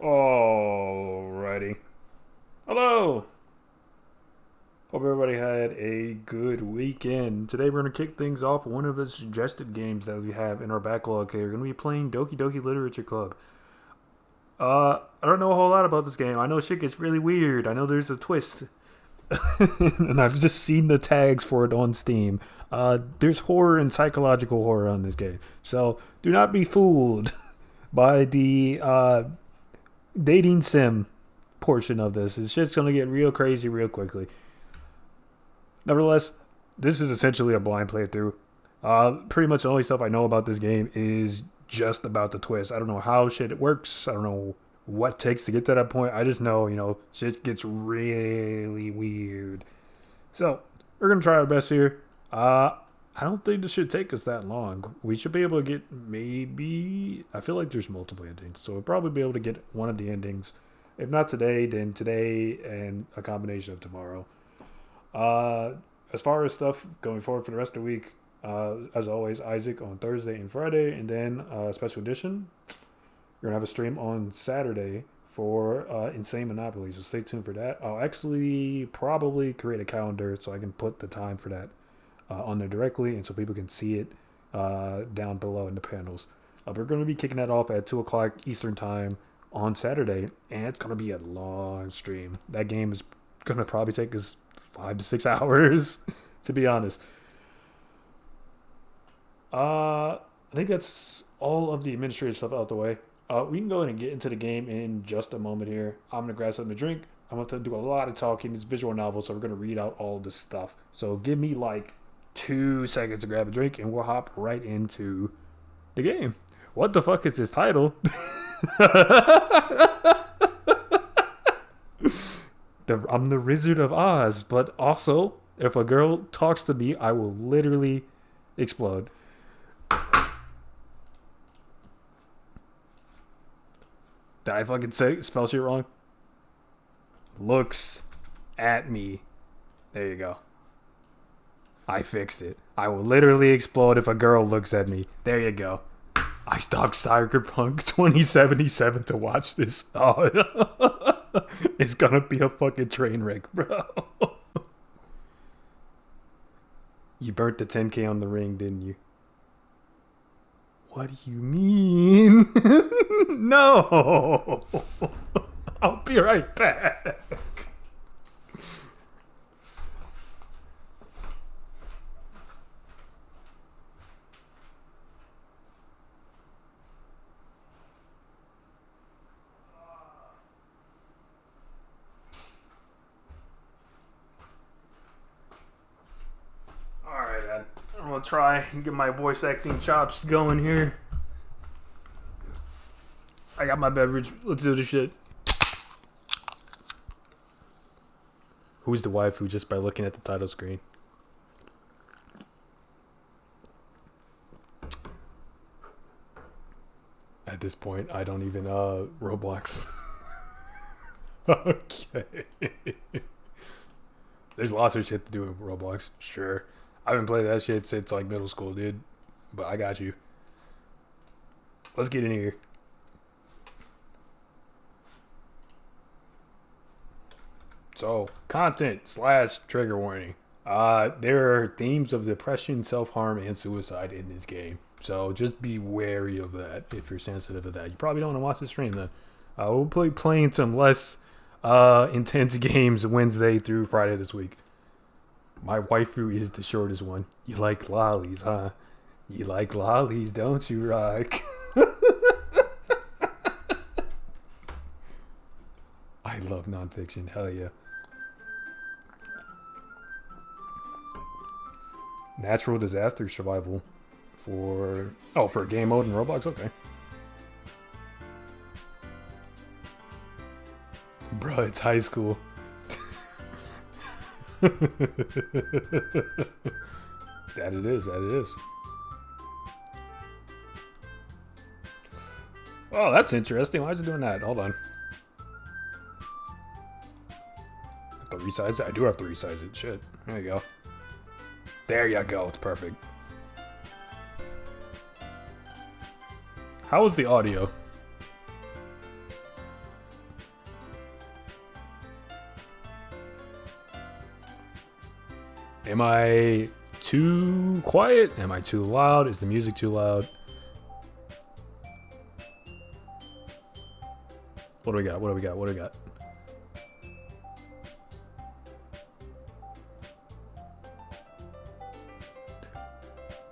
Alrighty. Hello! Hope everybody had a good weekend. Today we're going to kick things off with one of the suggested games that we have in our backlog here. We're going to be playing Doki Doki Literature Club. I don't know a whole lot about this game. I know shit gets really weird. I know there's a twist. And I've just seen the tags for it on Steam. There's horror and psychological horror on this game. So do not be fooled by the dating sim portion of this. It's just going to get real crazy real quickly. Nevertheless, this is essentially a blind playthrough. Pretty much the only stuff I know about this game is just about the twist. I don't know how shit works. I don't know what it takes to get to that point. I just know, shit gets really weird. So, we're going to try our best here. I don't think this should take us that long. We should be able to get maybe... I feel like there's multiple endings, so we'll probably be able to get one of the endings. If not today, then today and a combination of tomorrow. As far as stuff going forward for the rest of the week, as always, Isaac on Thursday and Friday, and then special edition. We're gonna have a stream on Saturday for Insane Monopoly, so stay tuned for that. I'll actually probably create a calendar so I can put the time for that on there directly, and so people can see it down below in the panels. We're going to be kicking that off at 2 o'clock Eastern time on Saturday, and it's going to be a long stream. That game is going to probably take us 5 to 6 hours, to be honest. I think that's all of the administrative stuff out the way. We can go ahead and get into the game in just a moment here. I'm going to grab something to drink. I'm going to do a lot of talking. It's a visual novel, so we're going to read out all this stuff. So give me like 2 seconds to grab a drink, and we'll hop right into the game. What the fuck is this title? I'm the Rizzard of Oz, but also, if a girl talks to me, I will literally explode. Did I fucking spell shit wrong? Looks at me. There you go. I fixed it. I will literally explode if a girl looks at me. There you go. I stopped Cyberpunk 2077 to watch this. Oh, it's gonna be a fucking train wreck, bro. You burnt the 10K on the ring, didn't you? What do you mean? No! I'll be right back. Alright, man. I'm gonna try and get my voice acting chops going here. I got my beverage. Let's do this shit. Who's the waifu just by looking at the title screen? At this point, I don't even Roblox. Okay. There's lots of shit to do in Roblox. Sure. I haven't played that shit since like middle school, dude. But I got you. Let's get in here. So, content / trigger warning. There are themes of depression, self-harm, and suicide in this game. So just be wary of that if you're sensitive to that. You probably don't want to watch the stream then. We'll be playing some less intense games Wednesday through Friday this week. My waifu is the shortest one. You like lollies, huh? You like lollies, don't you, Rock? I love nonfiction. Hell yeah. Natural disaster survival for game mode in Roblox. Okay. Bro, it's high school. That it is. Oh, that's interesting. Why is it doing that? Hold on. I have to resize it. I do have to resize it. Shit. There you go. There you go. It's perfect. How was the audio? Am I too quiet? Am I too loud? Is the music too loud? What do we got? What do we got? What do we got?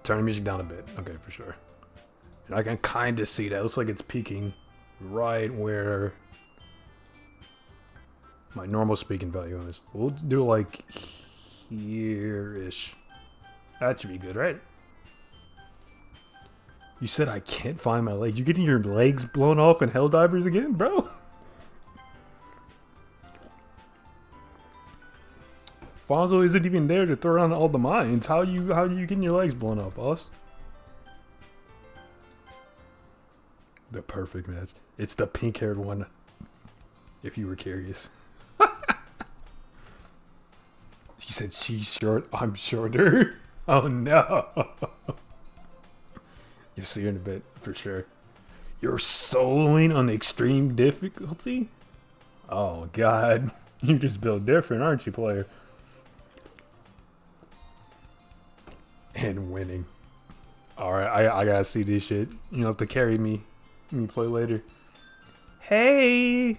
Turn the music down a bit. Okay, for sure. And I can kind of see that. It looks like it's peaking right where my normal speaking value is. We'll do like here-ish. That should be good, right? You said I can't find my legs. You getting your legs blown off in Helldivers again, bro? Fonzo isn't even there to throw around all the mines. How you getting your legs blown off, boss? The perfect match. It's the pink-haired one. If you were curious. She said she's short, I'm shorter. Oh no. You'll see her in a bit, for sure. You're soloing on the extreme difficulty? Oh god. You just built different, aren't you, player? And winning. Alright, I gotta see this shit. You have to carry me. Let me play later. Hey!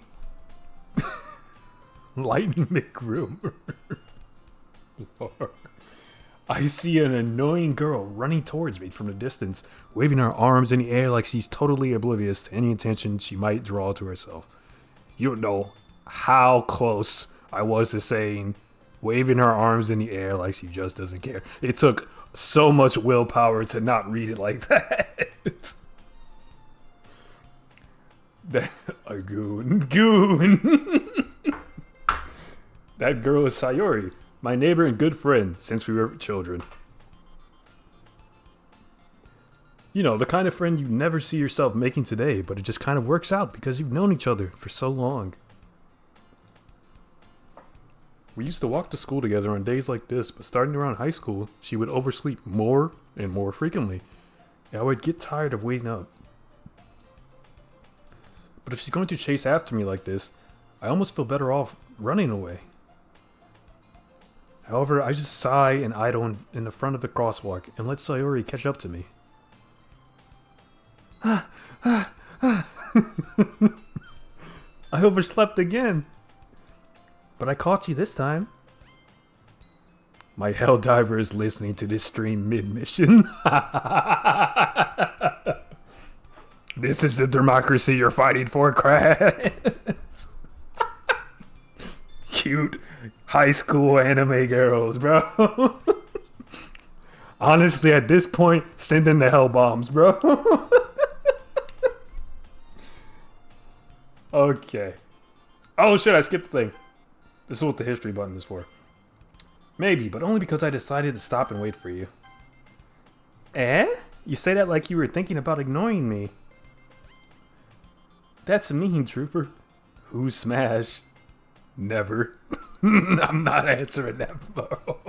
Lightning McGroomer. I see an annoying girl running towards me from a distance, waving her arms in the air like she's totally oblivious to any attention she might draw to herself. You don't know how close I was to saying, waving her arms in the air like she just doesn't care. It took so much willpower to not read it like that. A goon. That girl is Sayori, my neighbor and good friend since we were children. You know, the kind of friend you never see yourself making today, but it just kind of works out because you've known each other for so long. We used to walk to school together on days like this, but starting around high school, she would oversleep more and more frequently, and I would get tired of waiting up. But if she's going to chase after me like this, I almost feel better off running away. However, I just sigh and idle in the front of the crosswalk and let Sayori catch up to me. I overslept again. But I caught you this time. My Helldiver is listening to this stream mid-mission. This is the democracy you're fighting for, Kraz. Cute high school anime girls, bro. Honestly, at this point, send in the hell bombs, bro. Okay. Oh shit, I skipped the thing. This is what the history button is for. Maybe, but only because I decided to stop and wait for you. Eh? You say that like you were thinking about ignoring me. That's mean, Trooper. Who smash? Never. I'm not answering that, bro.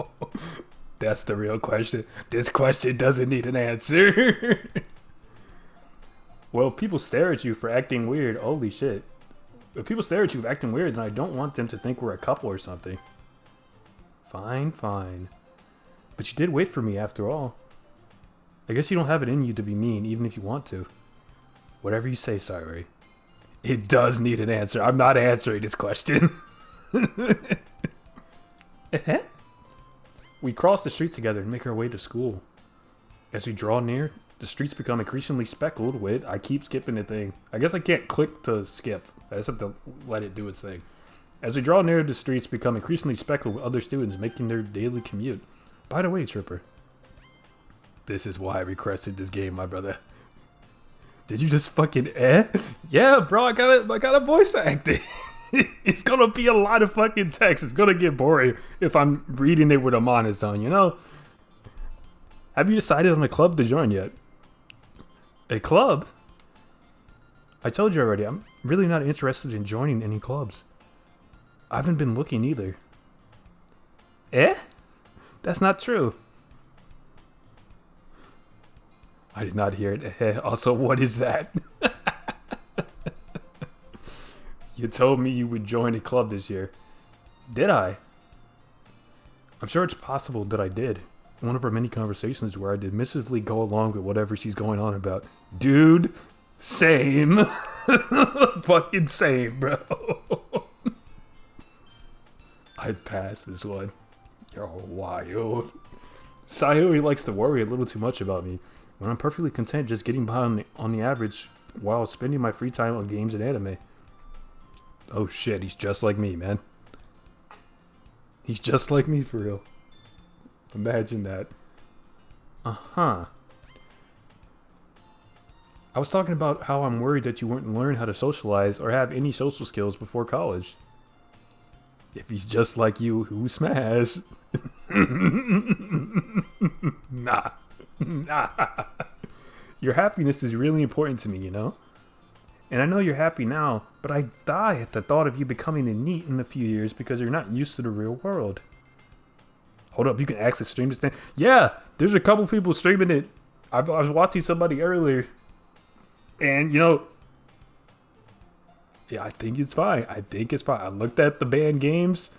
That's the real question. This question doesn't need an answer. Well, people stare at you for acting weird. Holy shit. If people stare at you for acting weird, then I don't want them to think we're a couple or something. Fine, fine. But you did wait for me after all. I guess you don't have it in you to be mean, even if you want to. Whatever you say, Sayori. It does need an answer. I'm not answering this question. We cross the street together and make our way to school. As we draw near, the streets become increasingly speckled with... I keep skipping the thing. I guess I can't click to skip. I just have to let it do its thing. As we draw near, the streets become increasingly speckled with other students making their daily commute. By the way, Trooper. This is why I requested this game, my brother. Did you just fucking Yeah, bro, I got a voice acting. It's gonna be a lot of fucking text. It's gonna get boring if I'm reading it with a monotone, you know? Have you decided on a club to join yet? A club? I told you already, I'm really not interested in joining any clubs. I haven't been looking either. That's not true. I did not hear it. Also, what is that? You told me you would join a club this year. Did I? I'm sure it's possible that I did. One of our many conversations where I did missively go along with whatever she's going on about. Dude, same. Fucking same, bro. I'd pass this one. You're wild. Sayori likes to worry a little too much about me, when I'm perfectly content just getting by on the average while spending my free time on games and anime. Oh shit, he's just like me, man. He's just like me for real. Imagine that. Uh-huh. I was talking about how I'm worried that you wouldn't learn how to socialize or have any social skills before college. If he's just like you, who smash? Nah. Nah. Your happiness is really important to me, you know? And I know you're happy now, but I die at the thought of you becoming a NEET in a few years because you're not used to the real world. Hold up, you can access stream this thing? Yeah, there's a couple people streaming it. I was watching somebody earlier. And, you know, yeah, I think it's fine. I think it's fine. I looked at the banned games.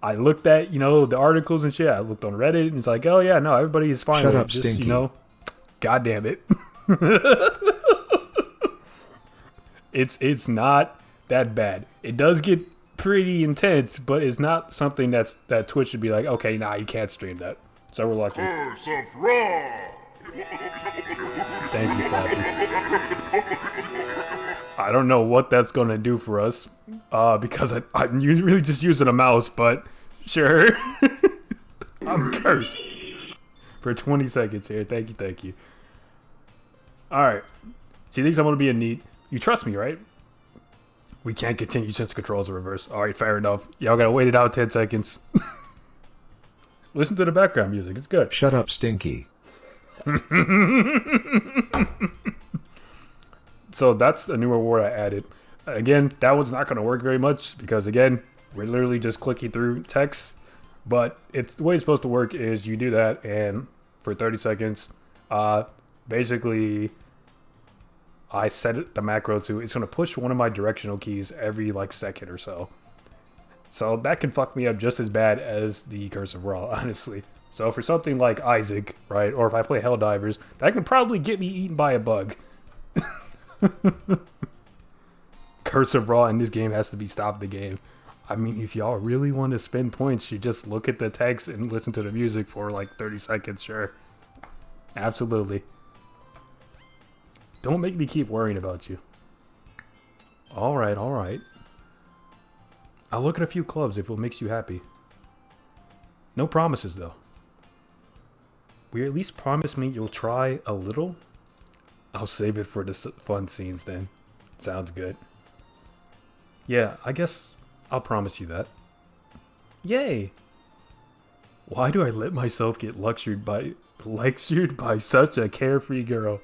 I looked at, you know, the articles and shit. I looked on Reddit and it's like, oh yeah, no, everybody is fine. Shut up, just, Stinky. you know, God damn it. It's not that bad. It does get pretty intense, but it's not something that Twitch should be like, okay, nah, you can't stream that. So we're lucky. Curse of Ra! Thank you, Flappy. I don't know what that's going to do for us, because I'm really just using a mouse, but sure. I'm cursed. For 20 seconds here. Thank you. Alright. She thinks I'm going to be a NEET. You trust me, right? We can't continue since the controls are reversed. Alright, fair enough. Y'all gotta wait it out 10 seconds. Listen to the background music. It's good. Shut up, Stinky. So that's a new reward I added. Again, that one's not going to work very much because, again, we're literally just clicking through text. But it's the way it's supposed to work is you do that, and for 30 seconds, basically, I set it, the macro to it's going to push one of my directional keys every like second or so. So that can fuck me up just as bad as the Curse of Ra, honestly. So for something like Isaac, right, or if I play Helldivers, that can probably get me eaten by a bug. Curse of Ra in this game has to be stop the game. I mean, if y'all really want to spend points, you just look at the text and listen to the music for like 30 seconds, sure. Absolutely. Don't make me keep worrying about you. Alright. I'll look at a few clubs if it makes you happy. No promises, though. Will you at least promise me you'll try a little? I'll save it for the fun scenes then. Sounds good. Yeah, I guess I'll promise you that. Yay! Why do I let myself get lectured by such a carefree girl?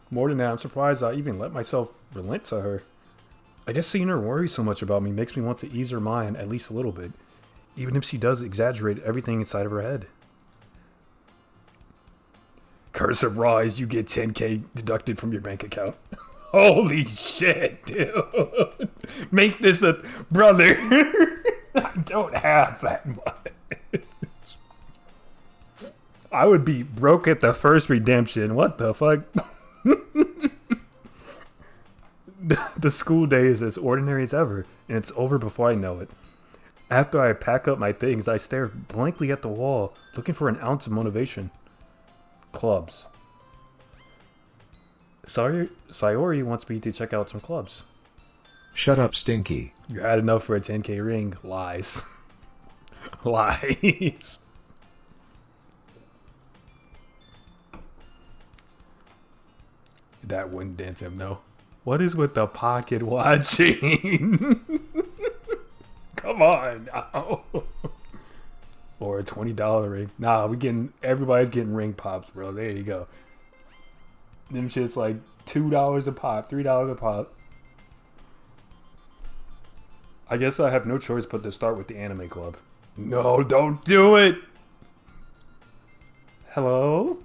More than that, I'm surprised I even let myself relent to her. I guess seeing her worry so much about me makes me want to ease her mind at least a little bit, even if she does exaggerate everything inside of her head. Curse of Ra is you get 10k deducted from your bank account. Holy shit, dude. Make this a... Brother, I don't have that much. I would be broke at the first redemption. What the fuck? The school day is as ordinary as ever, and it's over before I know it. After I pack up my things, I stare blankly at the wall, looking for an ounce of motivation. Clubs. Sayori wants me to check out some clubs. Shut up, Stinky. You had enough for a 10k ring. Lies. Lies. That wouldn't dance him, no. What is with the pocket watching? Come on now. Or a $20 ring. Nah, everybody's getting ring pops, bro. There you go. Them shit's like $2 a pop, $3 a pop. I guess I have no choice but to start with the anime club. No, don't do it! Hello?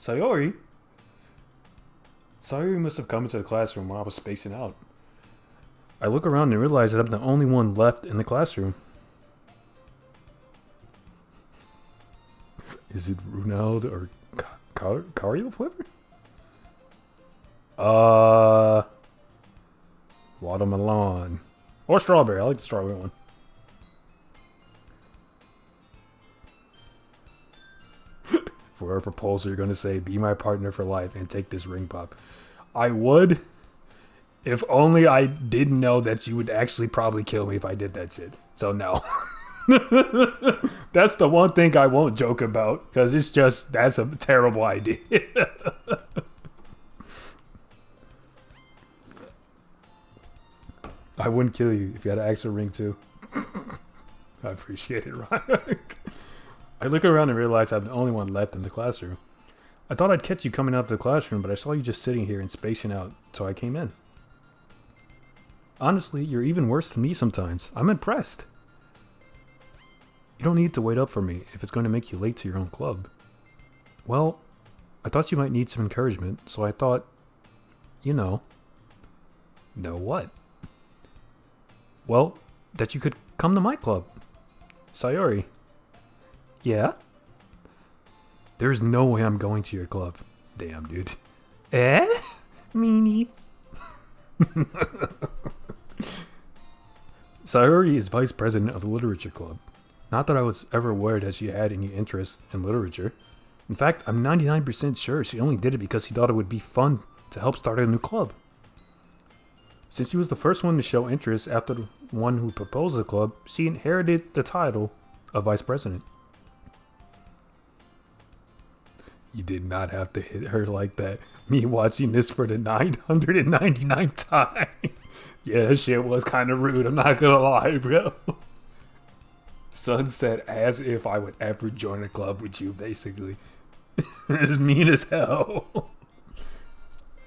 Sayori? Sayori must have come into the classroom while I was spacing out. I look around and realize that I'm the only one left in the classroom. Is it Ronaldo or Cario Flipper? Watermelon. Or strawberry. I like the strawberry one. For a proposal, you're going to say, be my partner for life and take this ring pop. I would, if only I didn't know that you would actually probably kill me if I did that shit. So no. That's the one thing I won't joke about, because it's just, that's a terrible idea. I wouldn't kill you if you had an extra ring too. I appreciate it, Ryan. I look around and realize I'm the only one left in the classroom. I thought I'd catch you coming out of the classroom, but I saw you just sitting here and spacing out, so I came in. Honestly, you're even worse than me sometimes. I'm impressed. You don't need to wait up for me if it's going to make you late to your own club. Well, I thought you might need some encouragement, so I thought, Know what? Well, that you could come to my club. Sayori. Yeah? There's no way I'm going to your club. Damn, dude. Meanie. Sayori is vice president of the literature club. Not that I was ever aware that she had any interest in literature. In fact, I'm 99% sure she only did it because she thought it would be fun to help start a new club. Since she was the first one to show interest after the one who proposed the club, she inherited the title of vice president. You did not have to hit her like that. Me watching this for the 999th time. Yeah, that shit was kind of rude. I'm not gonna lie, bro. Son said, as if I would ever join a club with you, basically. It's mean as hell.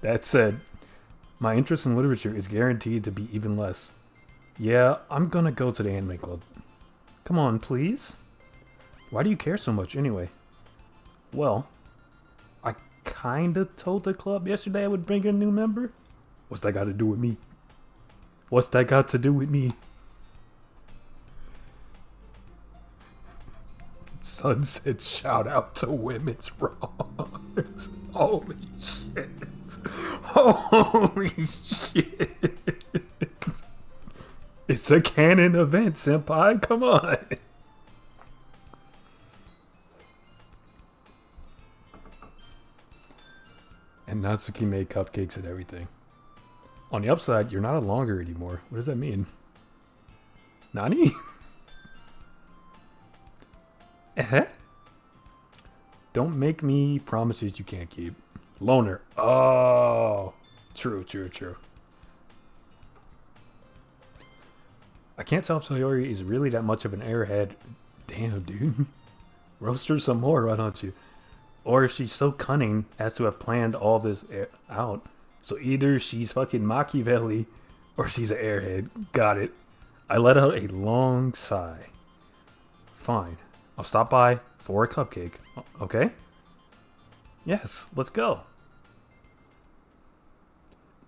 That said, my interest in literature is guaranteed to be even less. Yeah, I'm gonna go to the anime club. Come on, please. Why do you care so much, anyway? Well, I kinda told the club yesterday I would bring a new member. What's that got to do with me? What's that got to do with me? Son said, shout out to women's wrongs. Holy shit. Holy shit. It's a canon event, senpai. Come on. And Natsuki made cupcakes and everything. On the upside, you're not a longer anymore. What does that mean? Nani? Don't make me promises you can't keep. Loner. Oh. True. I can't tell if Sayori is really that much of an airhead. Damn, dude. Roast her some more, why don't you? Or if she's so cunning as to have planned all this out. So either she's fucking Machiavelli or she's an airhead. Got it. I let out a long sigh. Fine. I'll stop by for a cupcake. Okay? Yes, let's go.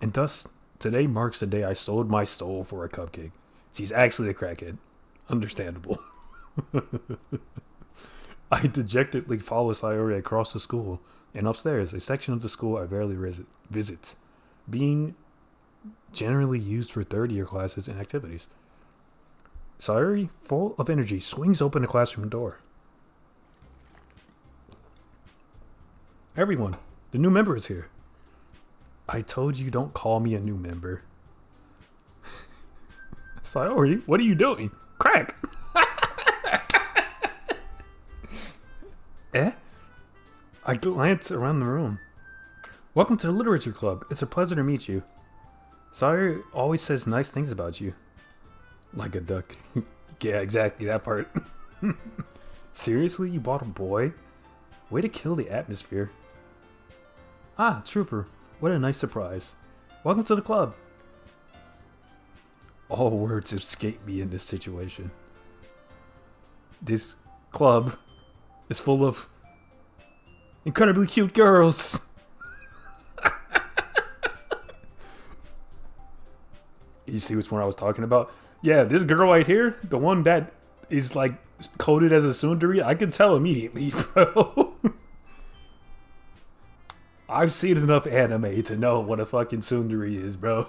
And thus, today marks the day I sold my soul for a cupcake. She's actually a crackhead. Understandable. I dejectedly follow Sayori across the school and upstairs, a section of the school I rarely visit, being generally used for third-year classes and activities. Sayori, full of energy, swings open the classroom door. Everyone, the new member is here. I told you don't call me a new member. Sayori, what are you doing? Crack! I glance around the room. Welcome to the literature club. It's a pleasure to meet you. Sayori always says nice things about you. Like a duck. Yeah, exactly, that part. Seriously, you bought a boy? Way to kill the atmosphere. Ah, Trooper, what a nice surprise. Welcome to the club. All words escape me in this situation. This club is full of incredibly cute girls. You see which one I was talking about? Yeah, this girl right here, the one that is like coded as a tsundere, I can tell immediately, bro. I've seen enough anime to know what a fucking tsundere is, bro.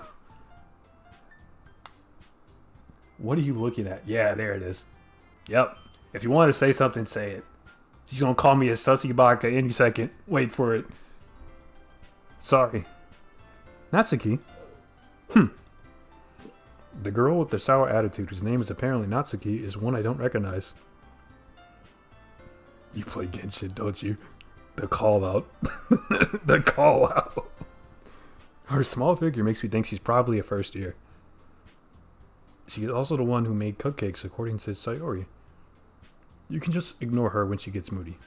What are you looking at? Yeah, there it is. Yep. If you want to say something, say it. She's gonna call me a sussy baka any second. Wait for it. Sorry. Natsuki? The girl with the sour attitude, whose name is apparently Natsuki, is one I don't recognize. You play Genshin, don't you? The call out. The call out. Her small figure makes me think she's probably a first year. She is also the one who made cupcakes, according to Sayori. You can just ignore her when she gets moody.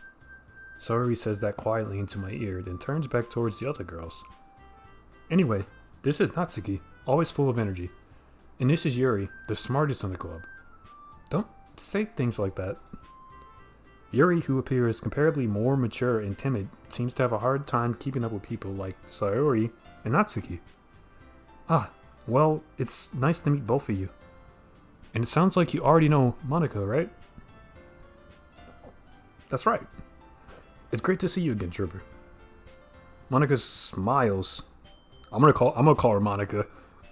Sayori says that quietly into my ear, then turns back towards the other girls. Anyway, this is Natsuki, always full of energy. And this is Yuri, the smartest in the club. Don't say things like that. Yuri, who appears comparably more mature and timid, seems to have a hard time keeping up with people like Sayori and Natsuki. Ah, well, it's nice to meet both of you. And it sounds like you already know Monica, right? That's right. It's great to see you again, Trooper. Monica smiles. I'm gonna call her Monica.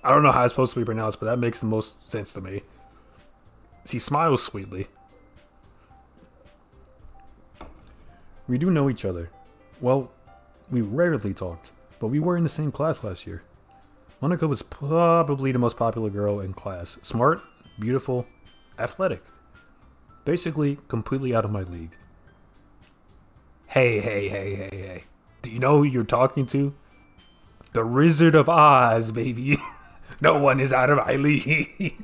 I don't know how it's supposed to be pronounced, but that makes the most sense to me. She smiles sweetly. We do know each other. Well, we rarely talked, but we were in the same class last year. Monica was probably the most popular girl in class. Smart, beautiful, athletic. Basically, completely out of my league. Hey. Do you know who you're talking to? The Rizzard of Oz, baby. No one is out of my league.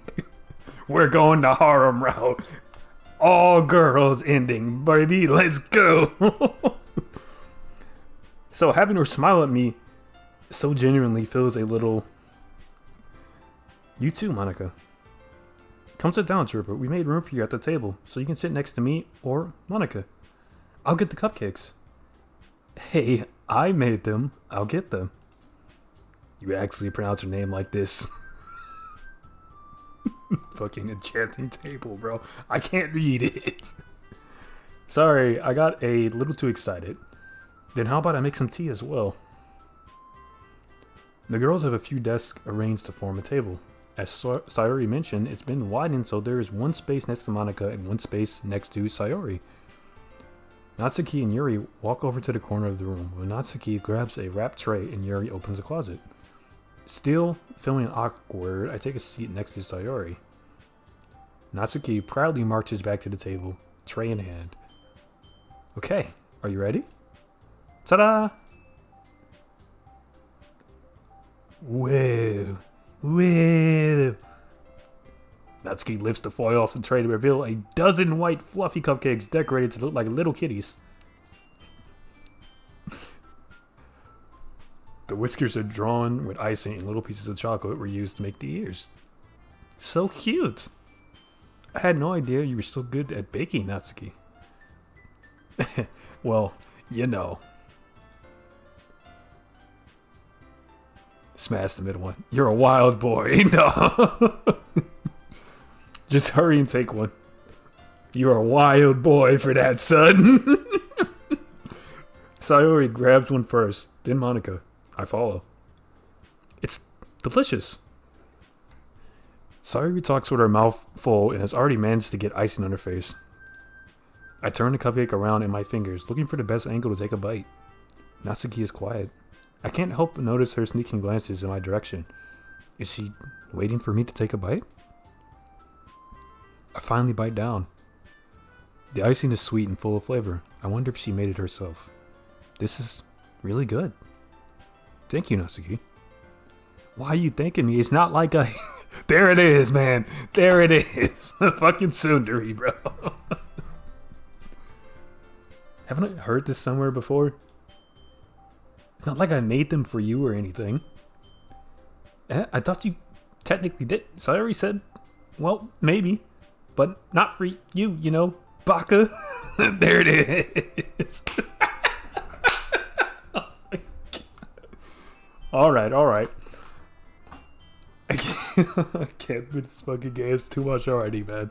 We're going the harem route. All girls ending, baby. Let's go. So having her smile at me so genuinely feels a little... You too, Monica. Come sit down, Trooper. We made room for you at the table, so you can sit next to me or Monica. I'll get the cupcakes. Hey, I made them. I'll get them. You actually pronounce her name like this. Fucking enchanting table, bro. I can't read it. Sorry, I got a little too excited. Then how about I make some tea as well? The girls have a few desks arranged to form a table. As Sayori mentioned, it's been widened so there is one space next to Monica and one space next to Sayori. Natsuki and Yuri walk over to the corner of the room, where Natsuki grabs a wrapped tray and Yuri opens a closet. Still feeling awkward, I take a seat next to Sayori. Natsuki proudly marches back to the table, tray in hand. Okay, are you ready? Ta-da! Whoa. Natsuki lifts the foil off the tray to reveal a dozen white fluffy cupcakes decorated to look like little kitties. The whiskers are drawn with icing and little pieces of chocolate were used to make the ears. So cute! I had no idea you were so good at baking, Natsuki. Well, you know. Smash the middle one. You're a wild boy. No. Just hurry and take one. You're a wild boy for that, son. Sayori grabs one first, then Monica. I follow. It's delicious. Sayori talks with her mouth full and has already managed to get icing on her face. I turn the cupcake around in my fingers, looking for the best angle to take a bite. Natsuki is quiet. I can't help but notice her sneaking glances in my direction. Is she waiting for me to take a bite? I finally bite down. The icing is sweet and full of flavor. I wonder if she made it herself. This is really good. Thank you, Natsuki. Why are you thanking me? It's not like I... There it is, man. There it is. Fucking tsundere, bro. Haven't I heard this somewhere before? It's not like I made them for you or anything. I thought you technically did. Sayori said, well, maybe. But not for you, you know. Baka. There it is. Oh my God. All right. I can't with this fucking game. It's too much already, man.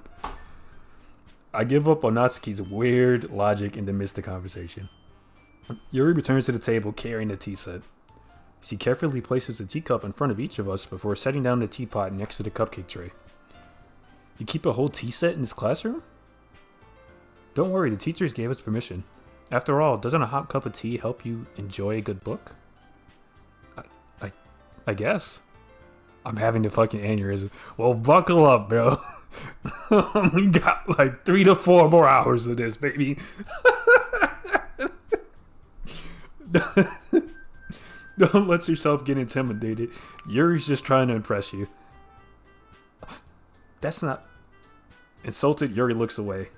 I give up on Natsuki's weird logic in the midst of conversation. Yuri returns to the table carrying a tea set. She carefully places a teacup in front of each of us before setting down the teapot next to the cupcake tray. You keep a whole tea set in this classroom? Don't worry, the teachers gave us permission. After all, doesn't a hot cup of tea help you enjoy a good book? I guess. I'm having a fucking aneurysm. Well, buckle up, bro. We got like 3 to 4 more hours of this, baby. Don't let yourself get intimidated. Yuri's just trying to impress you. That's not... Insulted, Yuri looks away.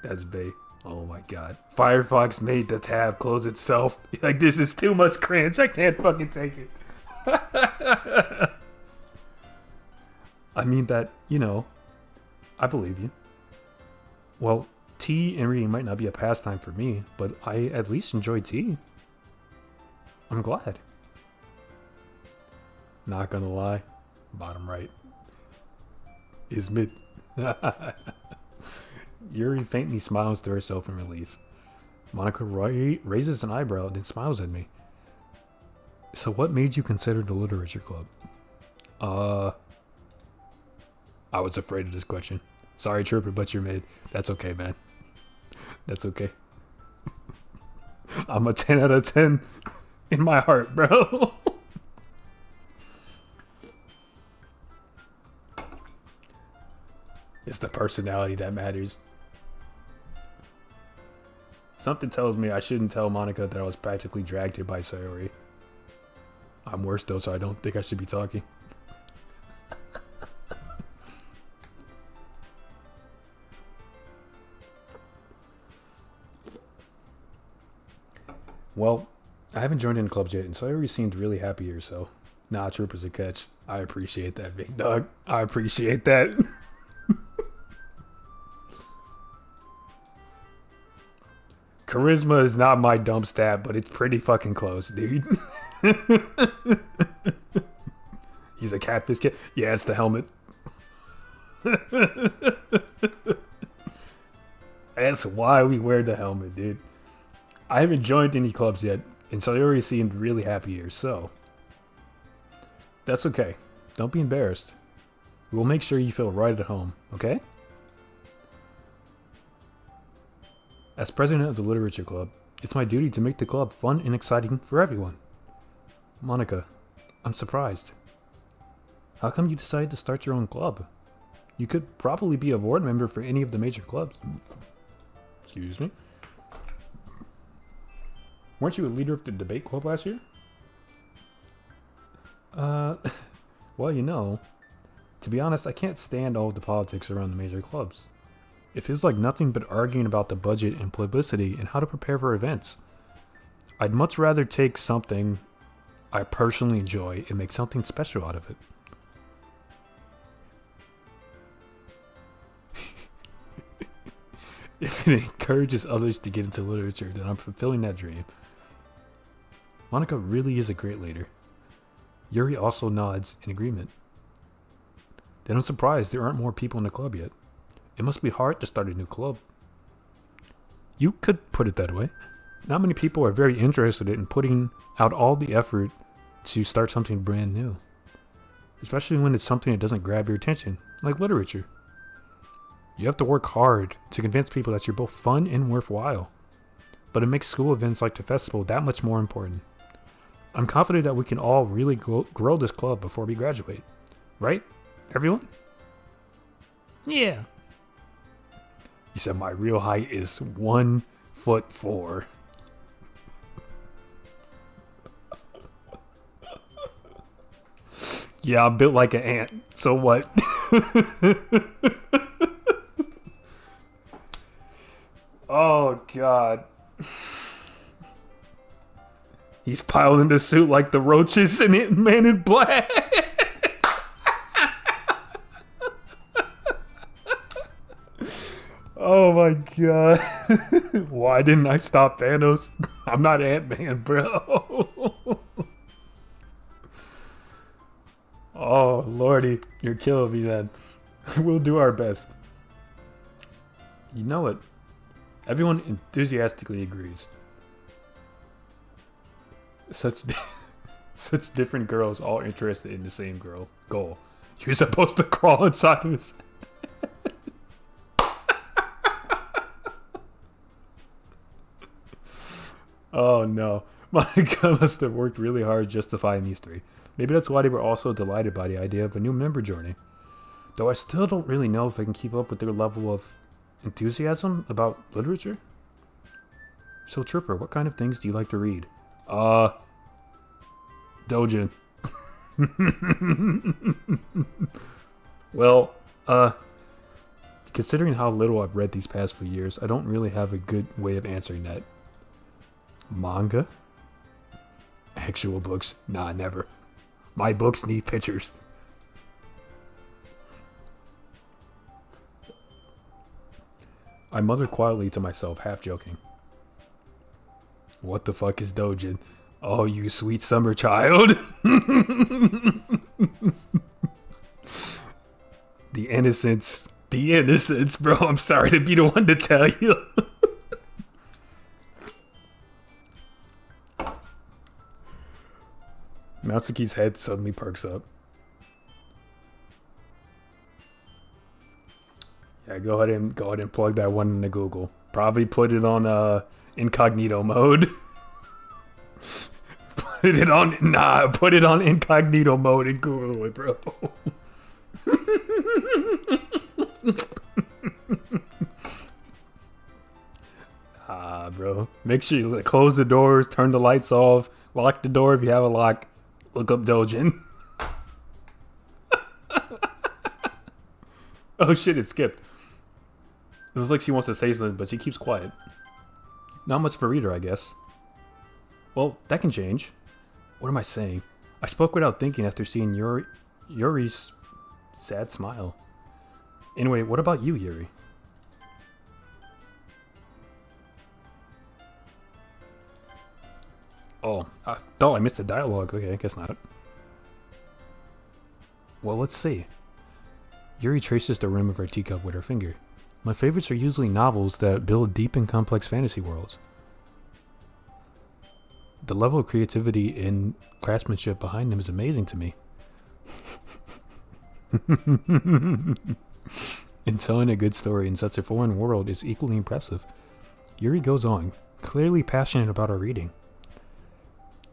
That's bae. Oh my god. Firefox made the tab close itself. Like, this is too much cringe. I can't fucking take it. I mean that, I believe you. Well, tea and reading might not be a pastime for me, but I at least enjoy tea. I'm glad. Not gonna lie, bottom right is mid. Yuri faintly smiles to herself in relief. Monica raises an eyebrow, then smiles at me. So what made you consider the literature club? I was afraid of this question. Sorry, Trooper, but you're mid. That's okay, man. That's okay. I'm a 10 out of 10 in my heart, bro. It's the personality that matters. Something tells me I shouldn't tell Monica that I was practically dragged here by Sayori. I'm worse though, so I don't think I should be talking. Well, I haven't joined in clubs yet, and Sayori seemed really happy here, so... Nah, Trooper's a catch. I appreciate that, big dog. I appreciate that. Charisma is not my dumb stat, but it's pretty fucking close, dude. He's a catfish kid. Yeah, it's the helmet. That's why we wear the helmet, dude. I haven't joined any clubs yet, and Sayori seemed really happy here, so... That's okay. Don't be embarrassed. We'll make sure you feel right at home, okay? As president of the Literature Club, it's my duty to make the club fun and exciting for everyone. Monica, I'm surprised. How come you decided to start your own club? You could probably be a board member for any of the major clubs. Excuse me. Weren't you a leader of the debate club last year? Well, to be honest, I can't stand all of the politics around the major clubs. It feels like nothing but arguing about the budget and publicity and how to prepare for events. I'd much rather take something I personally enjoy and make something special out of it. If it encourages others to get into literature, then I'm fulfilling that dream. Monica really is a great leader. Yuri also nods in agreement. Then I'm surprised there aren't more people in the club yet. It must be hard to start a new club. You could put it that way. Not many people are very interested in putting out all the effort to start something brand new. Especially when it's something that doesn't grab your attention, like literature. You have to work hard to convince people that you're both fun and worthwhile. But it makes school events like the festival that much more important. I'm confident that we can all really grow this club before we graduate. Right? Everyone? Yeah. You said my real height is 1'4". Yeah, I'm built like an ant. So what? Oh, God. He's piled in the suit like the roaches in it, Man in Black. Oh my god. Why didn't I stop Thanos? I'm not Ant-Man, bro. Oh, lordy. You're killing me, man. We'll do our best. You know what? Everyone enthusiastically agrees. Such different girls all interested in the same goal. You're supposed to crawl inside of his... Oh no. My God must have worked really hard justifying these three. Maybe that's why they were also delighted by the idea of a new member joining. Though I still don't really know if I can keep up with their level of enthusiasm about literature. So Trooper, what kind of things do you like to read? Dojin. Well, considering how little I've read these past few years, I don't really have a good way of answering that. Manga? Actual books? Nah, never. My books need pictures. I muttered quietly to myself, half joking. What the fuck is Dojin? Oh, you sweet summer child. The innocence. The innocence, bro. I'm sorry to be the one to tell you. Natsuki's head suddenly perks up. Yeah, go ahead and plug that one into Google. Probably put it on incognito mode. Put it on incognito mode and Google it, bro. Bro. Make sure you close the doors, turn the lights off, lock the door if you have a lock. Look up Dojin. Oh shit, it skipped. It looks like she wants to say something, but she keeps quiet. Not much of a reader, I guess. Well, that can change. What am I saying? I spoke without thinking after seeing Yuri's sad smile. Anyway, what about you, Yuri? Oh, I thought I missed the dialogue. Okay, I guess not. Well, let's see. Yuri traces the rim of her teacup with her finger. My favorites are usually novels that build deep and complex fantasy worlds. The level of creativity and craftsmanship behind them is amazing to me. And telling a good story in such a foreign world is equally impressive. Yuri goes on, clearly passionate about her reading.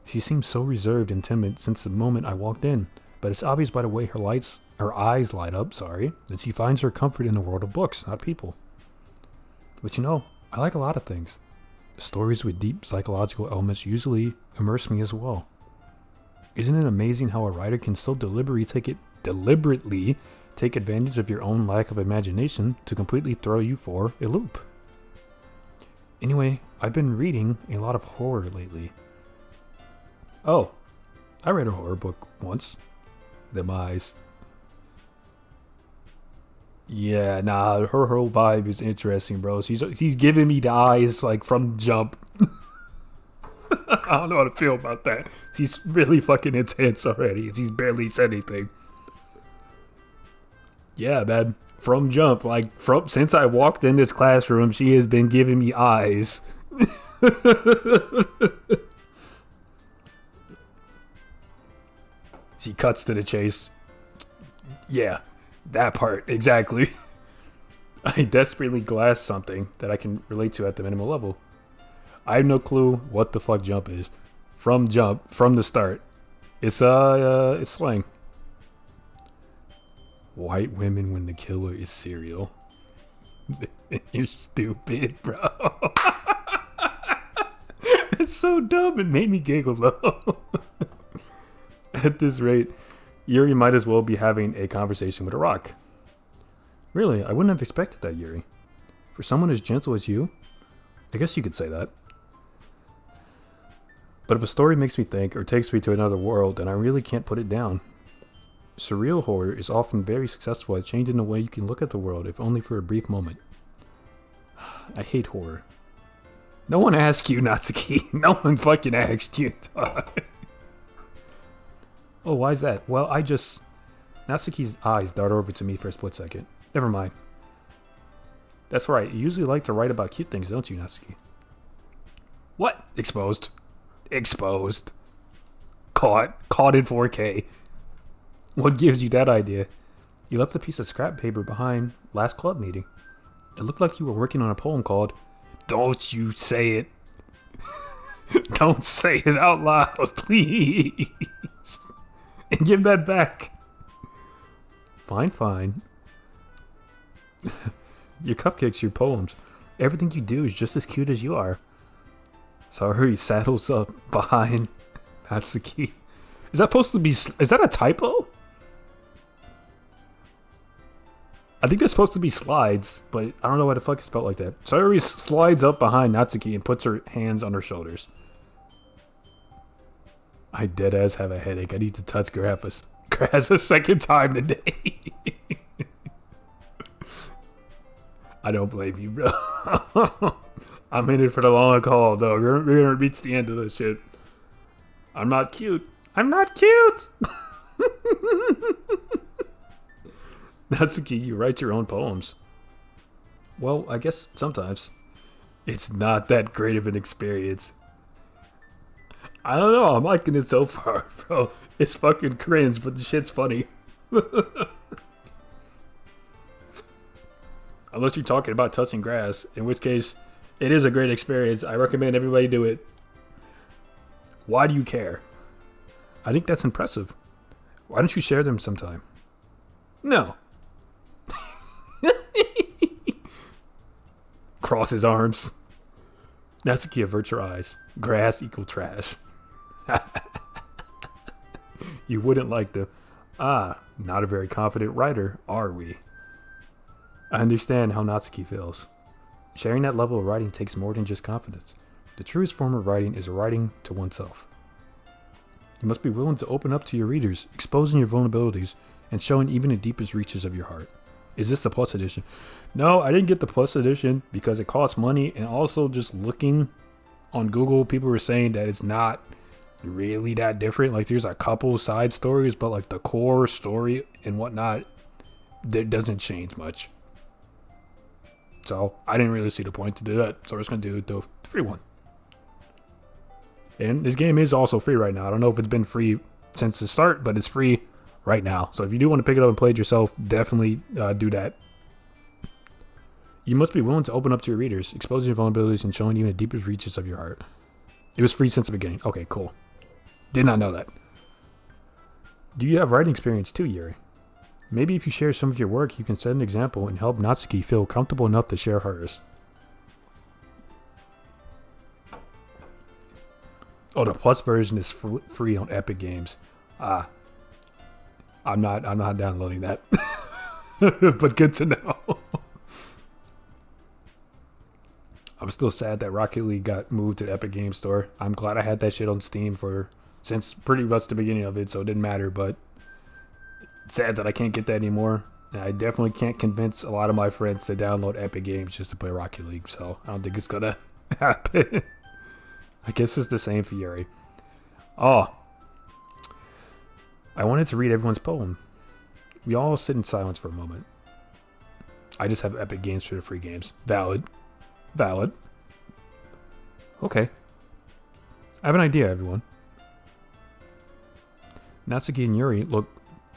She seems so reserved and timid since the moment I walked in, but it's obvious by the way her eyes light up, that she finds her comfort in the world of books, not people. But you know, I like a lot of things. Stories with deep psychological elements usually immerse me as well. Isn't it amazing how a writer can so deliberately take advantage of your own lack of imagination to completely throw you for a loop? Anyway, I've been reading a lot of horror lately. Oh, I read a horror book once. Demise. Yeah, nah, her whole vibe is interesting, bro. She's giving me the eyes like from Jump. I don't know how to feel about that. She's really fucking intense already, and she's barely said anything. Yeah, man, from Jump, since I walked in this classroom, she has been giving me eyes. She cuts to the chase. Yeah, that part, exactly. I desperately glass something that I can relate to at the minimal level. I have no clue what the fuck Jump is. From Jump, from the start. It's slang. White women when the killer is cereal. You're stupid, bro. It's so dumb, it made me giggle though. At this rate, Yuri might as well be having a conversation with a rock. Really, I wouldn't have expected that, Yuri. For someone as gentle as you, I guess you could say that. But if a story makes me think or takes me to another world, then I really can't put it down. Surreal horror is often very successful at changing the way you can look at the world, if only for a brief moment. I hate horror. No one asked you, Natsuki. No one fucking asked you. Oh, why is that? Well, I just Natsuki's eyes dart over to me for a split second. Never mind. That's right. You usually like to write about cute things, don't you, Natsuki? What? Exposed. Exposed. Caught. Caught in 4K. What gives you that idea? You left a piece of scrap paper behind last club meeting. It looked like you were working on a poem called Don't You Say It. Don't say it out loud, please. And give that back. Fine, fine. Your cupcakes, your poems. Everything you do is just as cute as you are. Sorry, saddles up behind Natsuki. Is that supposed to be... Is that a typo? I think that's supposed to be slides, but I don't know why the fuck it's spelled like that. Sayori slides up behind Natsuki and puts her hands on her shoulders. I deadass have a headache. I need to touch grass a second time today. I don't blame you, bro. I'm in it for the long haul, though. We're gonna reach the end of this shit. I'm not cute. I'm not cute! Natsuki, you write your own poems. Well, I guess sometimes. It's not that great of an experience. I don't know, I'm liking it so far, bro. It's fucking cringe, but the shit's funny. Unless you're talking about touching grass, in which case, it is a great experience. I recommend everybody do it. Why do you care? I think that's impressive. Why don't you share them sometime? No. Cross his arms. Natsuki averts her eyes. Grass equal trash. You wouldn't like the... not a very confident writer, are we? I understand how Natsuki feels. Sharing that level of writing takes more than just confidence. The truest form of writing is writing to oneself. You must be willing to open up to your readers, exposing your vulnerabilities, and showing even the deepest reaches of your heart. Is this the Plus Edition? No, I didn't get the Plus Edition because it costs money, and also just looking on Google, people were saying that it's not really that different. Like, there's a couple side stories, but like the core story and whatnot, that doesn't change much. So I didn't really see the point to do that. So we're just gonna do the free one. And this game is also free right now. I don't know if it's been free since the start, but it's free right now. So if you do want to pick it up and play it yourself, definitely do that. You must be willing to open up to your readers, exposing your vulnerabilities and showing even the deepest reaches of your heart. It was free since the beginning. Okay, cool. Did not know that. Do you have writing experience too, Yuri? Maybe if you share some of your work, you can set an example and help Natsuki feel comfortable enough to share hers. Oh, the Plus version is free on Epic Games. I'm not downloading that. But good to know. I'm still sad that Rocket League got moved to the Epic Games Store. I'm glad I had that shit on Steam since pretty much the beginning of it, so it didn't matter, but it's sad that I can't get that anymore. And I definitely can't convince a lot of my friends to download Epic Games just to play Rocket League, so I don't think it's gonna happen. I guess it's the same for Yuri. Oh. I wanted to read everyone's poem. We all sit in silence for a moment. I just have Epic Games for the free games. Valid. Valid. Okay. I have an idea, everyone. Natsuki and Yuri look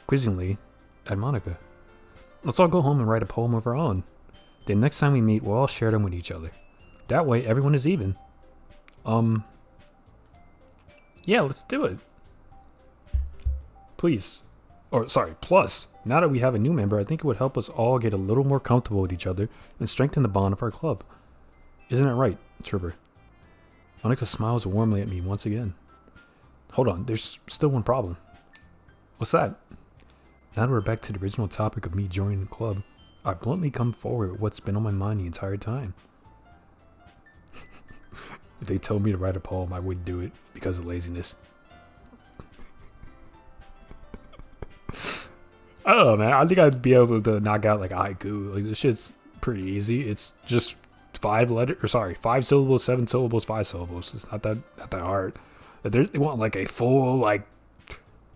quizzingly at Monica. Let's all go home and write a poem of our own. Then next time we meet, we'll all share them with each other. That way, everyone is even. Yeah, let's do it. Please. Plus, now that we have a new member, I think it would help us all get a little more comfortable with each other and strengthen the bond of our club. Isn't it right, Trooper? Monica smiles warmly at me once again. Hold on, there's still one problem. What's that? Now that we're back to the original topic of me joining the club, I bluntly come forward with what's been on my mind the entire time. If they told me to write a poem, I wouldn't do it because of laziness. I don't know, man. I think I'd be able to knock out like a haiku. Like, this shit's pretty easy. It's just 5 syllables, 7 syllables, 5 syllables. It's not that hard. They want like a full, like,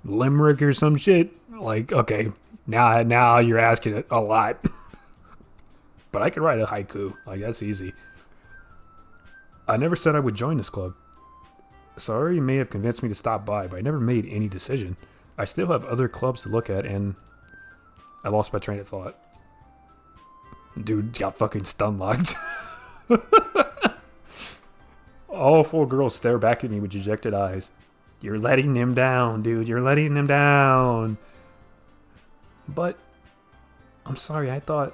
limerick or some shit. Like, okay, now you're asking it a lot. But I can write a haiku. Like, that's easy. I never said I would join this club. Sorry, you may have convinced me to stop by, but I never made any decision. I still have other clubs to look at, and I lost my train of thought. Dude got fucking stun locked. All 4 girls stare back at me with dejected eyes. You're letting him down, dude. You're letting him down. But, I'm sorry, I thought...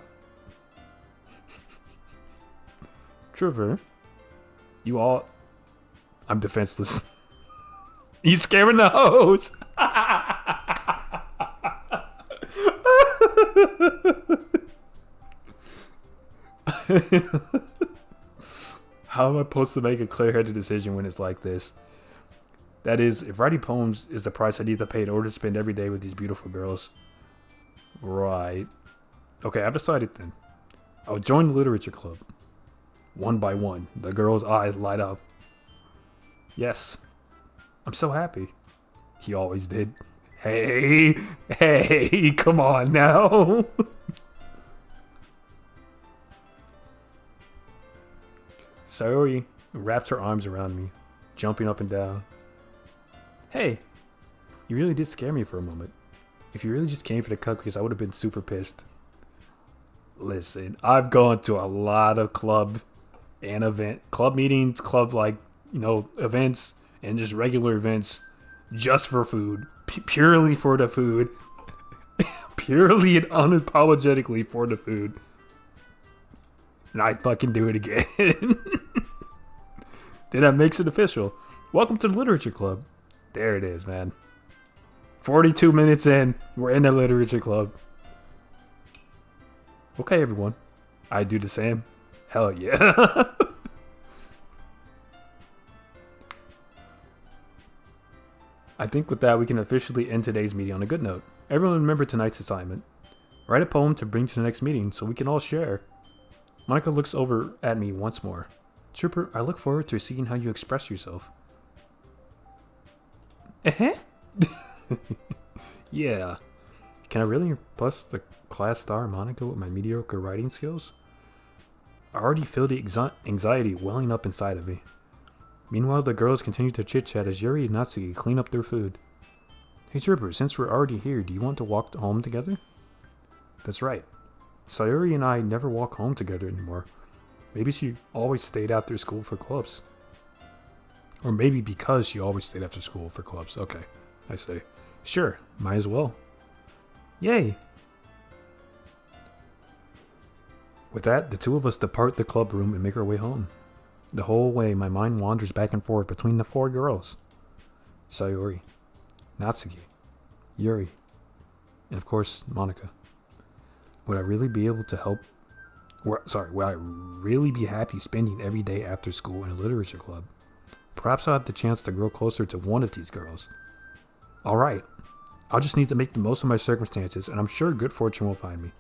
Trooper, you all... I'm defenseless. He's scaring the hoes. How am I supposed to make a clear-headed decision when it's like this? That is, if writing poems is the price I need to pay in order to spend every day with these beautiful girls. Right. Okay, I've decided then. I'll join the literature club. One by one, the girl's eyes light up. Yes. I'm so happy. He always did. Hey, come on now. Sayori wrapped her arms around me, jumping up and down. Hey, you really did scare me for a moment. If you really just came for the cupcakes, I would have been super pissed. Listen, I've gone to a lot of club meetings, events, and just regular events just for food. Purely for the food. Purely and unapologetically for the food. And I'd fucking do it again. Then that makes it official. Welcome to the Literature Club. There it is, man. 42 minutes in, we're in the Literature Club. Okay, everyone. I do the same. Hell yeah. I think with that, we can officially end today's meeting on a good note. Everyone remember tonight's assignment. Write a poem to bring to the next meeting so we can all share. Monica looks over at me once more. Trooper, I look forward to seeing how you express yourself. Yeah. Can I really impress the class star Monica with my mediocre writing skills? I already feel the anxiety welling up inside of me. Meanwhile, the girls continue to chit-chat as Yuri and Natsuki clean up their food. Hey Trooper, since we're already here, do you want to walk home together? That's right. Sayuri and I never walk home together anymore. Maybe she always stayed after school for clubs. Or maybe because she always stayed after school for clubs. Okay, I say. Sure, might as well. Yay! With that, the two of us depart the club room and make our way home. The whole way, my mind wanders back and forth between the 4 girls. Sayori, Natsuki, Yuri, and of course, Monica. Would I really be able to help... would I really be happy spending every day after school in a literature club? Perhaps I'll have the chance to grow closer to one of these girls. Alright, I'll just need to make the most of my circumstances, and I'm sure good fortune will find me.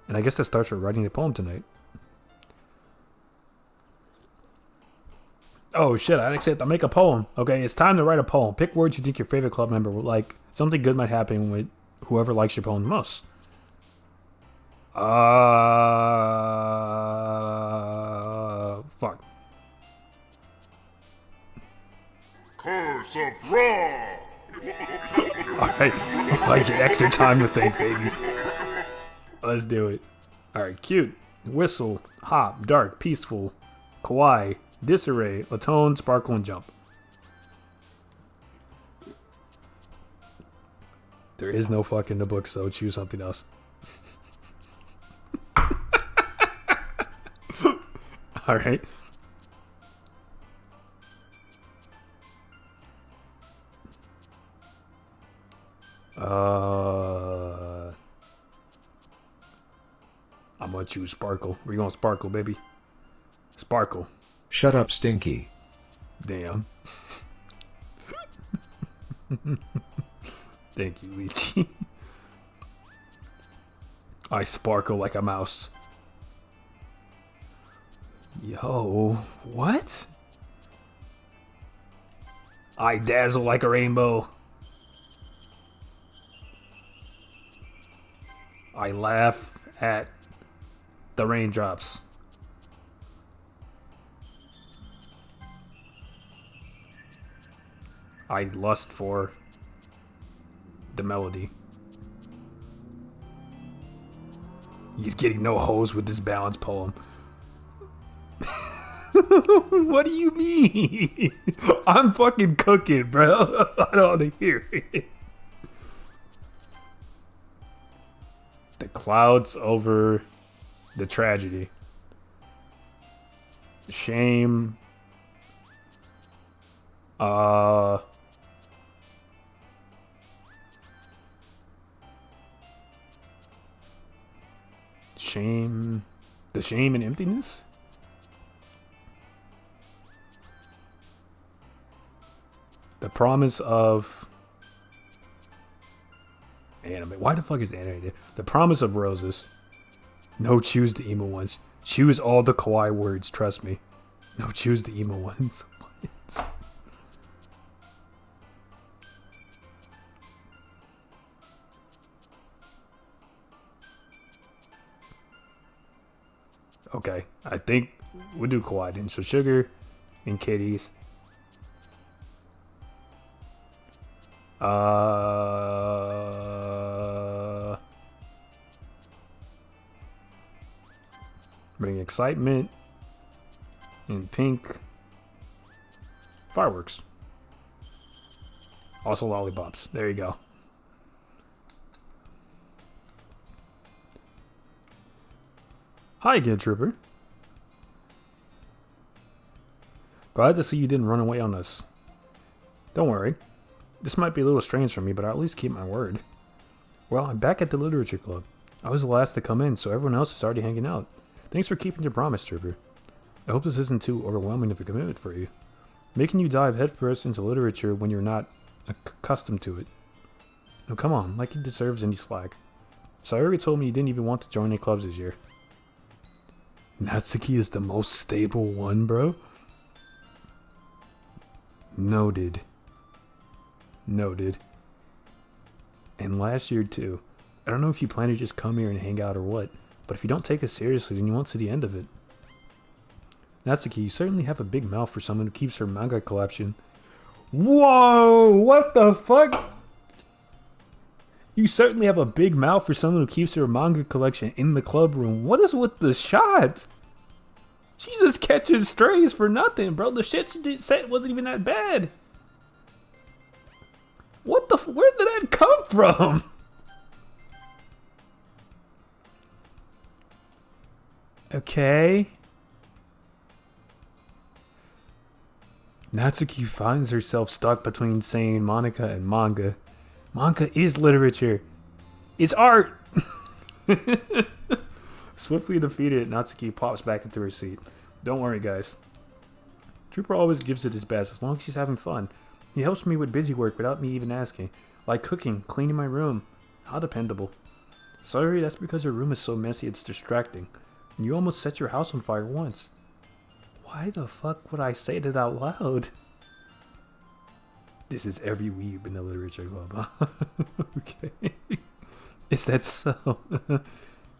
And I guess that starts with writing a poem tonight. Oh shit, I actually have to make a poem. Okay, it's time to write a poem. Pick words you think your favorite club member would like. Something good might happen with whoever likes your poem the most. Fuck. Curse of Ra! Alright, I get extra time to think, baby. Let's do it. Alright, cute, whistle, hop, dark, peaceful, kawaii, disarray, latone, sparkle, and jump. There is no fuck in the book, so choose something else. Alright. I'm gonna choose sparkle. We're gonna sparkle, baby. Sparkle. Shut up, Stinky. Damn. Thank you, Ichi. I sparkle like a mouse. Yo, what? I dazzle like a rainbow. I laugh at the raindrops. I lust for the melody. He's getting no hose with this balance poem. What do you mean? I'm fucking cooking, bro. I don't want to hear it. The clouds over the tragedy. Shame. Shame. The shame and emptiness? The promise of anime. Why the fuck is anime? The promise of roses. No, choose the emo ones. Choose all the kawaii words, trust me. No, choose the emo ones. What? Okay, I think we'll do kawaii then. So sugar and kitties. Bring excitement in pink. Fireworks. Also lollipops. There you go. Hi again, Trooper. Glad to see you didn't run away on us. Don't worry. This might be a little strange for me, but I'll at least keep my word. Well, I'm back at the literature club. I was the last to come in, so everyone else is already hanging out. Thanks for keeping your promise, Trooper. I hope this isn't too overwhelming of a commitment for you. Making you dive headfirst into literature when you're not accustomed to it. No, come on, like he deserves any slack. Sayori told me you didn't even want to join any clubs this year. Natsuki is the most stable one, bro? Noted. Noted. And last year, too. I don't know if you plan to just come here and hang out or what, but if you don't take us seriously, then you won't see the end of it. Natsuki, you certainly have a big mouth for someone who keeps her manga collection. Whoa! What the fuck? You certainly have a big mouth for someone who keeps her manga collection in the club room. What is with the shots? She just catches strays for nothing, bro. The shit she did set wasn't even that bad. What the? Where did that come from? Okay. Natsuki finds herself stuck between saying Monica and manga. Manga is literature. It's art. Swiftly defeated, Natsuki pops back into her seat. Don't worry, guys. Trooper always gives it his best as long as she's having fun. He helps me with busy work without me even asking. Like cooking, cleaning my room. How dependable. Sorry, that's because your room is so messy it's distracting. And you almost set your house on fire once. Why the fuck would I say that out loud? This is every weeb in the literature club, huh? Okay. Is that so?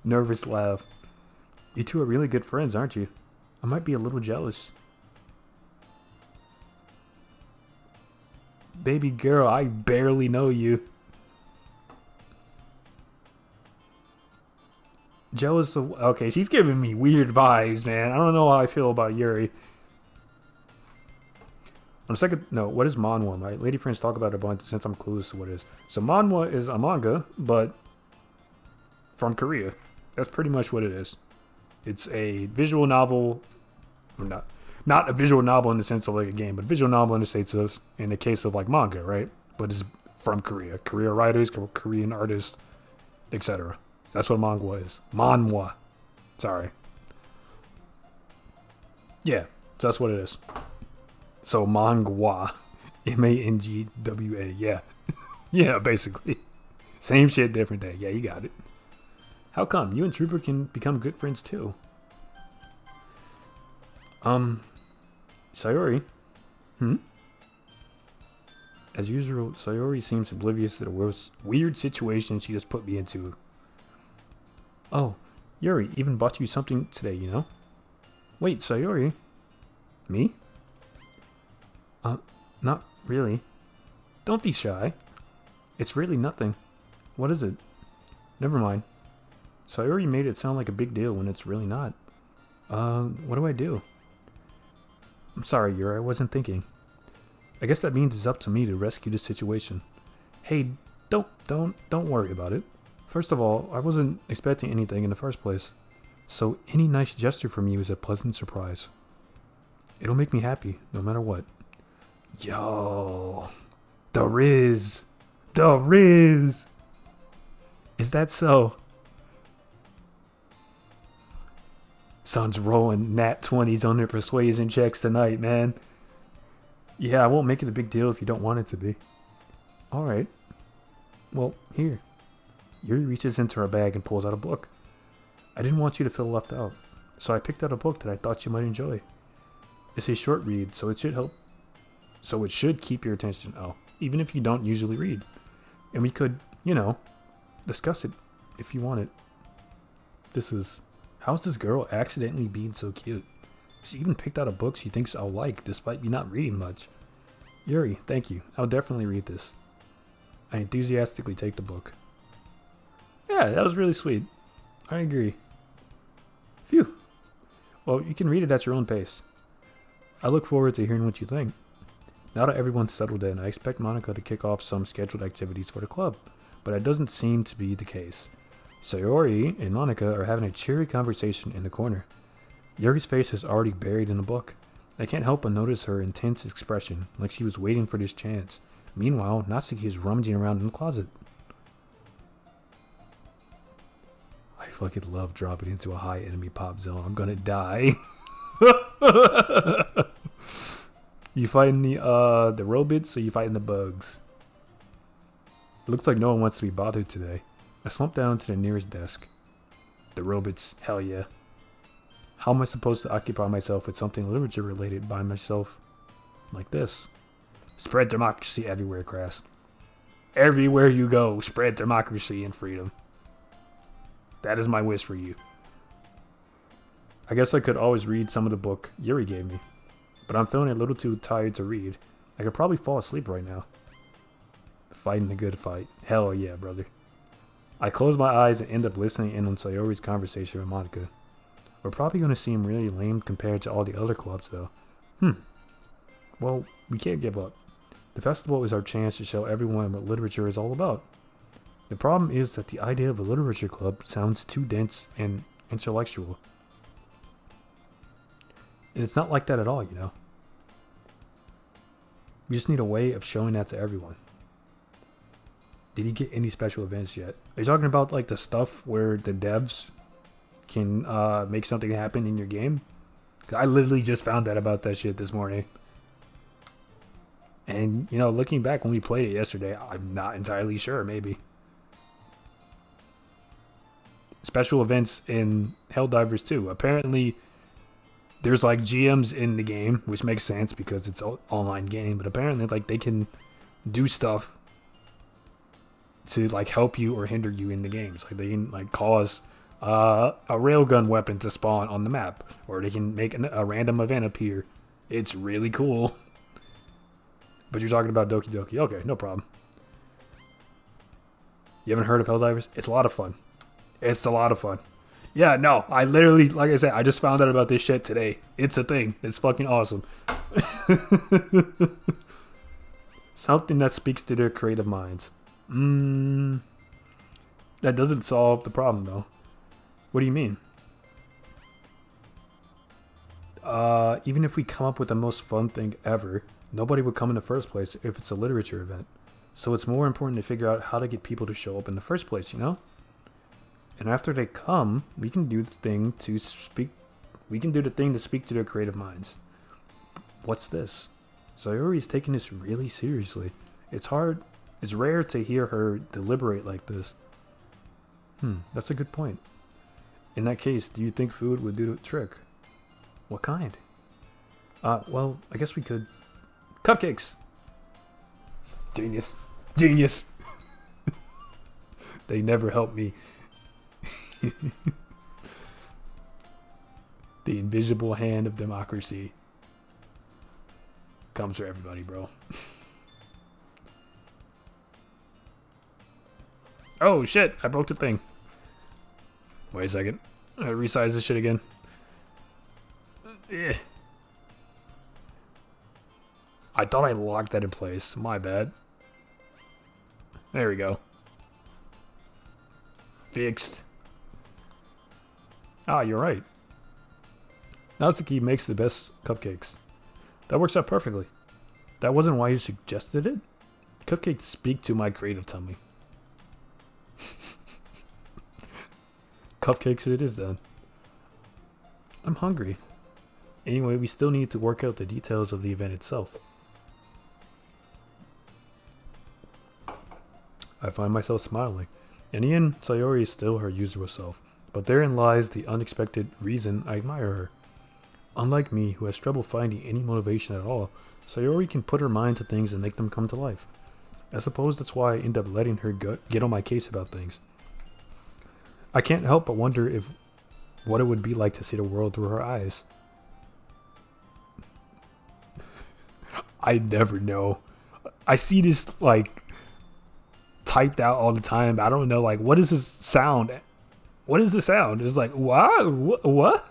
Nervous laugh. You two are really good friends, aren't you? I might be a little jealous. Baby girl, I barely know you. Jealous of... Okay, she's giving me weird vibes, man. I don't know how I feel about Yuri. On a second note, what is manhwa? My lady friends talk about it a bunch since I'm clueless to what it is. So manhwa is a manga, but from Korea. That's pretty much what it is. It's a visual novel. Not a visual novel in the sense of like a game, but a visual novel in the case of like manga, right? But it's from Korea. Korea writers, Korean artists, etc. That's what manhwa is. Manhwa. Sorry. Yeah, so that's what it is. So manhwa. MANGWA. Yeah. Yeah, basically. Same shit, different day. Yeah, you got it. How come? You and Trooper can become good friends too. Sayori. As usual, Sayori seems oblivious to the weird situation she just put me into. Oh, Yuri even bought you something today, you know? Wait, Sayori? Me? Not really. Don't be shy. It's really nothing. What is it? Never mind. Sayori made it sound like a big deal when it's really not. What do I do? I'm sorry, Yuri, I wasn't thinking. I guess that means it's up to me to rescue the situation. Hey, don't worry about it. First of all, I wasn't expecting anything in the first place. So any nice gesture from you is a pleasant surprise. It'll make me happy, no matter what. Yo, the Riz. The Riz. Is that so? Son's rolling nat 20s on their persuasion checks tonight, man. Yeah, I won't make it a big deal if you don't want it to be. Alright. Well, here. Yuri reaches into her bag and pulls out a book. I didn't want you to feel left out, so I picked out a book that I thought you might enjoy. It's a short read, so it should help. So it should keep your attention. Oh, even if you don't usually read. And we could, discuss it if you want it. How's this girl accidentally being so cute? She even picked out a book she thinks I'll like, despite me not reading much. Yuri, thank you. I'll definitely read this. I enthusiastically take the book. Yeah, that was really sweet. I agree. Phew. Well, you can read it at your own pace. I look forward to hearing what you think. Now that everyone's settled in, I expect Monica to kick off some scheduled activities for the club, but that doesn't seem to be the case. Sayori and Monica are having a cheery conversation in the corner. Yuri's face is already buried in the book. I can't help but notice her intense expression, like she was waiting for this chance. Meanwhile, Natsuki is rummaging around in the closet. I fucking love dropping into a high enemy pop zone. I'm gonna die. You fighting the robots or you fighting the bugs? It looks like no one wants to be bothered today. I slump down to the nearest desk. The robots, hell yeah. How am I supposed to occupy myself with something literature related by myself like this? Spread democracy everywhere, Crass. Everywhere you go, spread democracy and freedom. That is my wish for you. I guess I could always read some of the book Yuri gave me, but I'm feeling a little too tired to read. I could probably fall asleep right now. Fighting the good fight. Hell yeah, brother. I close my eyes and end up listening in on Sayori's conversation with Monica. We're probably going to seem really lame compared to all the other clubs, though. Well, we can't give up. The festival is our chance to show everyone what literature is all about. The problem is that the idea of a literature club sounds too dense and intellectual. And it's not like that at all, you know. We just need a way of showing that to everyone. Did you get any special events yet? Are you talking about like the stuff where the devs can make something happen in your game? 'Cause I literally just found out about that shit this morning. And, looking back when we played it yesterday, I'm not entirely sure, maybe. Special events in Helldivers 2. Apparently, there's like GMs in the game, which makes sense because it's an online game. But apparently, like, they can do stuff to like help you or hinder you in the games. Like they can like cause a railgun weapon to spawn on the map, or they can make a random event appear. It's really cool. But you're talking about Doki Doki. Okay, no problem. You haven't heard of Helldivers? It's a lot of fun. It's a lot of fun. Yeah, no, I literally, like I said, I just found out about this shit today. It's a thing. It's fucking awesome. Something that speaks to their creative minds. That doesn't solve the problem, though. What do you mean? Even if we come up with the most fun thing ever, nobody would come in the first place if it's a literature event. So it's more important to figure out how to get people to show up in the first place, you know? And after they come, we can do the thing to speak. We can do the thing to speak to their creative minds. What's this? Sayori's taking this really seriously. It's rare to hear her deliberate like this. That's a good point. In that case, do you think food would do the trick? What kind? Well, I guess we could. Cupcakes! Genius. Genius! They never help me. The invisible hand of democracy comes for everybody, bro. Oh shit, I broke the thing. Wait a second. I resize this shit again. I thought I locked that in place. My bad. There we go. Fixed. Ah, you're right. Natsuki makes the best cupcakes. That works out perfectly. That wasn't why you suggested it? Cupcakes speak to my creative tummy. Cupcakes it is then. I'm hungry. Anyway, we still need to work out the details of the event itself. I find myself smiling. In the end, Sayori is still her usual self, but therein lies the unexpected reason I admire her. Unlike me, who has trouble finding any motivation at all, Sayori can put her mind to things and make them come to life. I suppose that's why I end up letting her get on my case about things. I can't help but wonder if what it would be like to see the world through her eyes. I never know. I see this like typed out all the time. I don't know, like, what is this sound? What is the sound? It's like, what? What?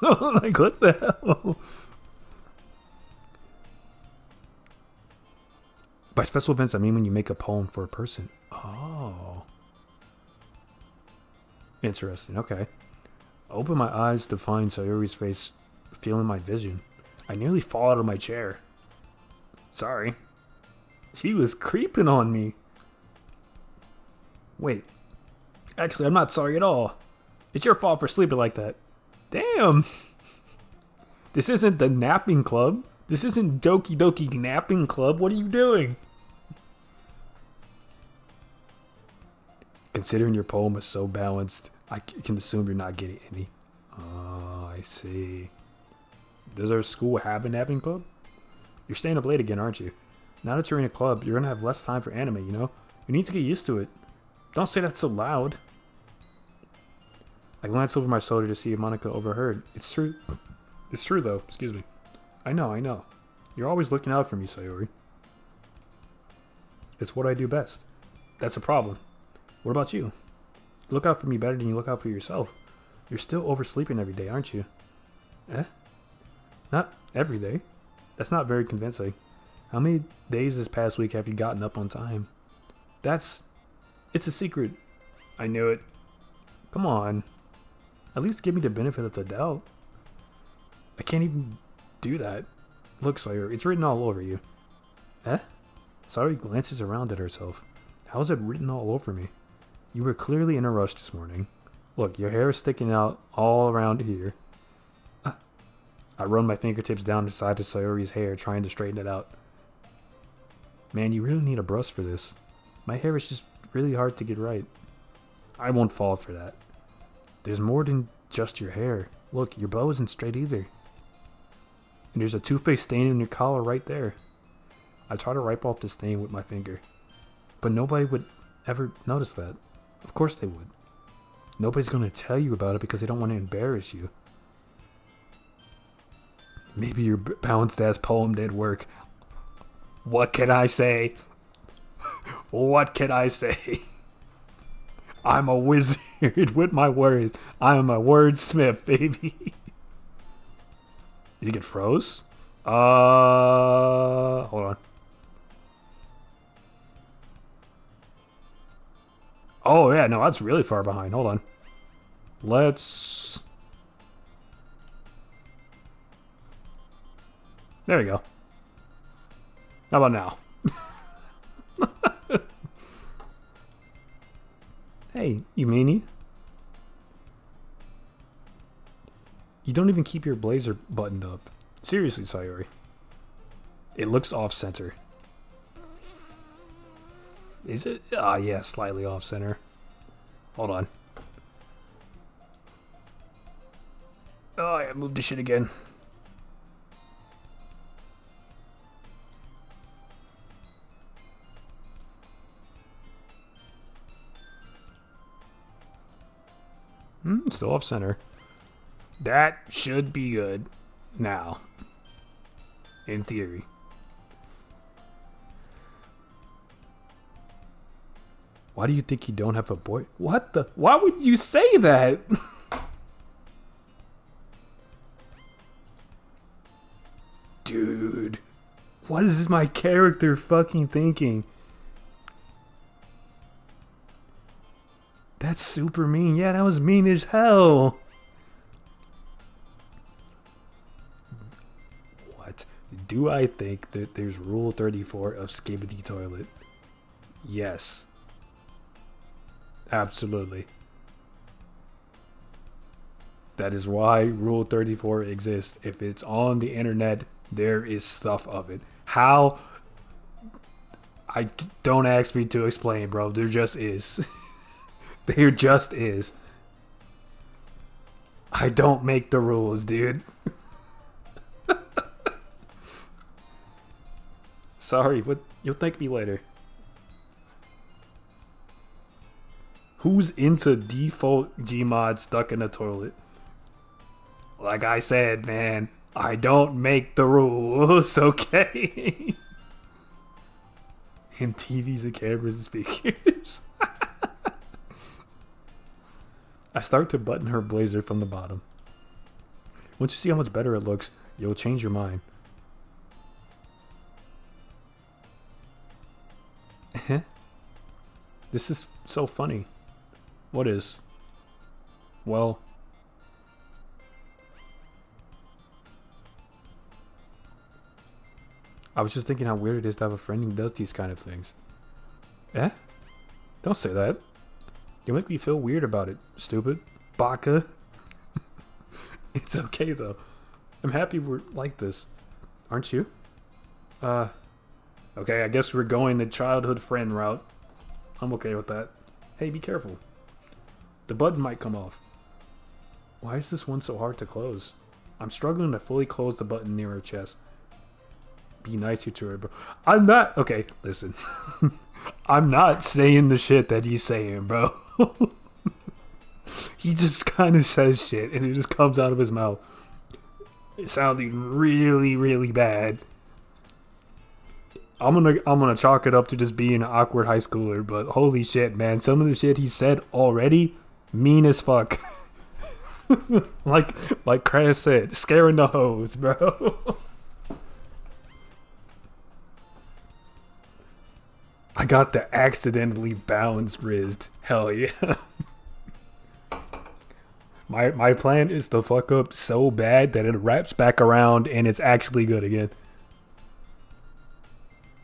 Like, what the hell? By special events, I mean when you make a poem for a person. Oh. Interesting, okay. I open my eyes to find Sayori's face, feeling my vision. I nearly fall out of my chair. Sorry. She was creeping on me. Wait. Actually, I'm not sorry at all. It's your fault for sleeping like that. Damn. This isn't the napping club. This isn't Doki Doki napping club. What are you doing? Considering your poem is so balanced, I can assume you're not getting any. Oh, I see. Does our school have a napping club? You're staying up late again, aren't you? Now that you're in a club, you're gonna have less time for anime, you know? You need to get used to it. Don't say that so loud. I glance over my shoulder to see if Monica overheard. It's true. It's true, though. Excuse me. I know. You're always looking out for me, Sayori. It's what I do best. That's a problem. What about you? You look out for me better than you look out for yourself. You're still oversleeping every day, aren't you? Eh? Not every day. That's not very convincing. How many days this past week have you gotten up on time? It's a secret. I knew it. Come on. At least give me the benefit of the doubt. I can't even do that. Look, Sawyer, it's written all over you. Eh? Sayori glances around at herself. How is it written all over me? You were clearly in a rush this morning. Look, your hair is sticking out all around here. I run my fingertips down the side of Sayori's hair, trying to straighten it out. Man, you really need a brush for this. My hair is just really hard to get right. I won't fall for that. There's more than just your hair. Look, your bow isn't straight either. And there's a toothpaste stain in your collar right there. I try to wipe off the stain with my finger. But nobody would ever notice that. Of course they would. Nobody's going to tell you about it because they don't want to embarrass you. Maybe your balanced ass poem did work. What can I say? What can I say? I'm a wizard with my words. I'm a wordsmith, baby. You get froze? Hold on. Oh, yeah, no, that's really far behind. Hold on. Let's... There we go. How about now? Hey, you meanie. You don't even keep your blazer buttoned up. Seriously, Sayori. It looks off-center. Is it? Ah, yeah, slightly off-center. Hold on. Oh, I moved the shit again. Still off center. That should be good. Now. In theory. Why do you think you don't have a boy? What the? Why would you say that? Dude. What is my character fucking thinking? That's super mean. Yeah, that was mean as hell. What? Do I think that there's Rule 34 of Skibbity Toilet? Yes. Absolutely. That is why Rule 34 exists. If it's on the internet, there is stuff of it. How? Don't ask me to explain, bro. There just is. There just is. I don't make the rules, dude. Sorry, but you'll thank me later. Who's into default Gmod stuck in a toilet? Like I said, man, I don't make the rules, okay? And TVs and cameras and speakers. I start to button her blazer from the bottom. Once you see how much better it looks, you'll change your mind. This is so funny. What is? Well... I was just thinking how weird it is to have a friend who does these kind of things. Eh? Don't say that. You make me feel weird about it, stupid. Baka. It's okay, though. I'm happy we're like this. Aren't you? Okay, I guess we're going the childhood friend route. I'm okay with that. Hey, be careful. The button might come off. Why is this one so hard to close? I'm struggling to fully close the button near her chest. Be nicer to her, bro. I'm not... Okay, listen. I'm not saying the shit that he's saying, bro. He just kind of says shit and it just comes out of his mouth. It sounding really, really bad. I'm gonna chalk it up to just being an awkward high schooler, but holy shit, man. Some of the shit he said already, mean as fuck. like Chris said, scaring the hoes, bro. I got the accidentally bounced Rizzed. Hell yeah. My plan is to fuck up so bad that it wraps back around and it's actually good again.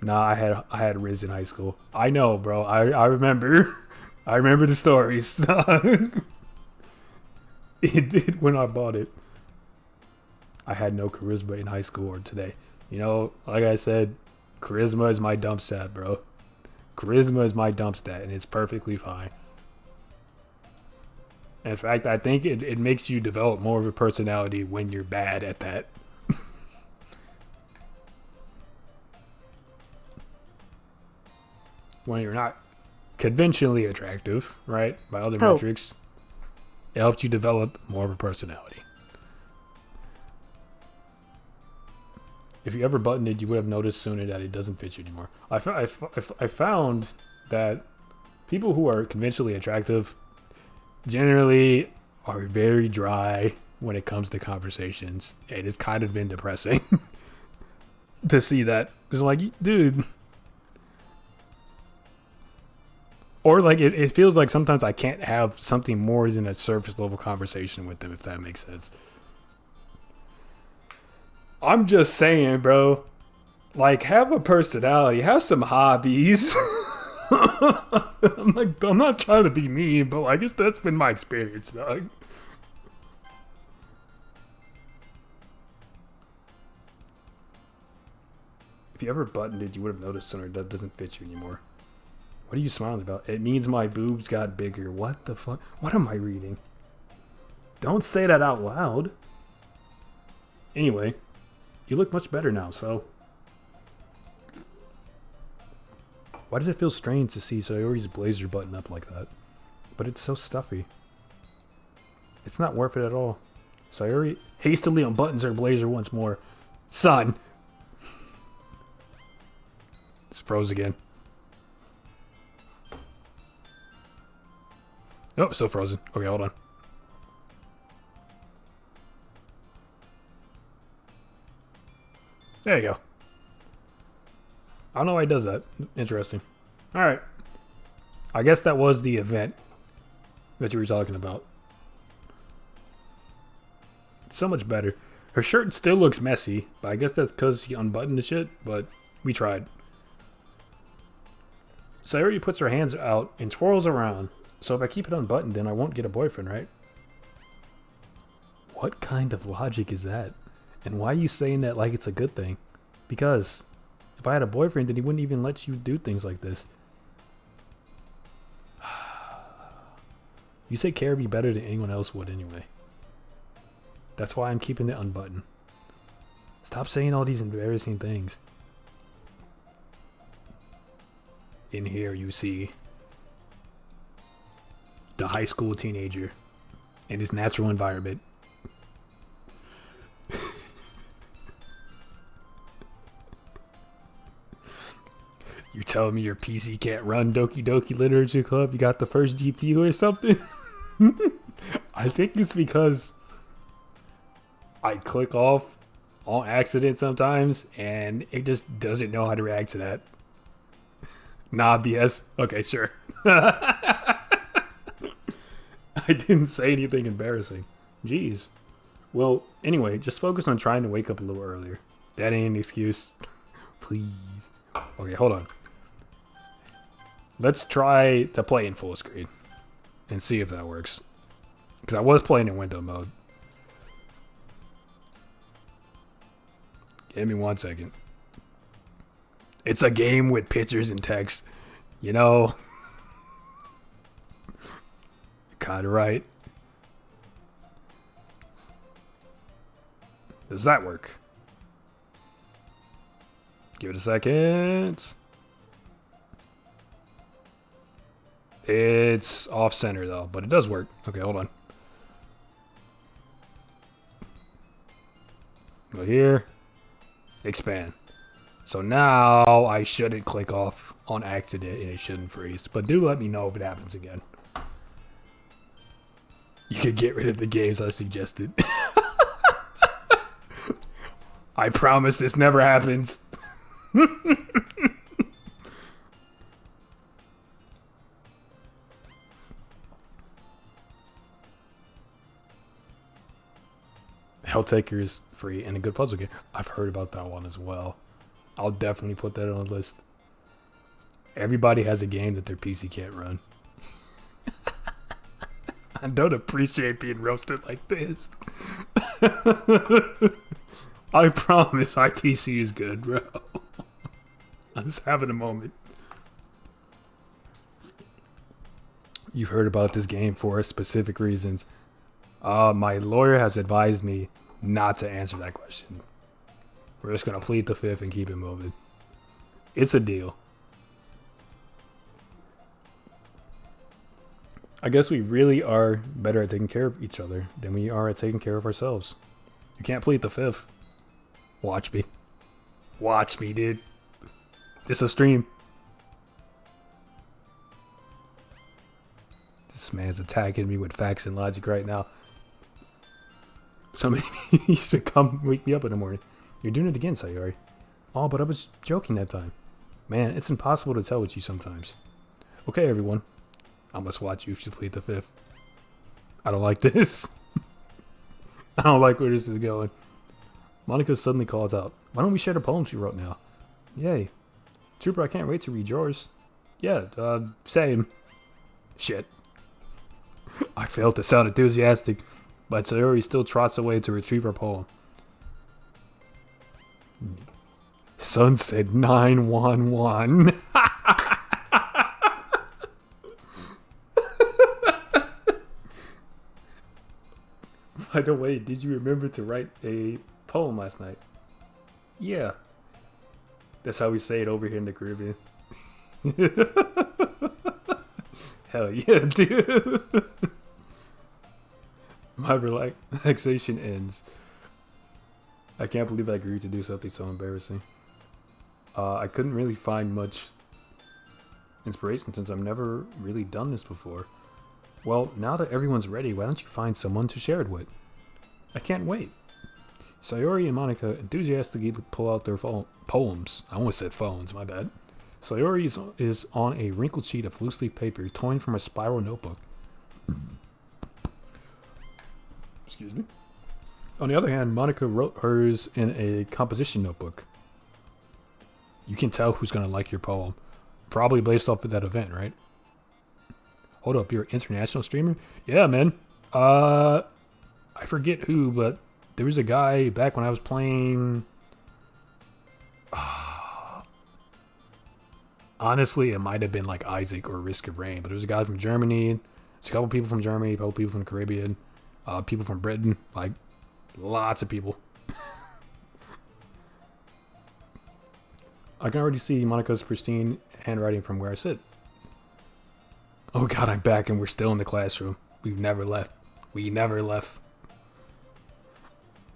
Nah, I had Riz in high school. I know, bro. I remember. I remember the stories. It did when I bought it. I had no charisma in high school or today. You know, like I said, charisma is my dump stat, bro. Charisma is my dump stat, and it's perfectly fine. In fact, I think it makes you develop more of a personality when you're bad at that. When you're not conventionally attractive, right, by other metrics, it helps you develop more of a personality. If you ever buttoned it, you would have noticed sooner that it doesn't fit you anymore. I found that people who are conventionally attractive generally are very dry when it comes to conversations. And it's kind of been depressing to see that. Because I'm like, dude. Or like it feels like sometimes I can't have something more than a surface level conversation with them, if that makes sense. I'm just saying, bro. Like, have a personality, have some hobbies. I'm not trying to be mean, but I guess that's been my experience, dog. If you ever buttoned it, you would have noticed sooner that doesn't fit you anymore. What are you smiling about? It means my boobs got bigger. What the fuck? What am I reading? Don't say that out loud. Anyway, you look much better now, so... Why does it feel strange to see Sayori's blazer button up like that? But it's so stuffy. It's not worth it at all. Sayori hastily unbuttons her blazer once more. Son! It's froze again. Oh, still frozen. Okay, hold on. There you go. I don't know why he does that. Interesting. Alright. I guess that was the event that you were talking about. It's so much better. Her shirt still looks messy, but I guess that's because he unbuttoned the shit, but we tried. Sayori puts her hands out and twirls around. So if I keep it unbuttoned, then I won't get a boyfriend, right? What kind of logic is that? And why are you saying that like it's a good thing? Because if I had a boyfriend, then he wouldn't even let you do things like this. You say care be better than anyone else would anyway. That's why I'm keeping it unbuttoned. Stop saying all these embarrassing things. In here you see the high school teenager in his natural environment. You telling me your PC can't run Doki Doki Literature Club? You got the first GPU or something? I think it's because I click off on accident sometimes and it just doesn't know how to react to that. Nah, BS. Okay, sure. I didn't say anything embarrassing. Jeez. Well, anyway, just focus on trying to wake up a little earlier. That ain't an excuse. Please. Okay, hold on. Let's try to play in full screen and see if that works. Because I was playing in window mode. Give me 1 second. It's a game with pictures and text. You know. You're kind of right. Does that work? Give it a second. It's off center though, but it does work. Okay, hold on. Go here. Expand. So now I shouldn't click off on accident and it shouldn't freeze. But do let me know if it happens again. You can get rid of the games I suggested. I promise this never happens. Helltaker is free and a good puzzle game. I've heard about that one as well. I'll definitely put that on the list. Everybody has a game that their PC can't run. I don't appreciate being roasted like this. I promise my PC is good, bro. I'm just having a moment. You've heard about this game for specific reasons. My lawyer has advised me not to answer that question. We're just going to plead the fifth and keep it moving. It's a deal. I guess we really are better at taking care of each other than we are at taking care of ourselves. You can't plead the fifth. Watch me. Watch me, dude. It's a stream. This man's attacking me with facts and logic right now. Somebody used to come wake me up in the morning. You're doing it again, Sayori. Oh, but I was joking that time. Man, it's impossible to tell with you sometimes. Okay, everyone. I must watch you if you plead the fifth. I don't like this. I don't like where this is going. Monica suddenly calls out. Why don't we share the poem she wrote now? Yay. Trooper, I can't wait to read yours. Yeah, same. Shit. I failed to sound enthusiastic, but Sayori still trots away to retrieve her poem. Sunset 911. By the way, did you remember to write a poem last night? Yeah. That's how we say it over here in the Caribbean. Hell yeah, dude. My relaxation ends. I can't believe I agreed to do something so embarrassing. I couldn't really find much inspiration since I've never really done this before. Well, now that everyone's ready, why don't you find someone to share it with? I can't wait. Sayori and Monica enthusiastically pull out their poems. I almost said phones, my bad. Sayori is on a wrinkled sheet of loose leaf paper torn from a spiral notebook. Excuse me. On the other hand, Monica wrote hers in a composition notebook. You can tell who's going to like your poem. Probably based off of that event, right? Hold up, you're an international streamer? Yeah, man. I forget who, but there was a guy back when I was playing. Honestly, it might have been like Isaac or Risk of Rain, but there was a guy from Germany. There's a couple people from Germany, a couple people from the Caribbean, people from Britain, like lots of people. I can already see Monica's pristine handwriting from where I sit. Oh god, I'm back and we're still in the classroom. We've never left. We never left.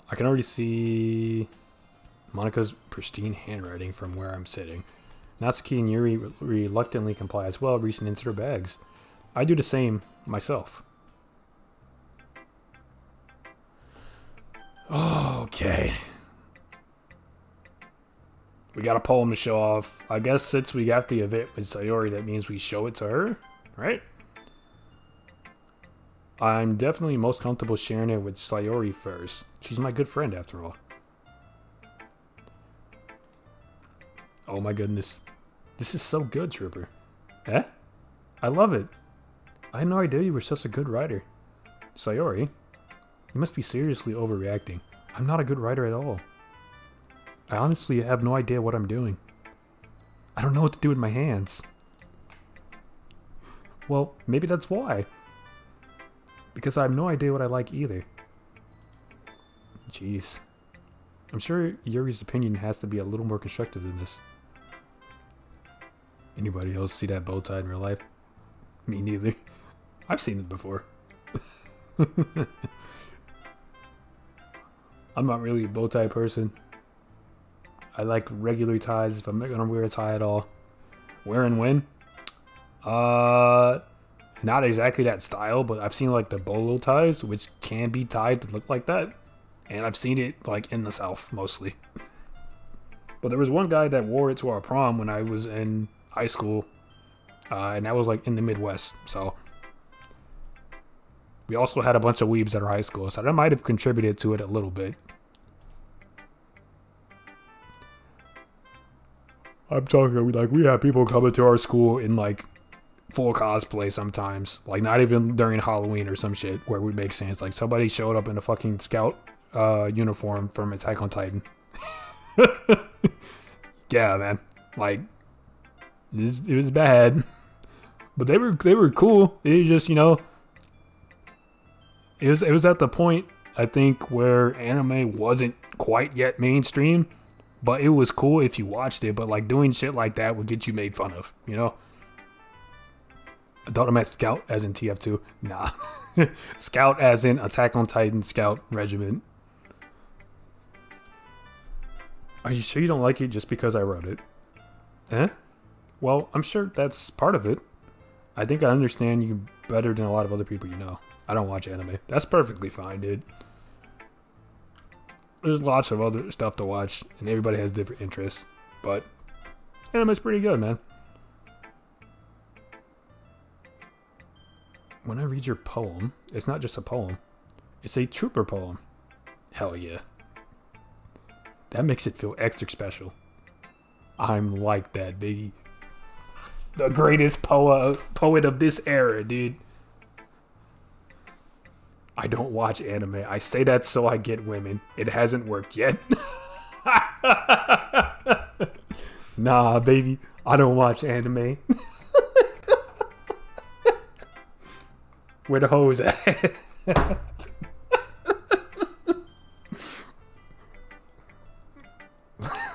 I can already see Monica's pristine handwriting from where I'm sitting. Natsuki and Yuri reluctantly comply as well, reaching into their bags. I do the same myself. Okay. We got a poem to show off. I guess since we got the event with Sayori, that means we show it to her, right? I'm definitely most comfortable sharing it with Sayori first. She's my good friend, after all. Oh my goodness. This is so good, Trooper. Eh? I love it. I had no idea you were such a good writer. Sayori, you must be seriously overreacting. I'm not a good writer at all. I honestly have no idea what I'm doing. I don't know what to do with my hands. Well, maybe that's why. Because I have no idea what I like either. Jeez. I'm sure Yuri's opinion has to be a little more constructive than this. Anybody else see that bow tie in real life? Me neither. I've seen it before. I'm not really a bow tie person. I like regular ties if I'm not gonna wear a tie at all. Where and when? Not exactly that style, but I've seen like the bolo ties, which can be tied to look like that. And I've seen it like in the South mostly. But there was one guy that wore it to our prom when I was in high school. And that was like in the Midwest. So we also had a bunch of weebs at our high school. So that might have contributed to it a little bit. I'm talking like we have people coming to our school in like full cosplay sometimes. Like not even during Halloween or some shit where it would make sense. Like somebody showed up in a fucking scout uniform from Attack on Titan. Yeah, man. Like it was bad. But they were cool. It was just, you know, it was at the point I think where anime wasn't quite yet mainstream. But it was cool if you watched it, but like doing shit like that would get you made fun of, you know? I thought I meant Scout as in TF2. Nah. Scout as in Attack on Titan Scout Regiment. Are you sure you don't like it just because I wrote it? Eh? Well, I'm sure that's part of it. I think I understand you better than a lot of other people you know. I don't watch anime. That's perfectly fine, dude. There's lots of other stuff to watch, and everybody has different interests. But anime's pretty good, man. When I read your poem, it's not just a poem. It's a trooper poem. Hell yeah. That makes it feel extra special. I'm like that, baby. The greatest poet of this era, dude. I don't watch anime. I say that so I get women. It hasn't worked yet. Nah, baby. I don't watch anime. Where the hoes at?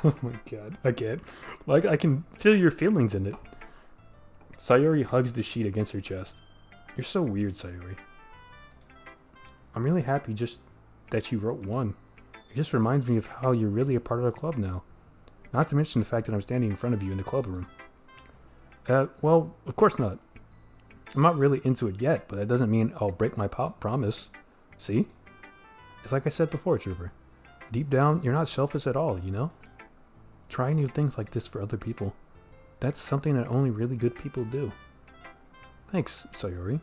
Oh my god. I can't. Like, I can feel your feelings in it. Sayori hugs the sheet against her chest. You're so weird, Sayori. I'm really happy just that you wrote one. It just reminds me of how you're really a part of the club now. Not to mention the fact that I'm standing in front of you in the club room. Well, of course not. I'm not really into it yet, but that doesn't mean I'll break my promise. See? It's like I said before, Trooper. Deep down, you're not selfish at all, you know? Try new things like this for other people. That's something that only really good people do. Thanks, Sayori.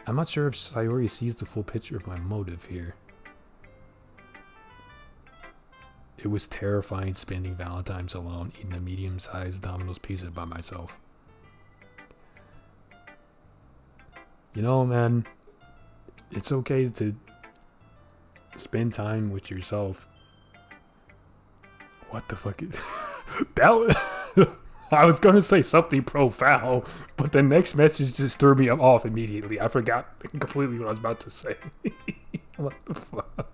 I'm not sure if Sayori sees the full picture of my motive here. It was terrifying spending Valentine's alone, eating a medium-sized Domino's pizza by myself. You know, man, it's okay to spend time with yourself. What the fuck is that? I was gonna say something profound, but the next message just threw me off immediately. I forgot completely what I was about to say. What the fuck?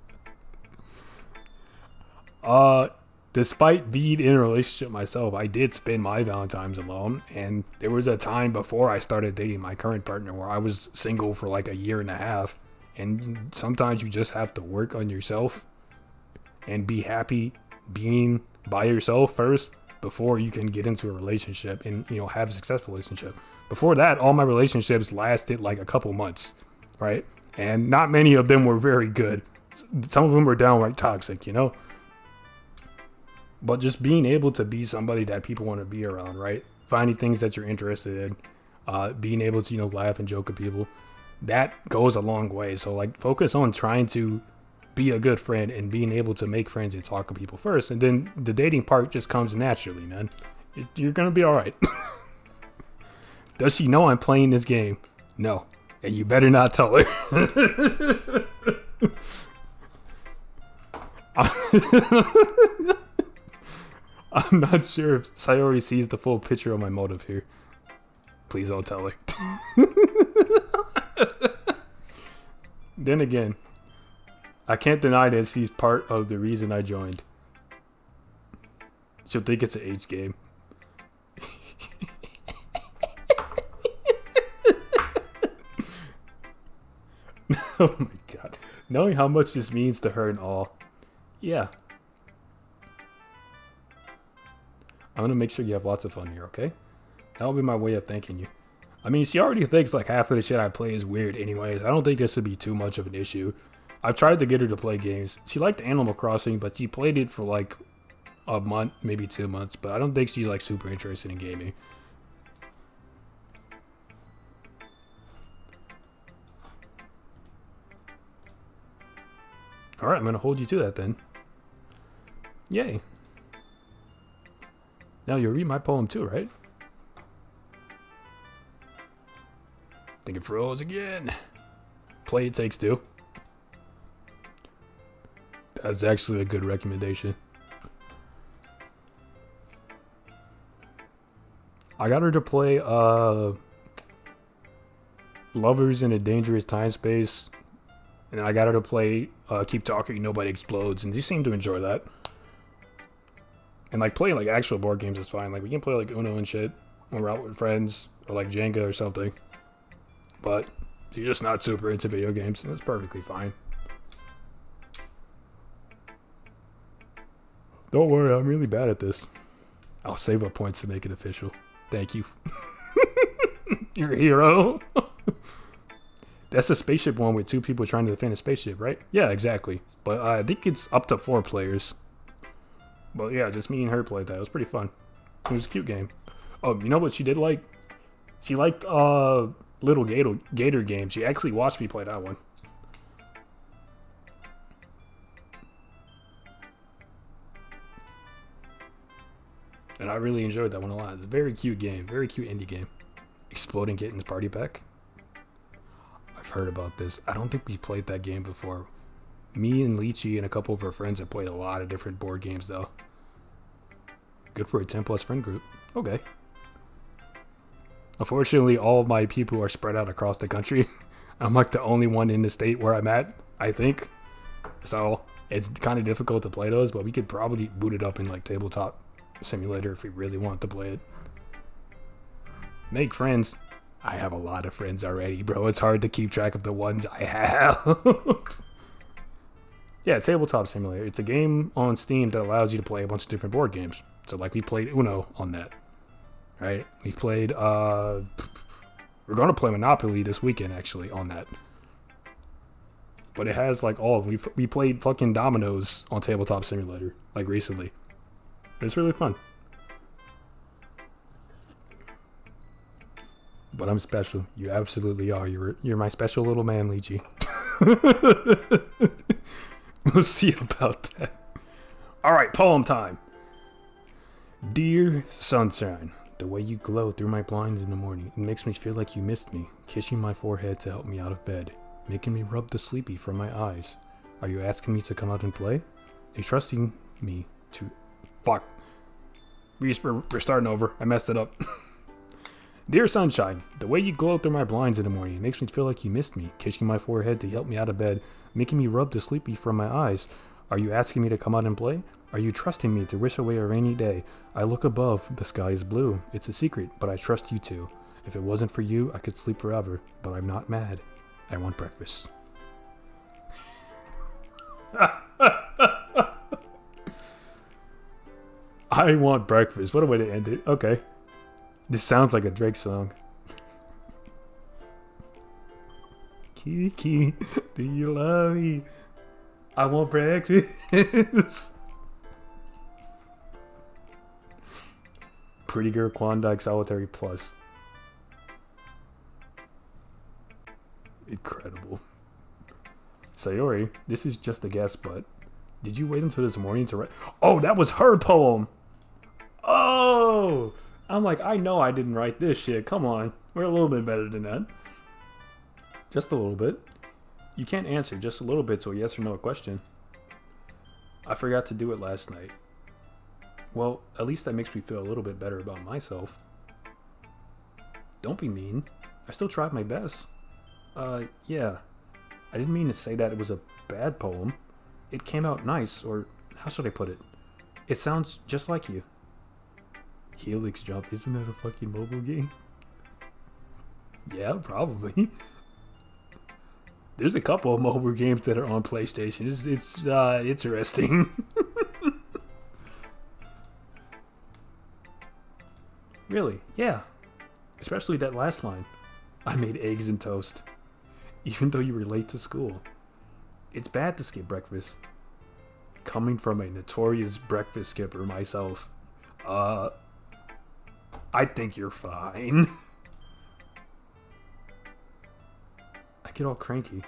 Despite being in a relationship myself, I did spend my Valentine's alone, and there was a time before I started dating my current partner where I was single for like a year and a half, and sometimes you just have to work on yourself and be happy being by yourself first before you can get into a relationship and, you know, have a successful relationship. Before that, all my relationships lasted like a couple months, right? And not many of them were very good. Some of them were downright toxic, you know? But just being able to be somebody that people want to be around, right? Finding things that you're interested in, being able to, you know, laugh and joke with people, that goes a long way. So, like, focus on trying to be a good friend and being able to make friends and talk to people first. And then the dating part just comes naturally, man. You're going to be all right. Does she know I'm playing this game? No. And you better not tell her. I'm not sure if Sayori sees the full picture of my motive here. Please don't tell her. Then again, I can't deny that she's part of the reason I joined. She'll think it's an age game. Oh my god. Knowing how much this means to her and all. Yeah. I'm gonna make sure you have lots of fun here, okay? That'll be my way of thanking you. I mean, she already thinks like half of the shit I play is weird anyways. I don't think this would be too much of an issue. I've tried to get her to play games. She liked Animal Crossing, but she played it for like a month, maybe 2 months. But I don't think she's like super interested in gaming. Alright, I'm gonna hold you to that then. Yay. Now you'll read my poem too, right? Think it froze again. Play It Takes Two. That's actually a good recommendation. I got her to play Lovers in a Dangerous Time Space. And I got her to play Keep Talking, Nobody Explodes. And she seemed to enjoy that. And like playing like actual board games is fine. Like we can play like Uno and shit when we're out with friends, or like Jenga or something. But she's just not super into video games, and it's perfectly fine. Don't worry, I'm really bad at this. I'll save up points to make it official. Thank you. You're a hero. That's the spaceship one with 2 people trying to defend a spaceship, right? Yeah, exactly. But I think it's up to 4 players. But yeah, just me and her played that. It was pretty fun. It was a cute game. Oh, you know what she did like? She liked Little Gator game. She actually watched me play that one. And I really enjoyed that one a lot. It's a very cute game. Very cute indie game. Exploding Kittens Party Pack. I've heard about this. I don't think we've played that game before. Me and Lychee and a couple of our friends have played a lot of different board games, though. Good for a 10+ friend group. Okay. Unfortunately, all of my people are spread out across the country. I'm like the only one in the state where I'm at, I think. So, it's kind of difficult to play those, but we could probably boot it up in like Tabletop Simulator if we really want to play it. Make friends. I have a lot of friends already, bro. It's hard to keep track of the ones I have. Yeah, Tabletop Simulator. It's a game on Steam that allows you to play a bunch of different board games. So, like, we played Uno on that. Right? We've played, we're going to play Monopoly this weekend, actually, on that. But it has, like, all of... We played fucking Dominoes on Tabletop Simulator, like, recently. It's really fun. But I'm special. You absolutely are. You're my special little man, Lychee. We'll see about that. Alright, poem time. Dear sunshine, the way you glow through my blinds in the morning, it makes me feel like you missed me, kissing my forehead to help me out of bed, making me rub the sleepy from my eyes. Are you asking me to come out and play? Are you trusting me to... Fuck. We're starting over. I messed it up. Dear sunshine, the way you glow through my blinds in the morning, it makes me feel like you missed me, kissing my forehead to help me out of bed, making me rub the sleepy from my eyes. Are you asking me to come out and play? Are you trusting me to wish away a rainy day? I look above, the sky is blue. It's a secret, but I trust you too. If it wasn't for you, I could sleep forever, but I'm not mad. I want breakfast. I want breakfast. What a way to end it. Okay. This sounds like a Drake song. Kiki, do you love me? I want breakfast. Pretty Girl Klondike Solitary Plus. Incredible. Sayori, this is just a guess, but did you wait until this morning to write? Oh, that was her poem. Oh, I'm like, I know I didn't write this shit. Come on. We're a little bit better than that. Just a little bit. You can't answer just a little bit to a yes or no question. I forgot to do it last night. Well, at least that makes me feel a little bit better about myself. Don't be mean. I still tried my best. Yeah. I didn't mean to say that it was a bad poem. It came out nice, or how should I put it? It sounds just like you. Helix Jump, isn't that a fucking mobile game? Yeah, probably. There's a couple of mobile games that are on PlayStation. It's interesting. Really? Yeah. Especially that last line. I made eggs and toast. Even though you were late to school. It's bad to skip breakfast. Coming from a notorious breakfast skipper myself. I think you're fine. I get all cranky.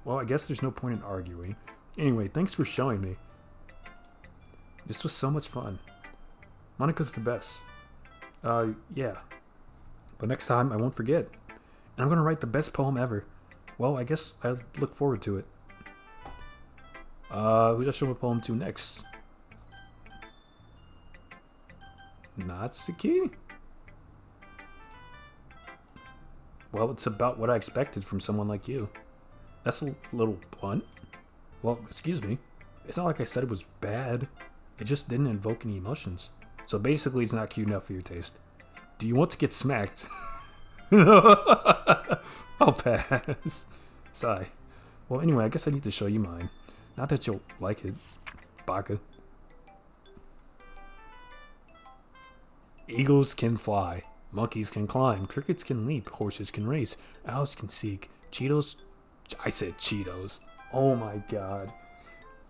Well, I guess there's no point in arguing. Anyway, thanks for showing me. This was so much fun. Monica's the best. Yeah. But next time, I won't forget. And I'm gonna write the best poem ever. Well, I guess I look forward to it. Who should I show a poem to next? Natsuki? Well, it's about what I expected from someone like you. That's a little blunt. Well, excuse me. It's not like I said it was bad. It just didn't invoke any emotions. So basically, it's not cute enough for your taste. Do you want to get smacked? I'll pass. Sigh. Well, anyway, I guess I need to show you mine. Not that you'll like it, Baka. Eagles can fly. Monkeys can climb. Crickets can leap. Horses can race. Owls can seek. Cheetos... I said Cheetos. Oh my god.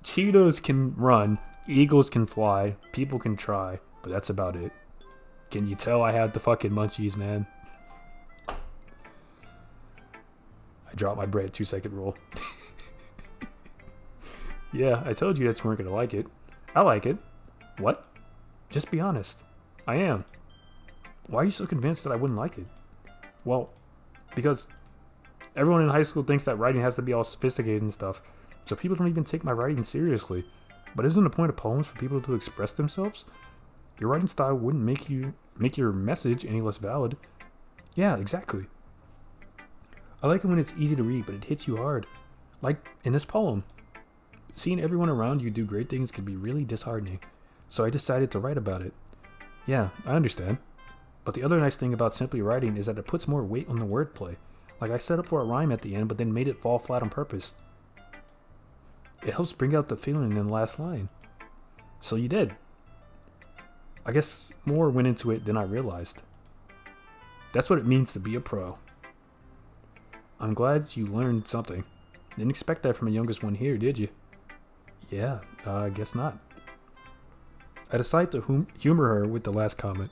Cheetos can run. Eagles can fly. People can try. But that's about it. Can you tell I have the fucking munchies, man? I dropped my bread 2-second rule. Yeah, I told you that you weren't going to like it. I like it. What? Just be honest. I am. Why are you so convinced that I wouldn't like it? Well, because everyone in high school thinks that writing has to be all sophisticated and stuff, so people don't even take my writing seriously. But isn't the point of poems for people to express themselves? Your writing style wouldn't make your message any less valid. Yeah, exactly. I like it when it's easy to read, but it hits you hard. Like in this poem. Seeing everyone around you do great things can be really disheartening, so I decided to write about it. Yeah, I understand. But the other nice thing about simply writing is that it puts more weight on the wordplay. Like I set up for a rhyme at the end, but then made it fall flat on purpose. It helps bring out the feeling in the last line. So you did. I guess more went into it than I realized. That's what it means to be a pro. I'm glad you learned something. Didn't expect that from a youngest one here, did you? Yeah, I guess not. I decided to humor her with the last comment.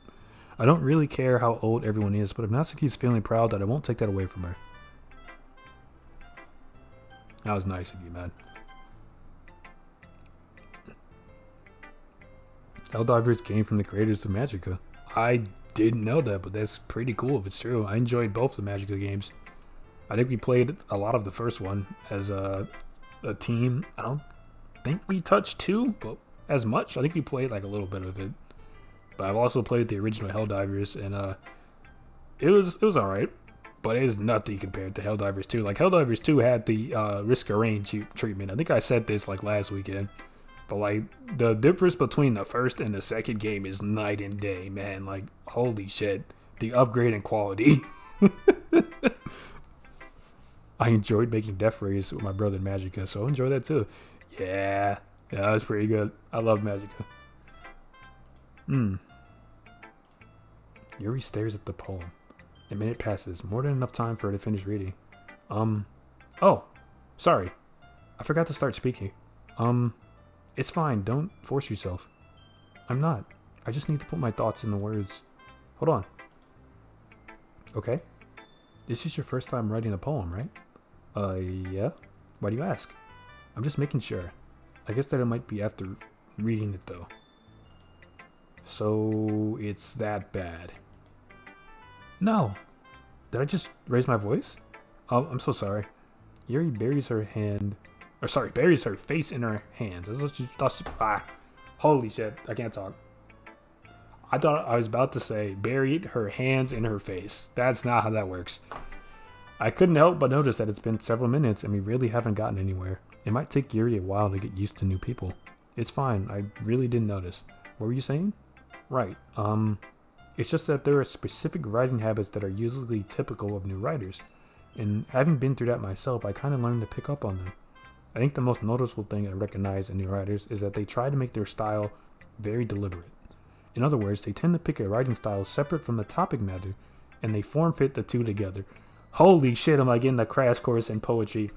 I don't really care how old everyone is, but if Natsuki's feeling proud, that I won't take that away from her. That was nice of you, man. Helldivers came from the creators of Magica. I didn't know that, but that's pretty cool if it's true. I enjoyed both the Magica games. I think we played a lot of the first one as a team. I don't think we touched 2, but as much. I think we played like a little bit of it. But I've also played the original Helldivers, and it was alright. But it is nothing compared to Helldivers 2. Like, Helldivers 2 had the Risk of Rain treatment. I think I said this like last weekend. But like, the difference between the first and the second game is night and day, man. Like, holy shit. The upgrade in quality. I enjoyed making Death Rays with my brother in Magica, so enjoy that too. Yeah, that was pretty good. I love Magica. Yuri stares at the poem. A minute passes, more than enough time for her to finish reading. Oh, sorry. I forgot to start speaking. It's fine, don't force yourself. I'm not. I just need to put my thoughts in the words. Hold on. Okay. This is your first time writing a poem, right? Yeah. Why do you ask? I'm just making sure. I guess that it might be after reading it, though. So, it's that bad. No. Did I just raise my voice? Oh, I'm so sorry. Yuri buries her face in her hands. That's what she thought. Holy shit, I can't talk. I thought I was about to say buried her hands in her face. That's not how that works. I couldn't help but notice that it's been several minutes and we really haven't gotten anywhere. It might take Yuri a while to get used to new people. It's fine, I really didn't notice. What were you saying? Right, it's just that there are specific writing habits that are usually typical of new writers. And having been through that myself, I kind of learned to pick up on them. I think the most noticeable thing I recognize in new writers is that they try to make their style very deliberate. In other words, they tend to pick a writing style separate from the topic matter, and they form fit the two together. Holy shit, am I getting a crash course in poetry.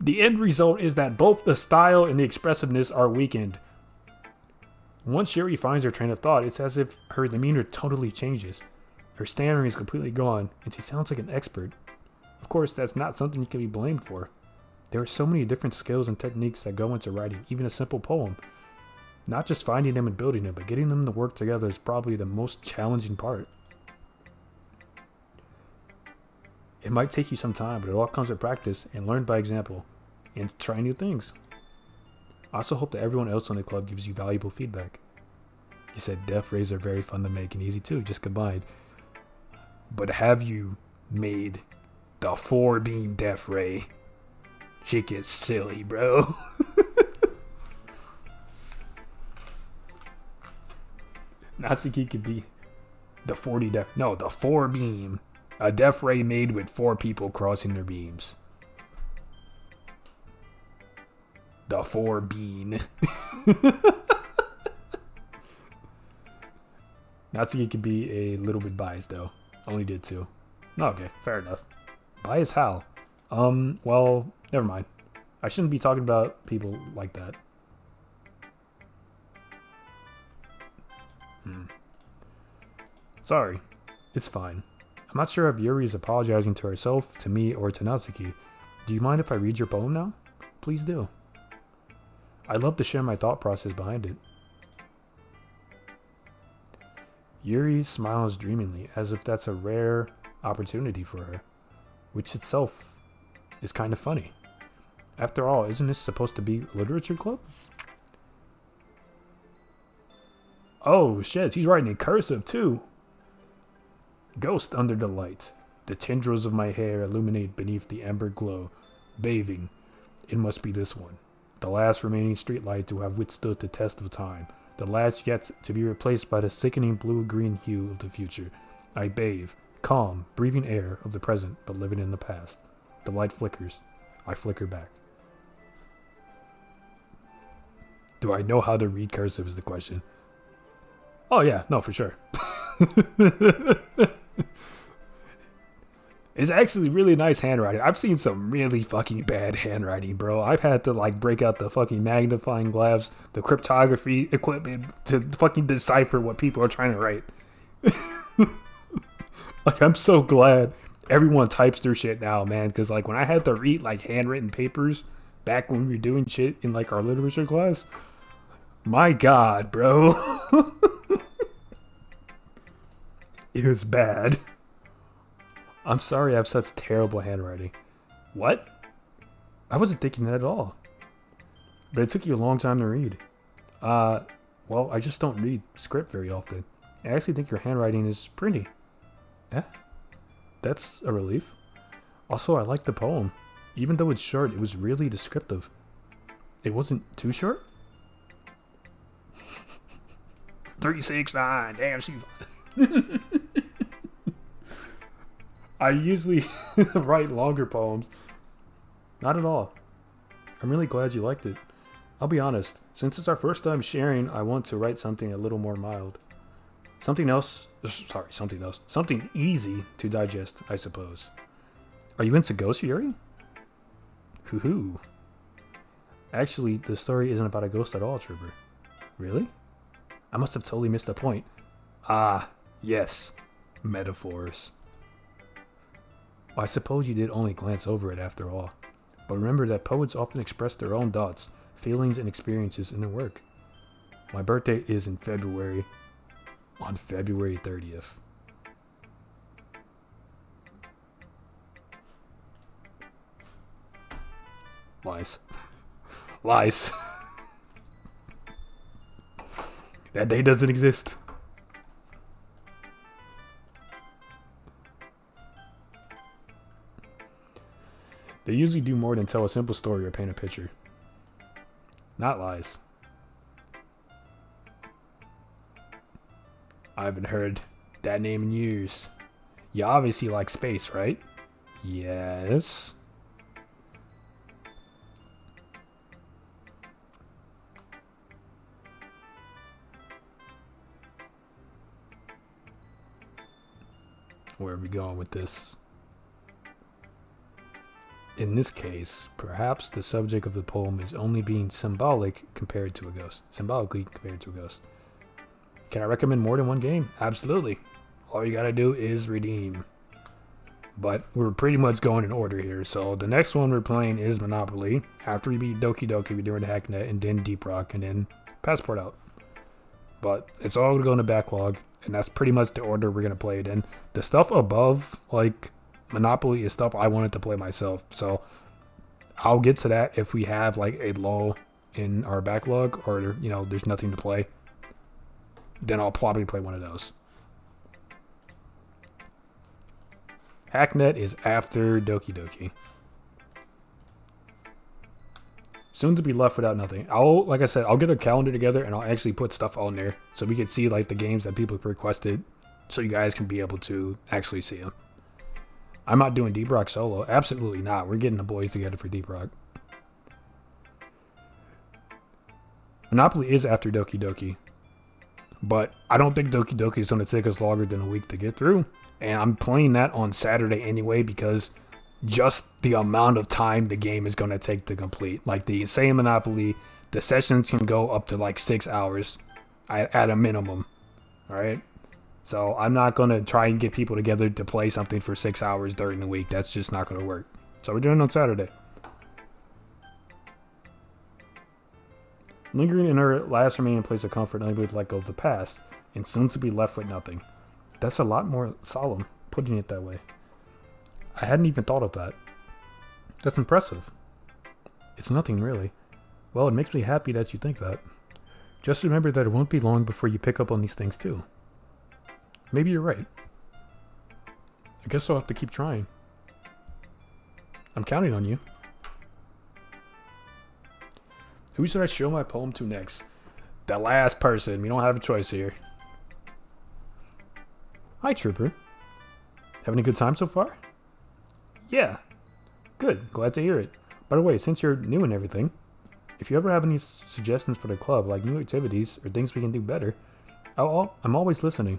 The end result is that both the style and the expressiveness are weakened. Once Yuri finds her train of thought, it's as if her demeanor totally changes. Her stammering is completely gone, and she sounds like an expert. Of course, that's not something you can be blamed for. There are so many different skills and techniques that go into writing, even a simple poem. Not just finding them and building them, but getting them to work together is probably the most challenging part. It might take you some time, but it all comes with practice and learn by example, and try new things. I also hope that everyone else on the club gives you valuable feedback. You said Death Rays are very fun to make and easy too, just combined. But have you made the 4-beam Death Ray? Shit gets silly, bro. Natsuki could be the 4-beam. A Death Ray made with 4 people crossing their beams. The 4-beam. Natsuki could be a little bit biased though. Only did 2. No, okay, fair enough. Biased how? Well, never mind. I shouldn't be talking about people like that. Sorry. It's fine. I'm not sure if Yuri is apologizing to herself, to me, or to Natsuki. Do you mind if I read your poem now? Please do. I'd love to share my thought process behind it. Yuri smiles dreamingly, as if that's a rare opportunity for her, which itself is kind of funny. After all, isn't this supposed to be a literature club? Oh shit, he's writing in cursive too. Ghost under the light. The tendrils of my hair illuminate beneath the amber glow. Bathing. It must be this one. The last remaining streetlight to have withstood the test of time. The last yet to be replaced by the sickening blue-green hue of the future. I bathe, calm, breathing air of the present, but living in the past. The light flickers. I flicker back. Do I know how to read cursive is the question. Oh yeah, no, for sure. It's actually really nice handwriting. I've seen some really fucking bad handwriting, bro. I've had to like break out the fucking magnifying glass, the cryptography equipment to fucking decipher what people are trying to write. Like, I'm so glad everyone types their shit now, man. Because like when I had to read like handwritten papers back when we were doing shit in like our literature class, my God, bro. It was bad. I'm sorry I have such terrible handwriting. What? I wasn't thinking that at all. But it took you a long time to read. Well, I just don't read script very often. I actually think your handwriting is pretty. Yeah? That's a relief. Also, I like the poem. Even though it's short, it was really descriptive. It wasn't too short? 369. Damn, she... I usually write longer poems. Not at all. I'm really glad you liked it. I'll be honest, since it's our first time sharing, I want to write something a little more mild. Something easy to digest, I suppose. Are you into ghost Yuri? Hoo-hoo. Actually, the story isn't about a ghost at all, Trooper. Really? I must have totally missed the point. Ah, yes. Metaphors. I suppose you did only glance over it after all. But remember that poets often express their own thoughts, feelings, and experiences in their work. My birthday is in February. On February 30th. Lies. Lies. That day doesn't exist. They usually do more than tell a simple story or paint a picture. Not lies. I haven't heard that name in years. You obviously like space, right? Yes. Where are we going with this? In this case, perhaps the subject of the poem is only being symbolically compared to a ghost. Can I recommend more than one game? Absolutely. All you gotta do is redeem. But we're pretty much going in order here. So the next one we're playing is Monopoly. After we beat Doki Doki, we're doing Hacknet, and then Deep Rock, and then Passport Out. But it's all gonna go in the backlog, and that's pretty much the order we're gonna play it in. The stuff above, like Monopoly, is stuff I wanted to play myself. So I'll get to that if we have like a lull in our backlog, or you know, there's nothing to play. Then I'll probably play one of those. Hacknet is after Doki Doki. Soon to be left without nothing. Like I said, I'll get a calendar together and I'll actually put stuff on there so we can see like the games that people have requested, so you guys can be able to actually see them. I'm not doing Deep Rock solo. Absolutely not. We're getting the boys together for Deep Rock. Monopoly is after Doki Doki. But I don't think Doki Doki is going to take us longer than a week to get through. And I'm playing that on Saturday anyway because just the amount of time the game is going to take to complete. Like the same Monopoly, the sessions can go up to like 6 hours at a minimum. Alright? So I'm not going to try and get people together to play something for 6 hours during the week. That's just not going to work. So we're doing it on Saturday. Lingering in her last remaining place of comfort, unable to let go of the past, and soon to be left with nothing. That's a lot more solemn, putting it that way. I hadn't even thought of that. That's impressive. It's nothing, really. Well, it makes me happy that you think that. Just remember that it won't be long before you pick up on these things, too. Maybe you're right. I guess I'll have to keep trying. I'm counting on you. Who should I show my poem to next? The last person. We don't have a choice here. Hi, Trooper. Having a good time so far? Yeah. Good. Glad to hear it. By the way, since you're new and everything, if you ever have any suggestions for the club, like new activities or things we can do better, I'm always listening.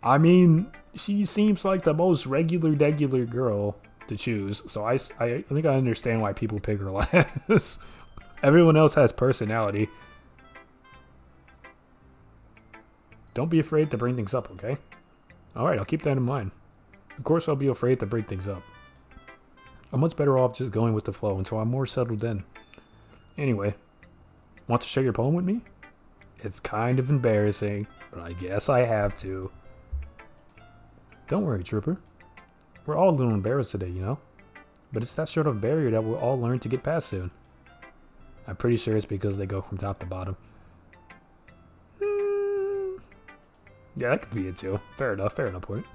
I mean, she seems like the most regular girl to choose, so I think I understand why people pick her last. Everyone else has personality. Don't be afraid to bring things up, okay? Alright, I'll keep that in mind. Of course I'll be afraid to bring things up. I'm much better off just going with the flow until I'm more settled in. Anyway, want to share your poem with me? It's kind of embarrassing, but I guess I have to. Don't worry, Trooper. We're all a little embarrassed today, you know? But it's that sort of barrier that we'll all learn to get past soon. I'm pretty sure it's because they go from top to bottom. Yeah, that could be it too. Fair enough point.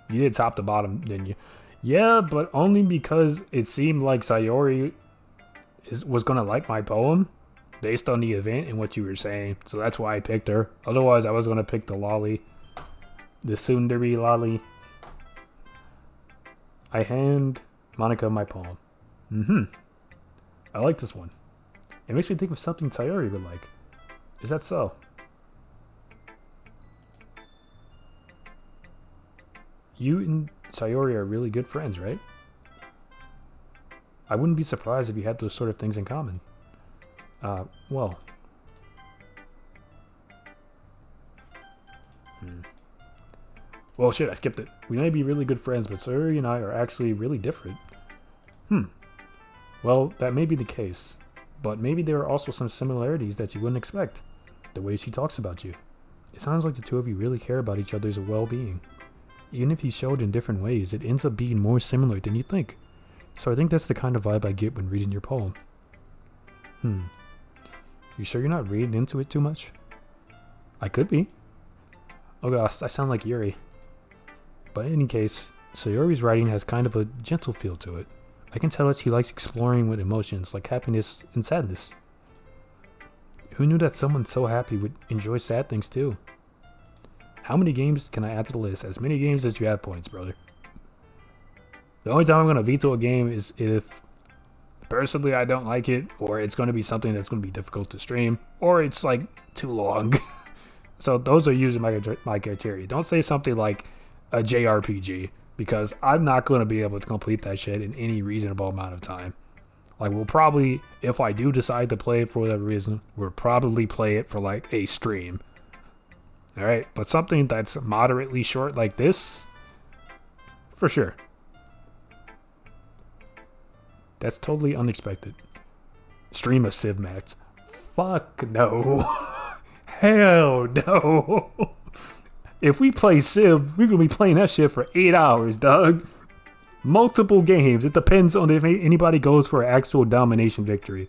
You did top to bottom, didn't you? Yeah, but only because it seemed like Sayori was gonna like my poem based on the event and what you were saying. So that's why I picked her. Otherwise, I was gonna pick the lolly. The Sundari lolly. I hand Monica my poem. I like this one. It makes me think of something Sayori would like. Is that so? You and Sayori are really good friends, right? I wouldn't be surprised if you had those sort of things in common. Well. Well, shit, I skipped it. We may be really good friends, but Sayori and I are actually really different. Well, that may be the case. But maybe there are also some similarities that you wouldn't expect. The way she talks about you. It sounds like the two of you really care about each other's well-being. Even if you show it in different ways, it ends up being more similar than you think. So I think that's the kind of vibe I get when reading your poem. You sure you're not reading into it too much? I could be. Oh gosh, I sound like Yuri. But in any case, Sayori's writing has kind of a gentle feel to it. I can tell that she likes exploring with emotions like happiness and sadness. Who knew that someone so happy would enjoy sad things too? How many games can I add to the list? As many games as you have points, brother. The only time I'm going to veto a game is if personally I don't like it, or it's going to be something that's going to be difficult to stream, or it's like too long. So those are usually my criteria. Don't say something like a JRPG, because I'm not going to be able to complete that shit in any reasonable amount of time. Like, we'll probably, if I do decide to play it for whatever reason, we'll probably play it for like a stream. Alright, but something that's moderately short like this, for sure. That's totally unexpected. Stream of Civ Max. Fuck no. Hell no. If we play Civ, we're gonna be playing that shit for 8 hours, dog. Multiple games. It depends on if anybody goes for an actual domination victory.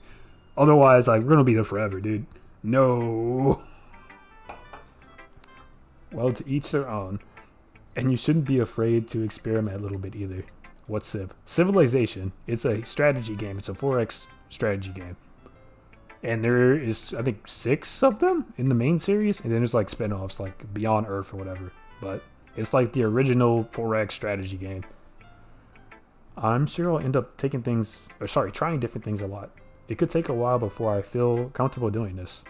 Otherwise, like, we're gonna be there forever, dude. No. Well, to each their own. And you shouldn't be afraid to experiment a little bit either. What's Civ? Civilization. It's a strategy game. It's a 4X strategy game. And there is, I think, 6 of them in the main series. And then there's like spin-offs like Beyond Earth or whatever. But it's like the original 4X strategy game. I'm sure I'll end up trying different things a lot. It could take a while before I feel comfortable doing this.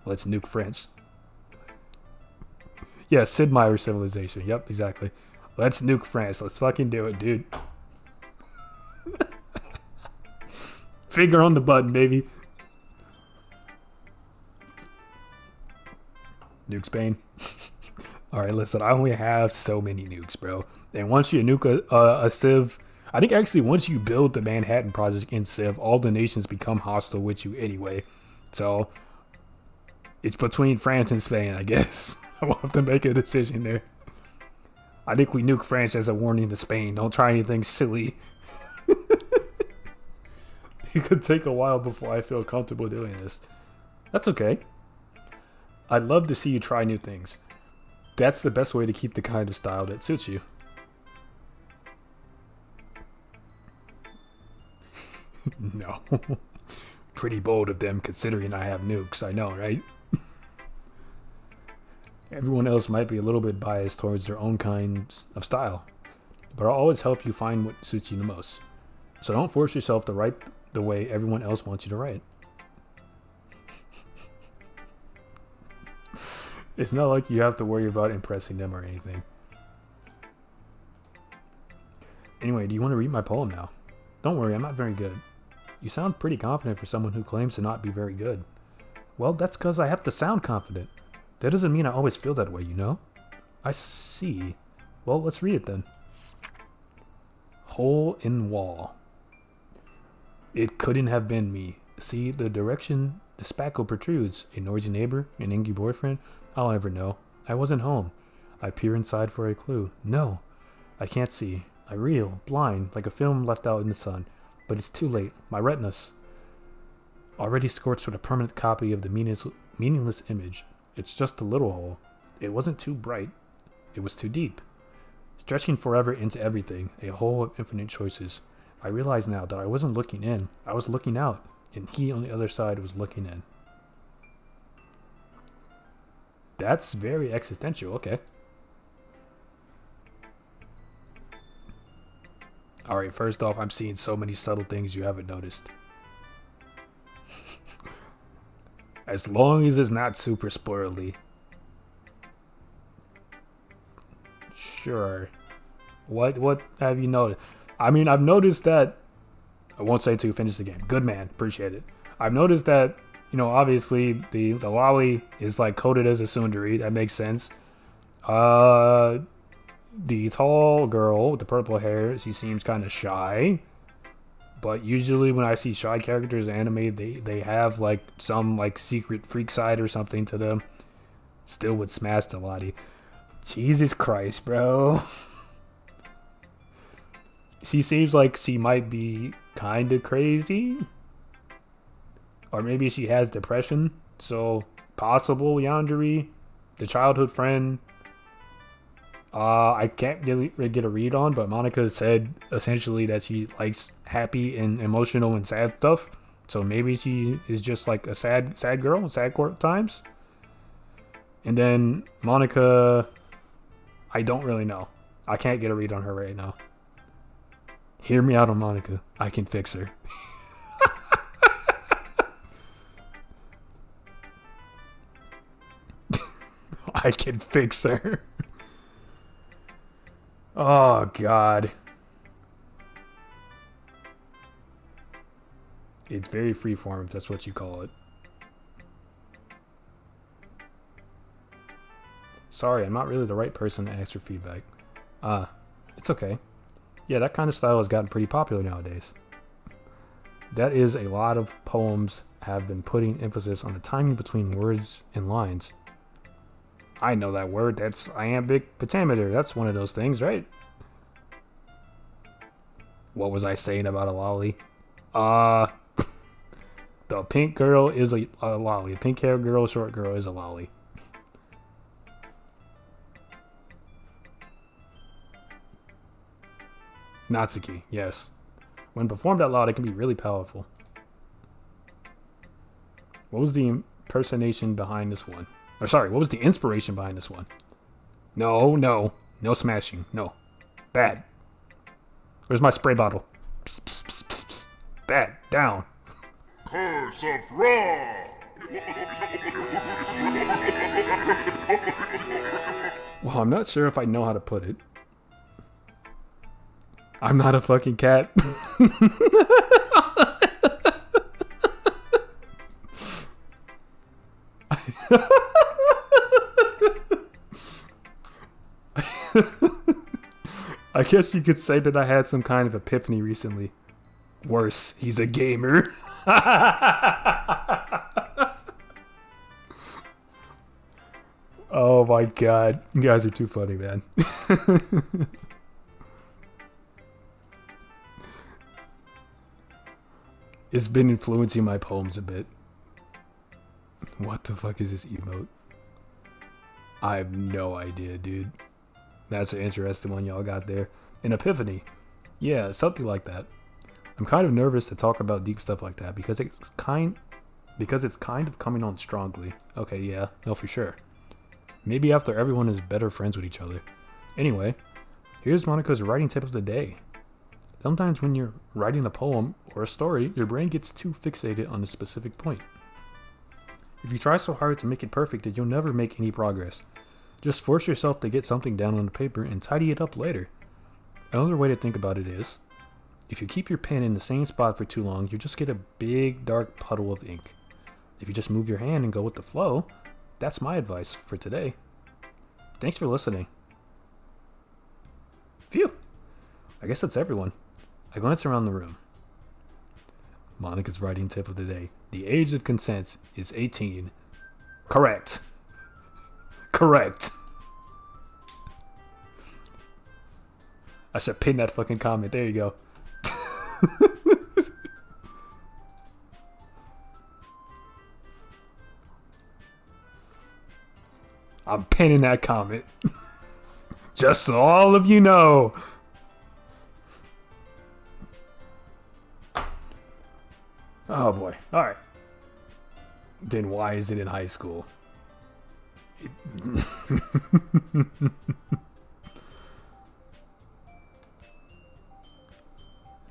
Let's nuke France. Yeah, Sid Meier's Civilization. Yep, exactly. Let's nuke France. Let's fucking do it, dude. Finger on the button, baby. Nuke Spain. Alright, listen, I only have so many nukes, bro. And once you nuke a Civ, I think actually once you build the Manhattan Project in Civ, all the nations become hostile with you anyway. So, it's between France and Spain, I guess. I will have to make a decision there. I think we nuke France as a warning to Spain. Don't try anything silly. It could take a while before I feel comfortable doing this. That's okay. I'd love to see you try new things. That's the best way to keep the kind of style that suits you. No. pretty bold of them considering I have nukes, I know, right? Everyone else might be a little bit biased towards their own kinds of style, but I'll always help you find what suits you the most. So don't force yourself to write the way everyone else wants you to write. It's not like you have to worry about impressing them or anything. Anyway, do you want to read my poem now? Don't worry, I'm not very good. You sound pretty confident for someone who claims to not be very good. Well, that's because I have to sound confident. That doesn't mean I always feel that way, you know? I see. Well, let's read it then. Hole in wall. It couldn't have been me. See, the direction the spackle protrudes. A noisy neighbor? An inky boyfriend? I'll never know. I wasn't home. I peer inside for a clue. No, I can't see. I reel, blind, like a film left out in the sun. But it's too late. My retinas already scorched with a permanent copy of the meaningless image. It's just a little hole. It wasn't too bright. It was too deep. Stretching forever into everything. A hole of infinite choices. I realize now that I wasn't looking in. I was looking out. And he on the other side was looking in. That's very existential. Okay. Alright, first off, I'm seeing so many subtle things you haven't noticed. As long as it's not super spoilerly. Sure. What have you noticed? I mean, I've noticed that... I won't say until you finish the game. Good man. Appreciate it. I've noticed that, you know, obviously the lolly is like coded as a tsundere. That makes sense. The tall girl with the purple hair, she seems kind of shy. But usually when I see shy characters in anime, they have like some like secret freak side or something to them. Still would smash the lottie. Jesus Christ, bro. She seems like she might be kind of crazy. Or maybe she has depression. So, possible Yandere, the childhood friend. I can't really get a read on, but Monica said essentially that she likes happy and emotional and sad stuff. So maybe she is just like a sad girl, sad times. And then Monica, I don't really know. I can't get a read on her right now. Hear me out on Monica. I can fix her. I can fix her. Oh, God. It's very freeform, if that's what you call it. Sorry, I'm not really the right person to ask for feedback. It's okay. Yeah, that kind of style has gotten pretty popular nowadays. That is, a lot of poems have been putting emphasis on the timing between words and lines. I know that word. That's iambic pentameter. That's one of those things, right? What was I saying about a lolly? The pink girl is a lolly. Pink hair girl, short girl is a lolly. Natsuki, yes. When performed out loud, it can be really powerful. What was the impersonation behind this one? Or sorry, what was the inspiration behind this one? No smashing. No. Bad. Where's my spray bottle? Psst, psst, psst, psst, psst. Bad. Down. Curse of Ra! Well, I'm not sure if I know how to put it. I'm not a fucking cat. I guess you could say that I had some kind of epiphany recently. Worse, he's a gamer. Oh my god. You guys are too funny, man. It's been influencing my poems a bit. What the fuck is this emote? I have no idea, dude. That's an interesting one y'all got there. An epiphany. Yeah, something like that. I'm kind of nervous to talk about deep stuff like that because it's kind of coming on strongly. Okay, yeah, no, for sure. Maybe after everyone is better friends with each other. Anyway, here's Monica's writing tip of the day. Sometimes when you're writing a poem or a story, your brain gets too fixated on a specific point. If you try so hard to make it perfect that you'll never make any progress. Just force yourself to get something down on the paper and tidy it up later. Another way to think about it is, if you keep your pen in the same spot for too long, you just get a big dark puddle of ink. If you just move your hand and go with the flow, that's my advice for today. Thanks for listening. Phew. I guess that's everyone. I glance around the room. Monica's writing tip of the day. The age of consent is 18. Correct. Correct. I should pin that fucking comment. There you go. I'm pinning that comment. Just so all of you know. Oh boy. Alright. Then why is it in high school?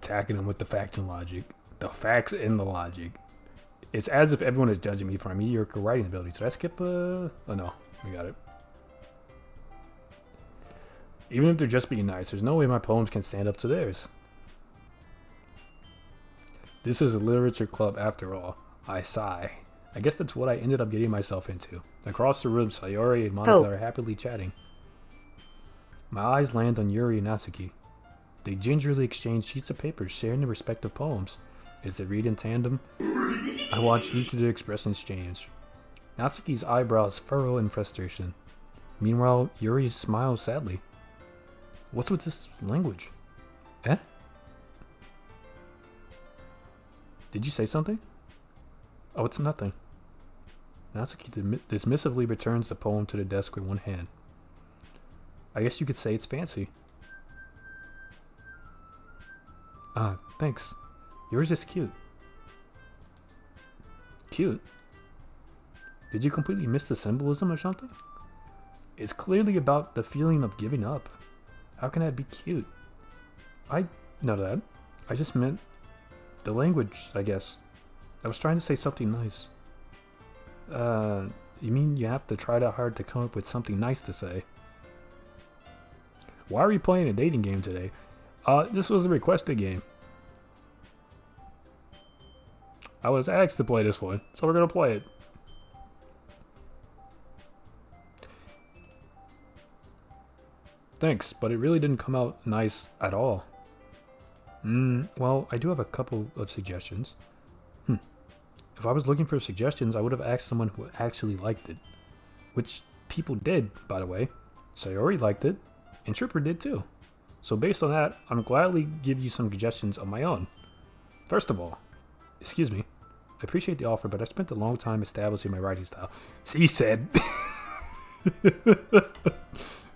Attacking them with the facts and logic. The facts and the logic. It's as if everyone is judging me for my mediocre writing ability. Did I skip oh no, we got it. Even if they're just being nice, there's no way my poems can stand up to theirs. This is a literature club after all. I sigh. I guess that's what I ended up getting myself into. Across the room, Sayori and Monica are happily chatting. My eyes land on Yuri and Natsuki. They gingerly exchange sheets of paper, sharing their respective poems. As they read in tandem, I watch each of their expressions change. Natsuki's eyebrows furrow in frustration. Meanwhile, Yuri smiles sadly. What's with this language? Eh? Did you say something? Oh, it's nothing. Natsuki dismissively returns the poem to the desk with one hand. I guess you could say it's fancy. Thanks. Yours is cute. Cute? Did you completely miss the symbolism or something? It's clearly about the feeling of giving up. How can that be cute? I know that. I just meant the language, I guess. I was trying to say something nice. You mean you have to try that hard to come up with something nice to say? Why are we playing a dating game today? This was a requested game. I was asked to play this one, so we're gonna play it. Thanks, but it really didn't come out nice at all. Well, I do have a couple of suggestions. If I was looking for suggestions, I would have asked someone who actually liked it. Which people did, by the way. Sayori liked it, and Trooper did too. So based on that, I'm gladly give you some suggestions of my own. First of all, excuse me, I appreciate the offer, but I spent a long time establishing my writing style. She said,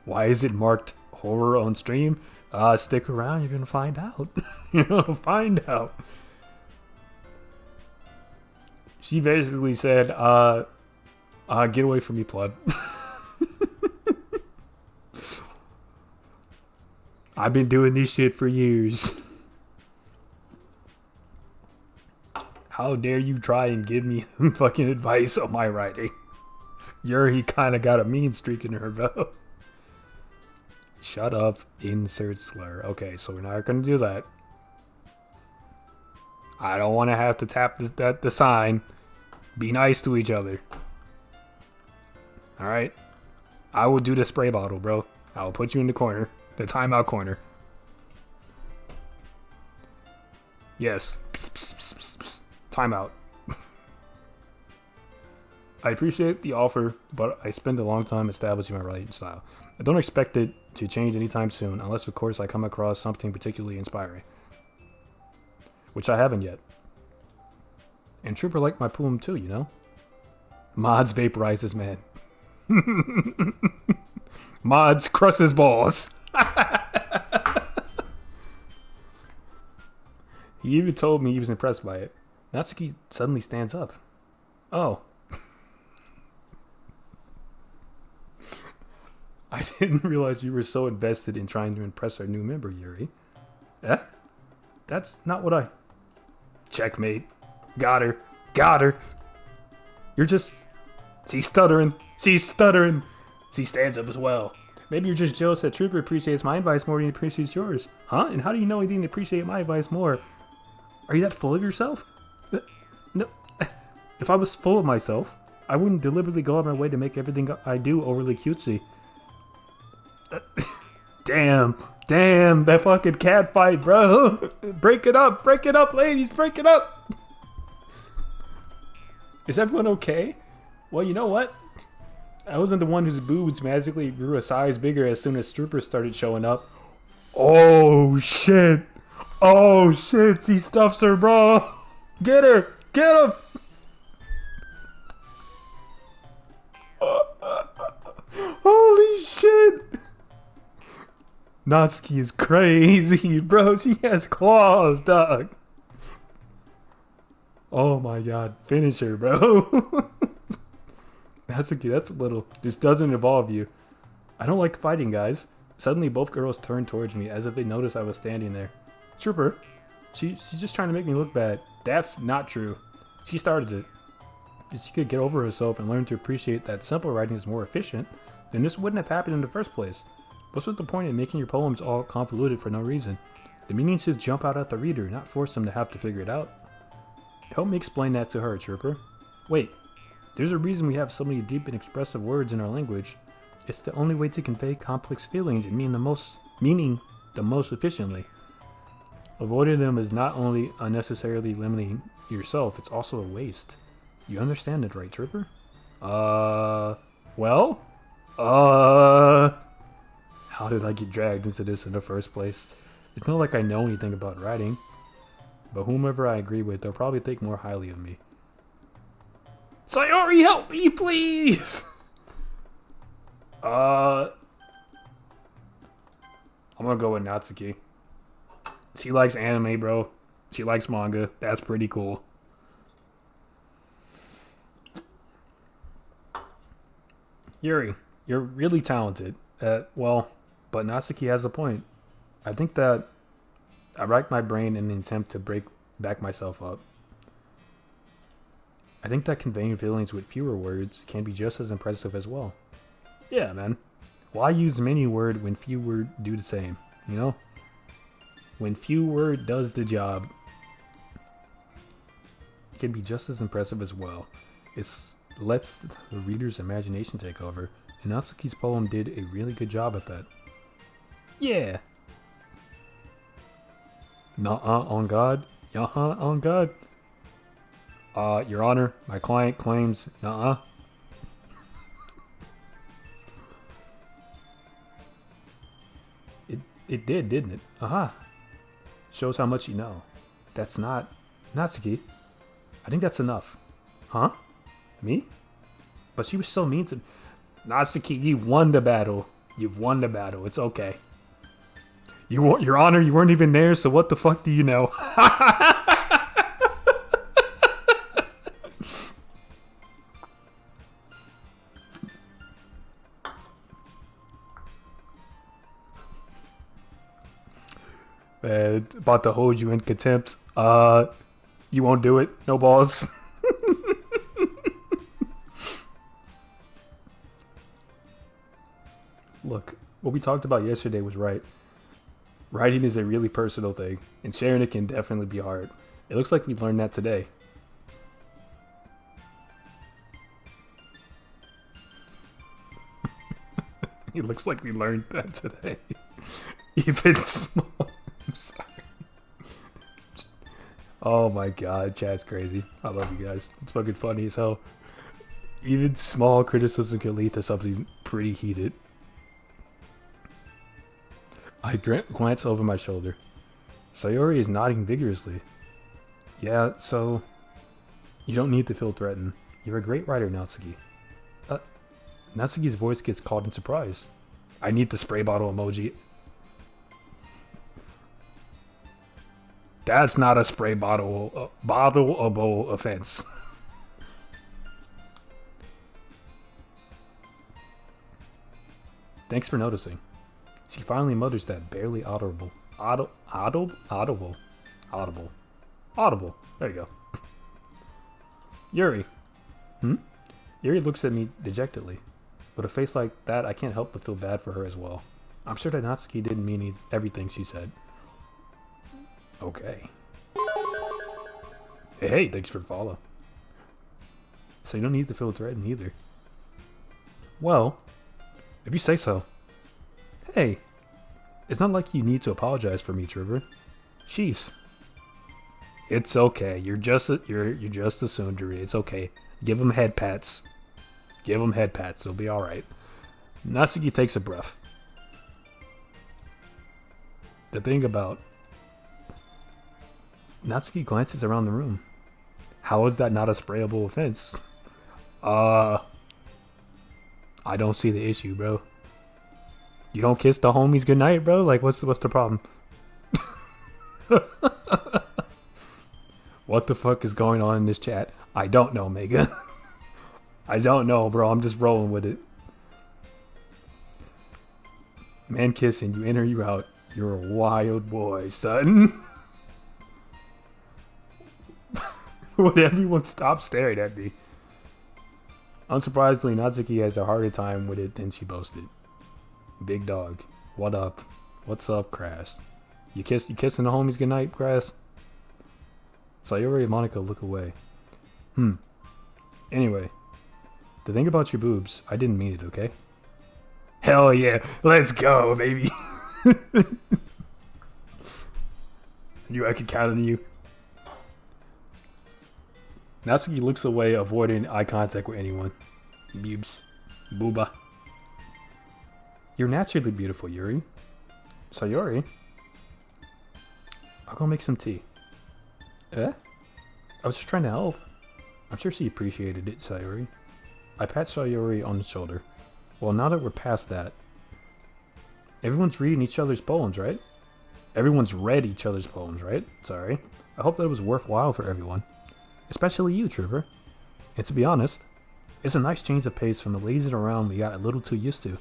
why is it marked horror on stream? Stick around, you're gonna find out. You're gonna find out. She basically said, get away from me, pleb. I've been doing this shit for years. How dare you try and give me fucking advice on my writing? Yuri kind of got a mean streak in her, bro. Shut up, insert slur. Okay, so we're not going to do that. I don't want to have to tap the sign. Be nice to each other. Alright? I will do the spray bottle, bro. I will put you in the corner. The timeout corner. Yes. Psst, psst, psst, psst, psst. Timeout. I appreciate the offer, but I spent a long time establishing my writing style. I don't expect it to change anytime soon, unless of course I come across something particularly inspiring. Which I haven't yet. And Trooper liked my poem too, you know? Mods vaporizes, man. Mods crushes balls. He even told me he was impressed by it. Natsuki suddenly stands up. Oh. I didn't realize you were so invested in trying to impress our new member, Yuri. Eh? That's not what I... Checkmate. Got her. Got her. You're just... She's stuttering. She's stuttering. She stands up as well. Maybe you're just jealous that Trooper appreciates my advice more than he appreciates yours. Huh? And how do you know he didn't appreciate my advice more? Are you that full of yourself? No. If I was full of myself, I wouldn't deliberately go out of my way to make everything I do overly cutesy. Damn, that fucking cat fight, bro. Break it up, ladies, break it up. Is everyone okay? Well, you know what? I wasn't the one whose boobs magically grew a size bigger as soon as Trooper started showing up. Oh shit, she stuffs her, bro. Get her, get him. Holy shit. Natsuki is crazy, bro. She has claws, dog. Oh my god. Finish her, bro. Natsuki, that's a little... This doesn't involve you. I don't like fighting, guys. Suddenly, both girls turned towards me as if they noticed I was standing there. Trooper, she's just trying to make me look bad. That's not true. She started it. If she could get over herself and learn to appreciate that simple writing is more efficient, then this wouldn't have happened in the first place. What's with the point in making your poems all convoluted for no reason? The meaning should jump out at the reader, not force them to have to figure it out. Help me explain that to her, Trooper. Wait, there's a reason we have so many deep and expressive words in our language. It's the only way to convey complex feelings and meaning the most efficiently. Avoiding them is not only unnecessarily limiting yourself, it's also a waste. You understand it, right, Trooper? Well? How did I get dragged into this in the first place? It's not like I know anything about writing. But whomever I agree with, they'll probably think more highly of me. Sayori, help me, please! I'm gonna go with Natsuki. She likes anime, bro. She likes manga. That's pretty cool. Yuri, you're really talented. Well, but Natsuki has a point. I think that I racked my brain in an attempt to back myself up. I think that conveying feelings with fewer words can be just as impressive as well. Yeah, man. Why use many words when few words do the same, you know? When few word does the job, it can be just as impressive as well. It lets the reader's imagination take over, and Natsuki's poem did a really good job at that. Yeah. Nuh-uh on God. Yuh-huh on God. Your Honor, my client claims nuh-uh. It did, didn't it? Uh-huh. Shows how much you know. That's not... Natsuki, I think that's enough. Huh? Me? But she was so mean to... Natsuki, you won the battle. You've won the battle. It's okay. Your Honor, you weren't even there, so what the fuck do you know? About to hold you in contempt. You won't do it. No balls. Look, what we talked about yesterday was right. Writing is a really personal thing, and sharing it can definitely be hard. It looks like we learned that today. It looks like we learned that today. Even small. I'm sorry. Oh my god, chat's crazy. I love you guys. It's fucking funny as hell. Even small criticism can lead to something pretty heated. I glance over my shoulder. Sayori is nodding vigorously. Yeah, so... You don't need to feel threatened. You're a great writer, Natsuki. Natsuki's voice gets caught in surprise. I need the spray bottle emoji. That's not a spray bottleable offense. Thanks for noticing. She finally mutters that barely audible. Audible. There you go. Yuri. Yuri looks at me dejectedly. With a face like that, I can't help but feel bad for her as well. I'm sure that Natsuki didn't mean everything she said. Okay. Hey, thanks for the follow. So you don't need to feel threatened either. Well, if you say so. Hey, it's not like you need to apologize for me, Trevor. Sheesh. It's okay. You're just a tsundere. It's okay. Give him head pats. Give him head pats. It'll be all right. Natsuki takes a breath. The thing about Natsuki glances around the room. How is that not a sprayable offense? I don't see the issue, bro. You don't kiss the homies goodnight, bro? Like, what's the problem? What the fuck is going on in this chat? I don't know, Mega. I don't know, bro. I'm just rolling with it. Man kissing, you in or you out. You're a wild boy, son. Would everyone stop staring at me? Unsurprisingly, Natsuki has a harder time with it than she boasted. Big dog. What up? What's up, Crass? You kissing the homies goodnight, Crass? Sayori and Monica look away. Anyway, the thing about your boobs, I didn't mean it, okay? Hell yeah, let's go, baby. I can count on you. Natsuki looks away, avoiding eye contact with anyone. Boobs. Booba. You're naturally beautiful, Yuri. Sayori? I'll go make some tea. I was just trying to help. I'm sure she appreciated it, Sayori. I pat Sayori on the shoulder. Well, now that we're past that, everyone's reading each other's poems, right? Everyone's read each other's poems, right? Sorry. I hope that was worthwhile for everyone. Especially you, Trevor. And to be honest, it's a nice change of pace from the lazing around we got a little too used to.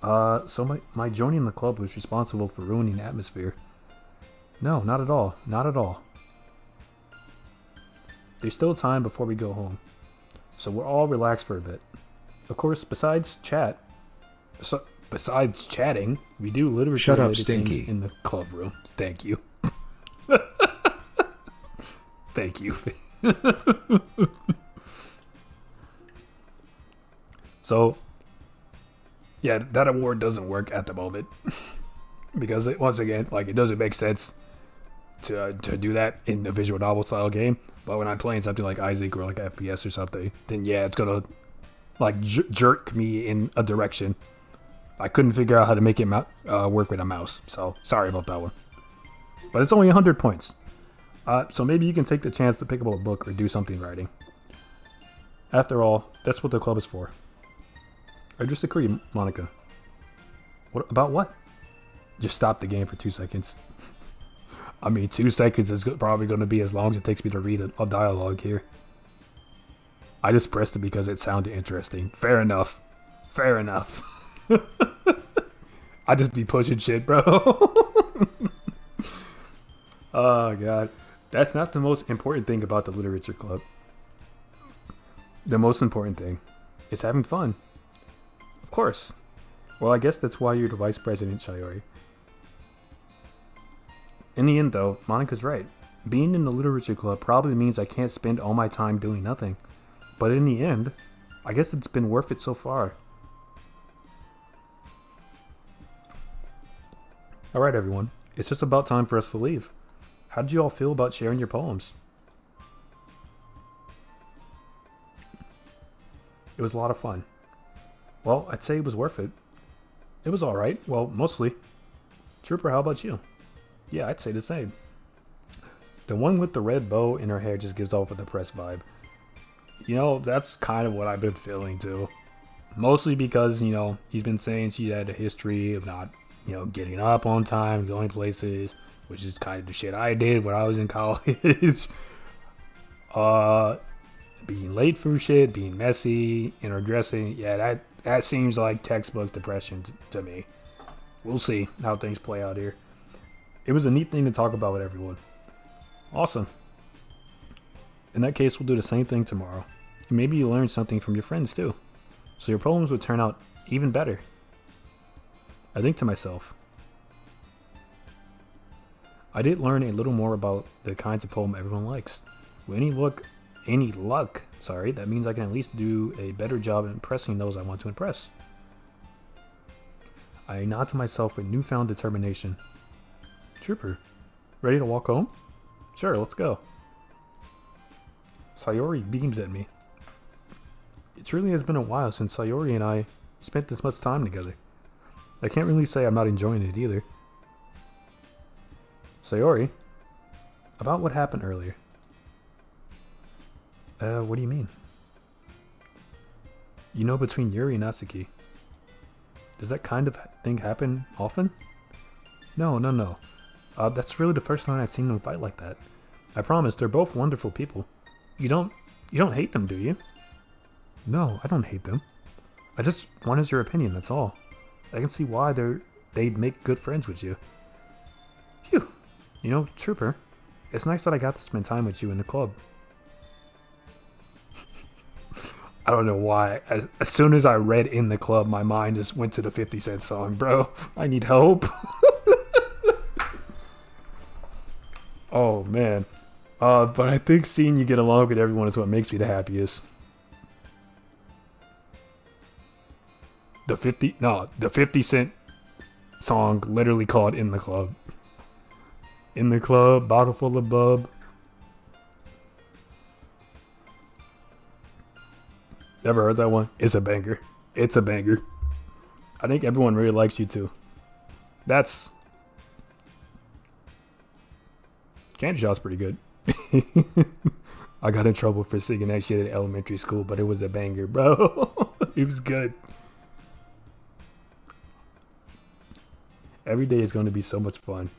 So my joining the club was responsible for ruining the atmosphere. No, not at all. Not at all. There's still time before we go home. So we're all relaxed for a bit. Of course, besides chatting, we do literature Shut up, related Stinky. things in the club room. Thank you. Thank you. So, yeah, that award doesn't work at the moment. Because, once again, like, it doesn't make sense to do that in a visual novel style game. But when I'm playing something like Isaac or like FPS or something, then yeah, it's gonna like jerk me in a direction. I couldn't figure out how to make it work with a mouse, so sorry about that one. But it's only 100 points. So maybe you can take the chance to pick up a book or do something writing. After all, that's what the club is for. I just agree, Monica. What about what? Just stop the game for 2 seconds. I mean, 2 seconds is probably going to be as long as it takes me to read a dialogue here. I just pressed it because it sounded interesting. Fair enough. Fair enough. I just be pushing shit, bro. Oh, God. That's not the most important thing about the literature club. The most important thing is having fun. Of course. Well, I guess that's why you're the vice president, Sayori. In the end, though, Monica's right. Being in the literature club probably means I can't spend all my time doing nothing. But in the end, I guess it's been worth it so far. Alright, everyone. It's just about time for us to leave. How did you all feel about sharing your poems? It was a lot of fun. Well, I'd say it was worth it. It was alright. Well, mostly. Trooper, how about you? Yeah, I'd say the same. The one with the red bow in her hair just gives off a depressed vibe. You know, that's kind of what I've been feeling too. Mostly because, you know, he's been saying she had a history of not getting up on time, going places, which is kind of the shit I did when I was in college. Being late for shit, being messy, dressing. Yeah, that seems like textbook depression to me. We'll see how things play out here. It was a neat thing to talk about with everyone. Awesome. In that case, we'll do the same thing tomorrow. And maybe you learn something from your friends too. So your poems would turn out even better. I think to myself, I did learn a little more about the kinds of poem everyone likes. With any luck, that means I can at least do a better job of impressing those I want to impress. I nod to myself with newfound determination. Trooper, ready to walk home? Sure, let's go. Sayori beams at me. It truly has been a while since Sayori and I spent this much time together. I can't really say I'm not enjoying it either. Sayori, about what happened earlier. What do you mean? Between Yuri and Natsuki. Does that kind of thing happen often? No. That's really the first time I've seen them fight like that. I promise, they're both wonderful people. You don't hate them, do you? No, I don't hate them. I just wanted your opinion, that's all. I can see why they'd make good friends with you. Phew. Trooper, it's nice that I got to spend time with you in the club. I don't know why. As soon as I read in the club, my mind just went to the 50 Cent song, bro. I need help. Oh, man. But I think seeing you get along with everyone is what makes me the happiest. The 50 Cent song literally called In the Club. In the club, bottle full of bub. Never heard that one? It's a banger. It's a banger. I think everyone really likes you too. That's... Candy Shop's pretty good. I got in trouble for singing that shit at elementary school, but it was a banger, bro. It was good. Every day is going to be so much fun.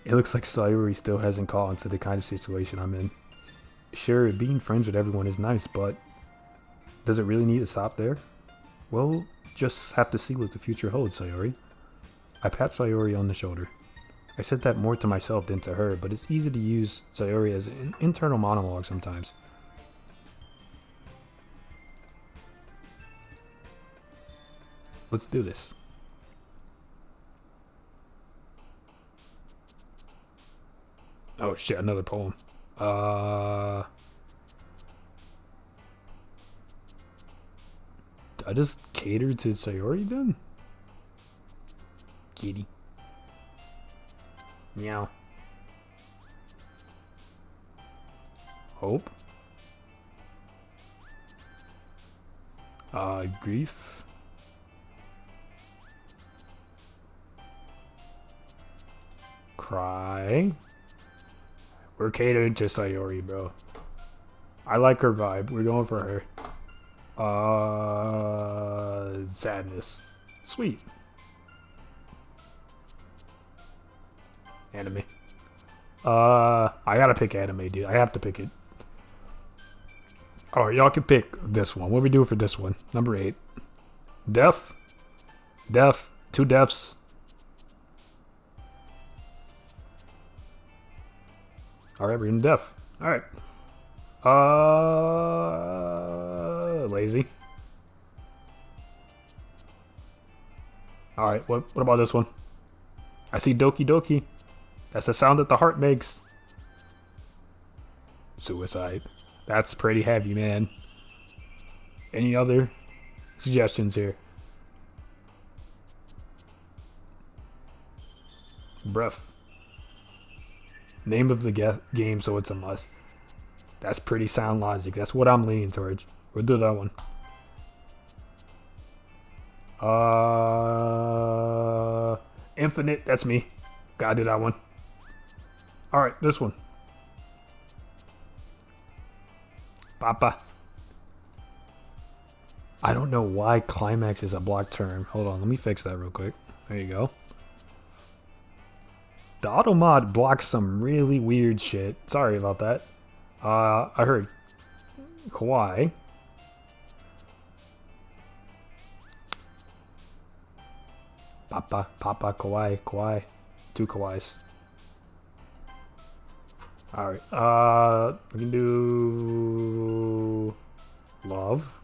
It looks like Sayuri still hasn't caught on to the kind of situation I'm in. Sure, being friends with everyone is nice, but does it really need to stop there? Well, just have to see what the future holds, Sayori. I pat Sayori on the shoulder. I said that more to myself than to her, but it's easy to use Sayori as an internal monologue sometimes. Let's do this. Oh shit, another poem. I just cater to Sayori then? Kitty. Meow. Hope. Grief. Cry. We're catering to Sayori, bro. I like her vibe. We're going for her. Sadness. Sweet. Anime. I gotta pick anime, dude. I have to pick it. Alright, y'all can pick this one. What are we doing for this one? Number 8. Deaf. Deaf. 2 deafs. Alright, we're in deaf. Alright. Lazy. Alright, what about this one? I see Doki Doki. That's the sound that the heart makes. Suicide. That's pretty heavy, man. Any other suggestions here? Breath. Name of the game, so it's a must. That's pretty sound logic. That's what I'm leaning towards. We'll do that one. Infinite. That's me. Gotta do that one. Alright, this one. Papa. I don't know why climax is a block term. Hold on, let me fix that real quick. There you go. The auto mod blocks some really weird shit. Sorry about that. I heard Kawaii. Papa, Kawaii. 2 Kawais. Alright, we can do love.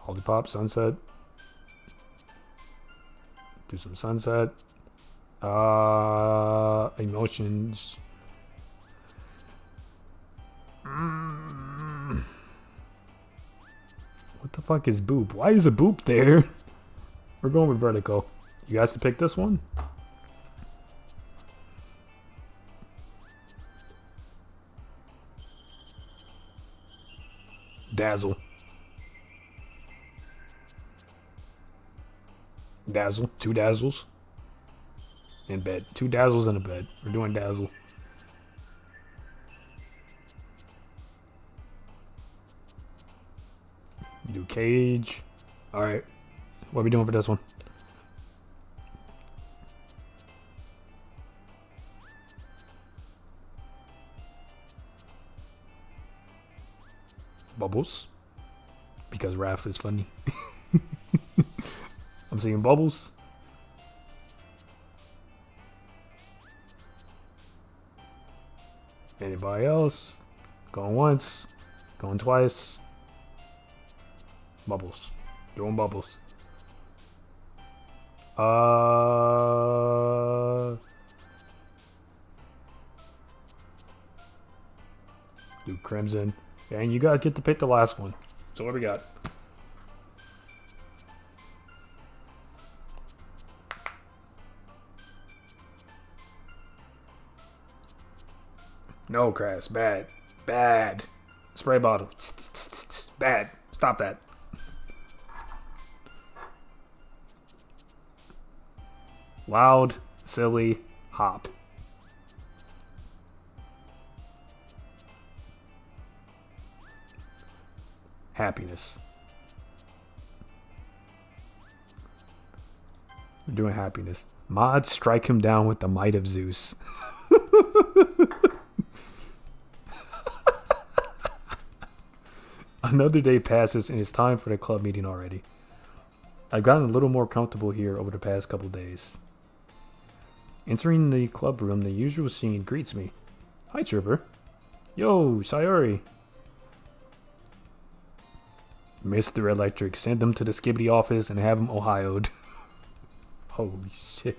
Lollipop, sunset. Do some sunset. Emotions. What the fuck is boop? Why is a boop there? We're going with vertical. You guys to pick this one? Dazzle. Dazzle. 2 dazzles. In bed. 2 dazzles in a bed. We're doing dazzle. Do cage. Alright. What are we doing for this one? Bubbles. Because Raph is funny. I'm seeing bubbles. Anybody else? Going once. Going twice. Bubbles. Doing bubbles. Do crimson. And you guys get to pick the last one. So what do we got? No, Crass. Bad. Bad. Spray bottle. Bad. Stop that. Loud, silly, hop. Happiness. We're doing happiness. Mod, strike him down with the might of Zeus. Another day passes and it's time for the club meeting already. I've gotten a little more comfortable here over the past couple days. Entering the club room, the usual scene greets me. Hi, Trooper. Yo, Sayori. Mr. Electric, send him to the Skibbity office and have him Ohio'd. Holy shit.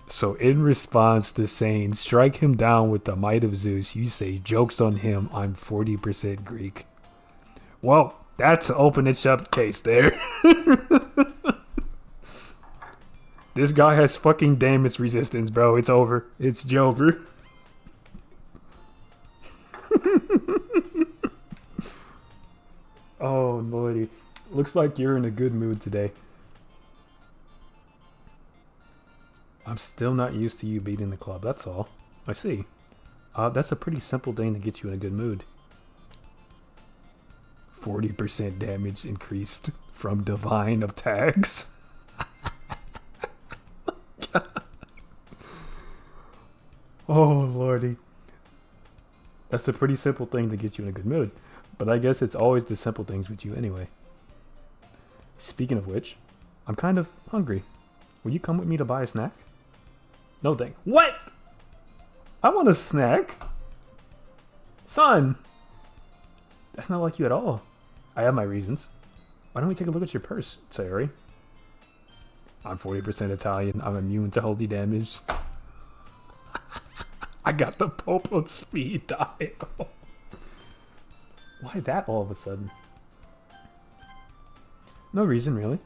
So in response to saying, strike him down with the might of Zeus, you say, joke's on him, I'm 40% Greek. Well, that's an open and shut case there. This guy has fucking damage resistance, bro. It's over. It's Jover. Oh, lordy. Looks like you're in a good mood today. I'm still not used to you beating the club, that's all. I see. That's a pretty simple thing to get you in a good mood. 40% damage increased from divine of tags. Oh, lordy. That's a pretty simple thing to get you in a good mood. But I guess it's always the simple things with you anyway. Speaking of which, I'm kind of hungry. Will you come with me to buy a snack? No thing. What? I want a snack. Son. That's not like you at all. I have my reasons. Why don't we take a look at your purse, Sayori? I'm 40% Italian. I'm immune to holy damage. I got the Pope on speed dial. Why that all of a sudden? No reason, really.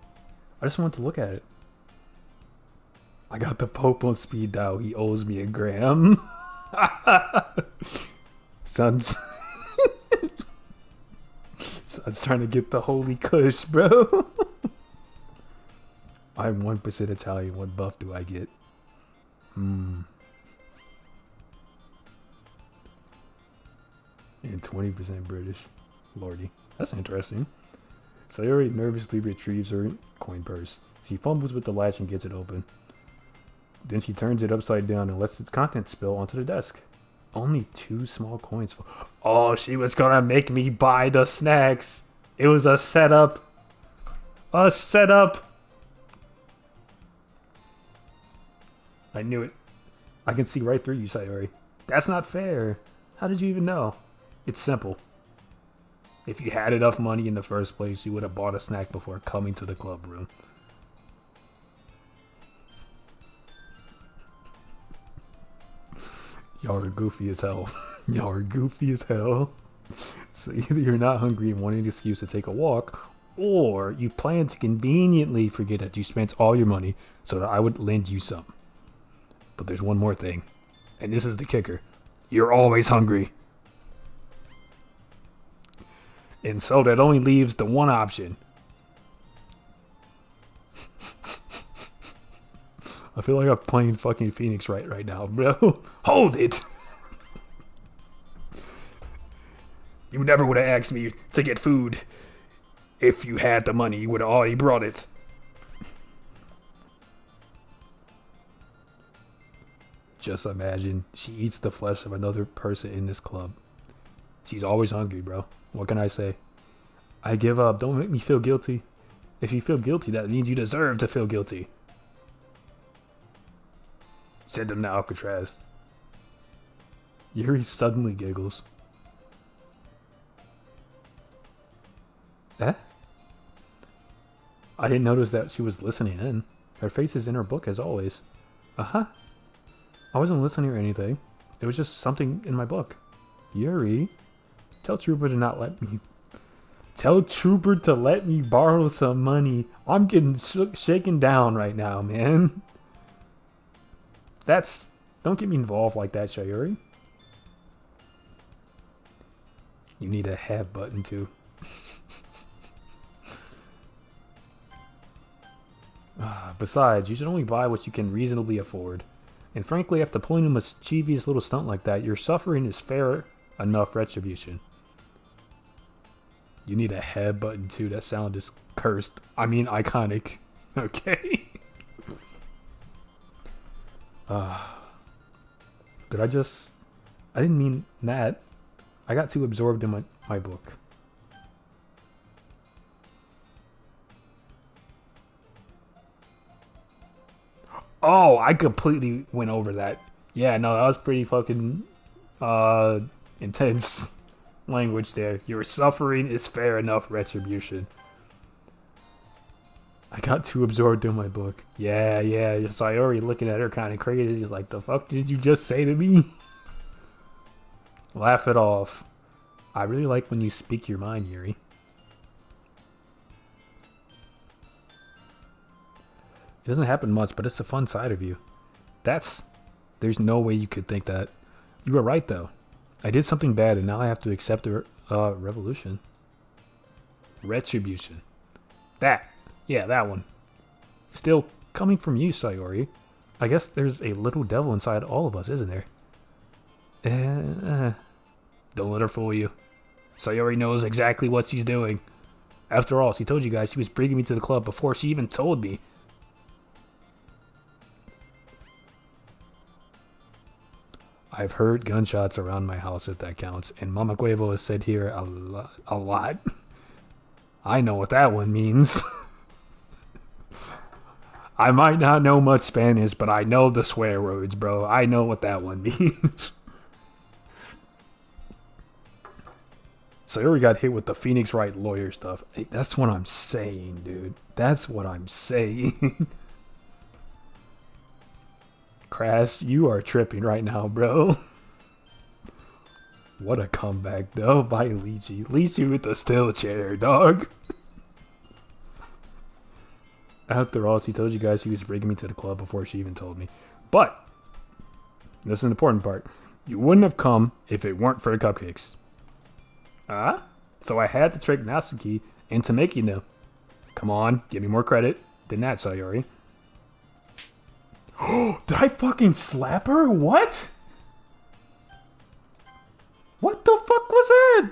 I just wanted to look at it. I got the Pope on speed dial. He owes me a gram. Sons. was trying to get the holy kush, bro. I'm 1% Italian. What buff do I get? And 20% British. Lordy. That's interesting. Sayori nervously retrieves her coin purse. She fumbles with the latch and gets it open. Then she turns it upside down and lets its contents spill onto the desk. Only 2 small coins. Oh, she was gonna make me buy the snacks. It was a setup. A setup. I knew it. I can see right through you, Sayori. That's not fair. How did you even know? It's simple. If you had enough money in the first place, you would have bought a snack before coming to the club room. Y'all are goofy as hell. Y'all are goofy as hell. So either you're not hungry and want an excuse to take a walk, or you plan to conveniently forget that you spent all your money so that I would lend you some. But there's one more thing, and this is the kicker. You're always hungry. And so that only leaves the one option. I feel like I'm playing fucking Phoenix right now, bro. Hold it! You never would have asked me to get food. If you had the money, you would have already brought it. Just imagine she eats the flesh of another person in this club. She's always hungry, bro. What can I say? I give up. Don't make me feel guilty. If you feel guilty, that means you deserve to feel guilty. Send him to Alcatraz. Yuri suddenly giggles. Eh? I didn't notice that she was listening in. Her face is in her book as always. Uh-huh. I wasn't listening or anything. It was just something in my book. Yuri, tell Trooper to not let me... Tell Trooper to let me borrow some money. I'm getting shaken down right now, man. That's... Don't get me involved like that, Sayori. You need a have button, too. Besides, you should only buy what you can reasonably afford. And frankly, after pulling a mischievous little stunt like that, your suffering is fair enough retribution. You need a head button too. That sound is cursed. I mean, iconic. Okay. Did I just... I didn't mean that. I got too absorbed in my book. Oh, I completely went over that. Yeah, no, that was pretty fucking intense language there. Your suffering is fair enough retribution. I got too absorbed in my book. Yeah. Sayori looking at her kind of crazy. He's like, the fuck did you just say to me? Laugh it off. I really like when you speak your mind, Yuri. It doesn't happen much, but it's a fun side of you. There's no way you could think that. You were right, though. I did something bad, and now I have to accept a revolution. Retribution. That one. Still, coming from you, Sayori, I guess there's a little devil inside all of us, isn't there? Don't let her fool you. Sayori knows exactly what she's doing. After all, she told you guys she was bringing me to the club before she even told me. I've heard gunshots around my house, if that counts, and Mama Cuevo has said here a lot. I know what that one means. I might not know much Spanish, but I know the swear words, bro. I know what that one means. So here we got hit with the Phoenix Wright lawyer stuff. Hey, that's what I'm saying, dude. That's what I'm saying. Crash, you are tripping right now, bro. What a comeback, though, by Lychee. Lychee with the still chair, dog. After all, she told you guys she was bringing me to the club before she even told me. But, this is an important part. You wouldn't have come if it weren't for the cupcakes. So So I had to trick Natsuki into making them. Come on, give me more credit than that, Sayori. Did I fucking slap her? What? What the fuck was that?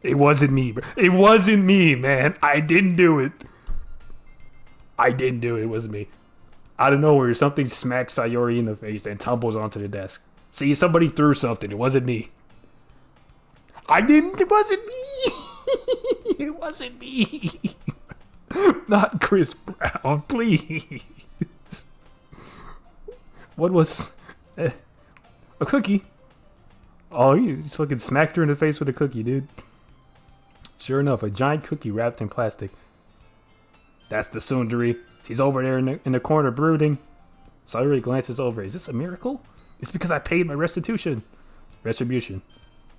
It wasn't me. It wasn't me, man. I didn't do it. I didn't do it. It wasn't me. Out of nowhere, something smacks Sayori in the face and tumbles onto the desk. See, somebody threw something. It wasn't me. I didn't. It wasn't me. It wasn't me. Not Chris Brown, please. What was a cookie? Oh, you just fucking smacked her in the face with a cookie, dude. Sure enough, a giant cookie wrapped in plastic. That's the tsundere. She's over there in the corner brooding. Sayori glances over. Is this a miracle? It's because I paid my restitution. Retribution.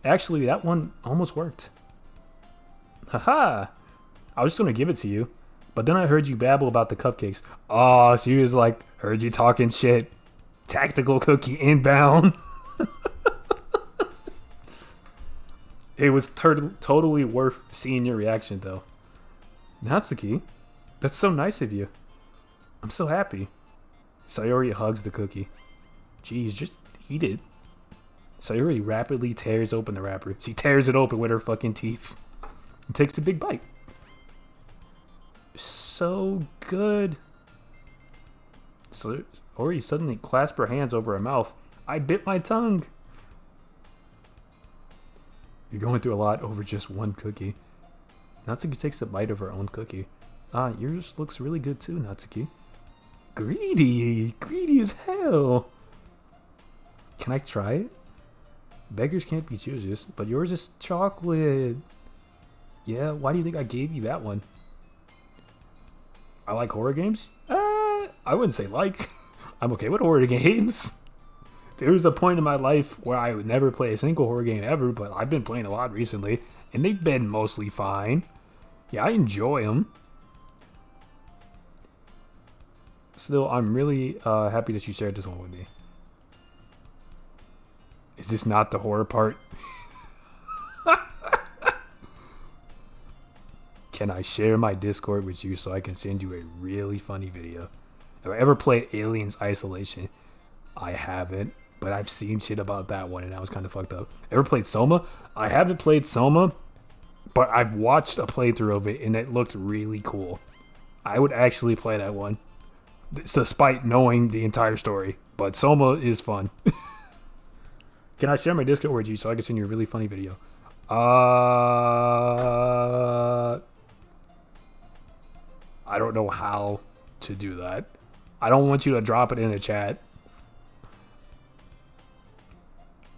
Actually, that one almost worked. Haha. I was just going to give it to you. But then I heard you babble about the cupcakes. Oh, she was like, heard you talking shit. Tactical cookie inbound. It was totally worth seeing your reaction, though. Natsuki, that's so nice of you. I'm so happy. Sayori hugs the cookie. Geez, just eat it. Sayori rapidly tears open the wrapper. She tears it open with her fucking teeth and takes a big bite. So good. Sayori suddenly clasped her hands over her mouth. I bit my tongue. You're going through a lot over just one cookie. Natsuki takes a bite of her own cookie. Yours looks really good too, Natsuki. Greedy! Greedy as hell! Can I try it? Beggars can't be choosers, but yours is chocolate. Yeah, why do you think I gave you that one? I like horror games? I wouldn't say like. I'm okay with horror games. There was a point in my life where I would never play a single horror game ever, but I've been playing a lot recently, and they've been mostly fine. Yeah, I enjoy them. Still, I'm really happy that you shared this one with me. Is this not the horror part? Can I share my Discord with you so I can send you a really funny video? Have I ever played Aliens Isolation? I haven't, but I've seen shit about that one and that was kind of fucked up. Ever played Soma? I haven't played Soma, but I've watched a playthrough of it and it looked really cool. I would actually play that one, despite knowing the entire story. But Soma is fun. Can I share my Discord with you so I can send you a really funny video? I don't know how to do that. I don't want you to drop it in the chat.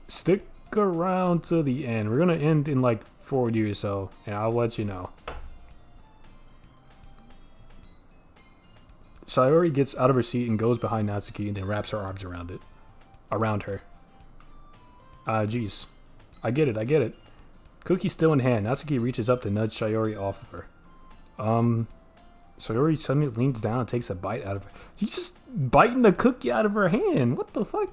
Stick around to the end. We're gonna end in like 40 or so, and I'll let you know. Sayori gets out of her seat and goes behind Natsuki and then wraps her arms around her. Jeez. I get it. Cookie's still in hand. Natsuki reaches up to nudge Sayori off of her. Sayori suddenly leans down and takes a bite out of her. She's just biting the cookie out of her hand. What the fuck?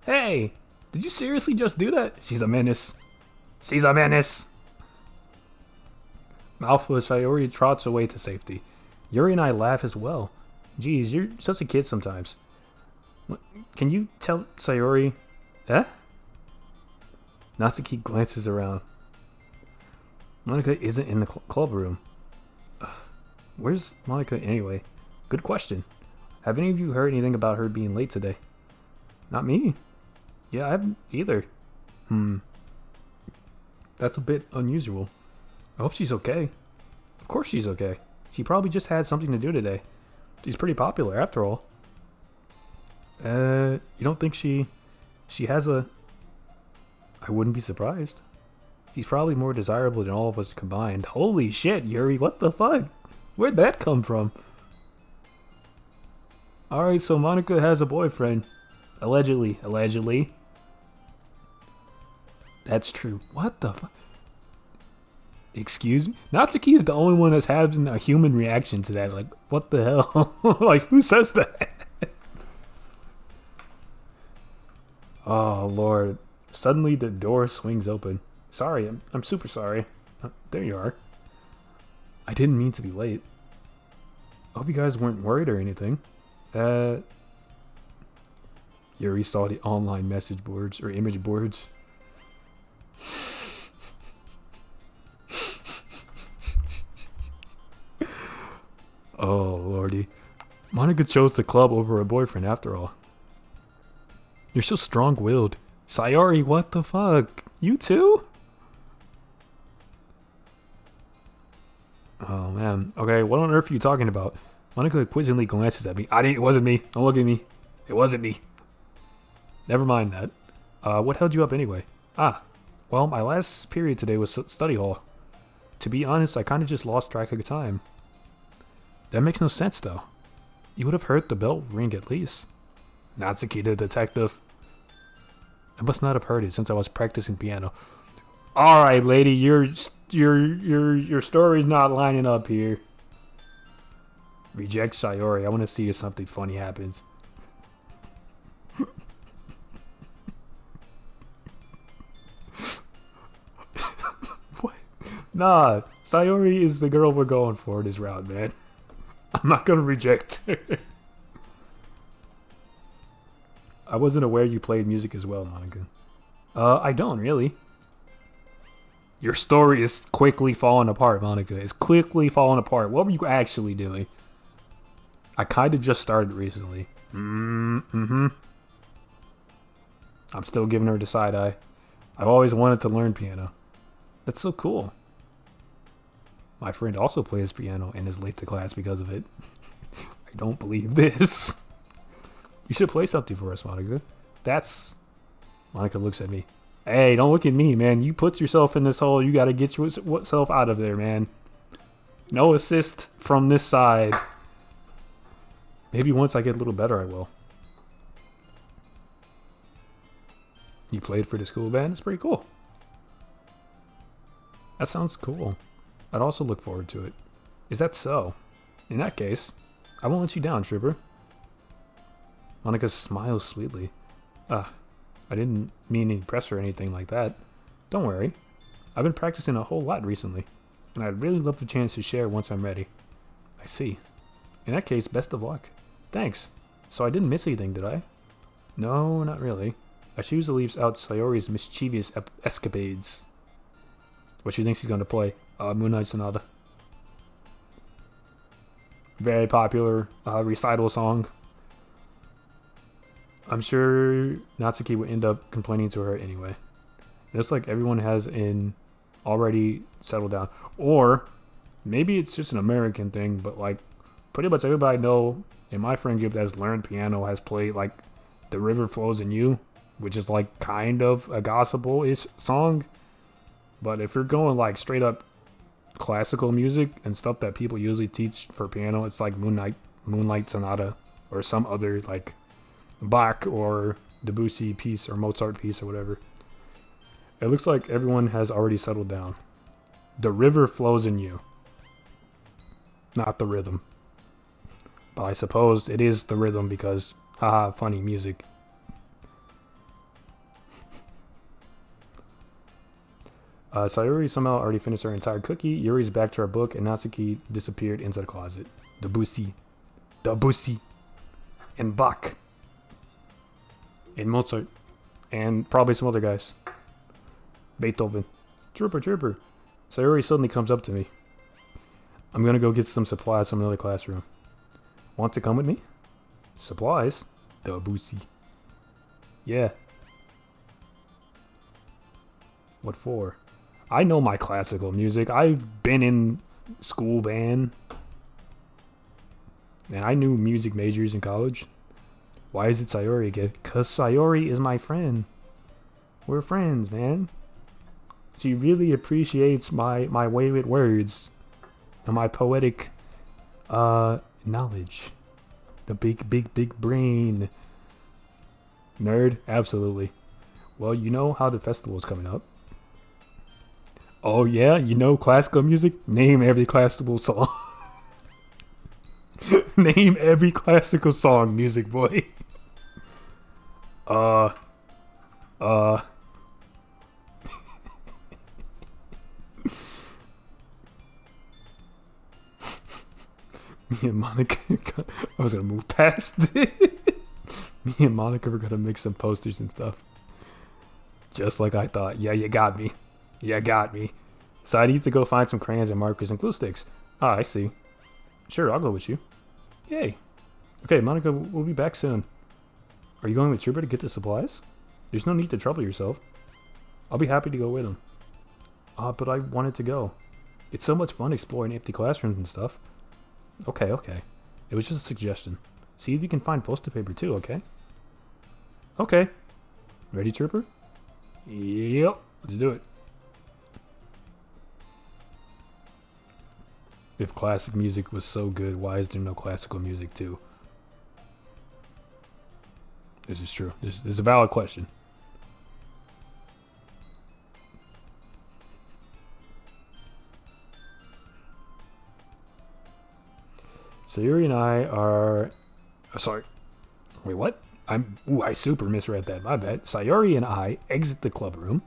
Hey, did you seriously just do that? She's a menace. Mouthful of Sayori trots away to safety. Yuri and I laugh as well. Geez, you're such a kid sometimes. Can you tell Sayori? Eh? Natsuki glances around. Monica isn't in the club room. Where's Monica anyway? Good question. Have any of you heard anything about her being late today? Not me. Yeah, I haven't either. That's a bit unusual. I hope she's okay. Of course she's okay. She probably just had something to do today. She's pretty popular after all. You don't think she has a... I wouldn't be surprised. She's probably more desirable than all of us combined. Holy shit, Yuri, what the fuck? Where'd that come from? Alright, so Monica has a boyfriend. Allegedly. That's true. What the fuck? Excuse me? Natsuki is the only one that's having a human reaction to that. Like, what the hell? Like, who says that? Oh, Lord. Suddenly the door swings open. Sorry, I'm super sorry. There you are. I didn't mean to be late. I hope you guys weren't worried or anything. Yuri saw the online message boards or image boards. Oh, lordy. Monica chose the club over her boyfriend after all. You're so strong-willed. Sayori, what the fuck? You too? Oh, man. Okay, what on earth are you talking about? Monica quizzically glances at me. It wasn't me. Don't look at me. It wasn't me. Never mind that. What held you up anyway? Well, my last period today was study hall. To be honest, I kind of just lost track of time. That makes no sense, though. You would have heard the bell ring at least. Natsuki the detective. I must not have heard it since I was practicing piano. All right, lady, your story's not lining up here. Reject Sayori. I want to see if something funny happens. What? Nah, Sayori is the girl we're going for this round, man. I'm not gonna reject her. I wasn't aware you played music as well, Monica. I don't really. Your story is quickly falling apart, Monica. It's quickly falling apart. What were you actually doing? I kind of just started recently. I'm still giving her the side eye. I've always wanted to learn piano. That's so cool. My friend also plays piano and is late to class because of it. I don't believe this. You should play something for us, Monica. Monica looks at me. Hey, don't look at me, man. You put yourself in this hole. You gotta get yourself out of there, man. No assist from this side. Maybe once I get a little better, I will. You played for the school band? It's pretty cool. That sounds cool. I'd also look forward to it. Is that so? In that case, I won't let you down, Trooper. Monica smiles sweetly. I didn't mean any pressure or anything like that. Don't worry. I've been practicing a whole lot recently, and I'd really love the chance to share once I'm ready. I see. In that case, best of luck. Thanks. So I didn't miss anything, did I? No, not really. She usually leaves out Sayori's mischievous escapades. What she thinks he's going to play? Moonlight Sonata. Very popular recital song. I'm sure Natsuki would end up complaining to her anyway. It looks like everyone has already settled down. Or maybe it's just an American thing, but like pretty much everybody I know in my friend group that has learned piano has played like The River Flows in You, which is like kind of a gospel-ish song. But if you're going like straight up classical music and stuff that people usually teach for piano, it's like Moonlight Sonata or some other like Bach or Debussy piece or Mozart piece or whatever. It looks like everyone has already settled down. The river flows in you. Not the rhythm. But I suppose it is the rhythm because, haha, funny music. Sayori somehow already finished her entire cookie. Yuri's back to her book, and Natsuki disappeared into the closet. Debussy. And Bach. And Mozart. And probably some other guys. Beethoven. Trooper. Sayori suddenly comes up to me. I'm gonna go get some supplies from another classroom. Want to come with me? Supplies? Debussy. Yeah. What for? I know my classical music. I've been in school band. And I knew music majors in college. Why is it Sayori again? Because Sayori is my friend. We're friends, man. She really appreciates my way with words. And my poetic knowledge. The big brain. Nerd? Absolutely. Well, you know how the festival is coming up. Oh yeah, you know classical music? Name every classical song. Name every classical song, music boy. Uh, uh. Me and Monica, I was gonna move past it. Me and Monica were gonna make some posters and stuff. Just like I thought. Yeah, you got me. You got me. So I need to go find some crayons and markers and glue sticks. Ah, I see. Sure, I'll go with you. Yay. Okay, Monica, we'll be back soon. Are you going with Trooper to get the supplies? There's no need to trouble yourself. I'll be happy to go with him. But I wanted to go. It's so much fun exploring empty classrooms and stuff. Okay, okay. It was just a suggestion. See if you can find post-it paper too, okay? Okay. Ready, Trooper? Yep. Let's do it. If classic music was so good, why is there no classical music too? This is true. This is a valid question. Sayuri and I are... Oh, sorry. Wait, what? I super misread that. My bad. Sayuri and I exit the club room.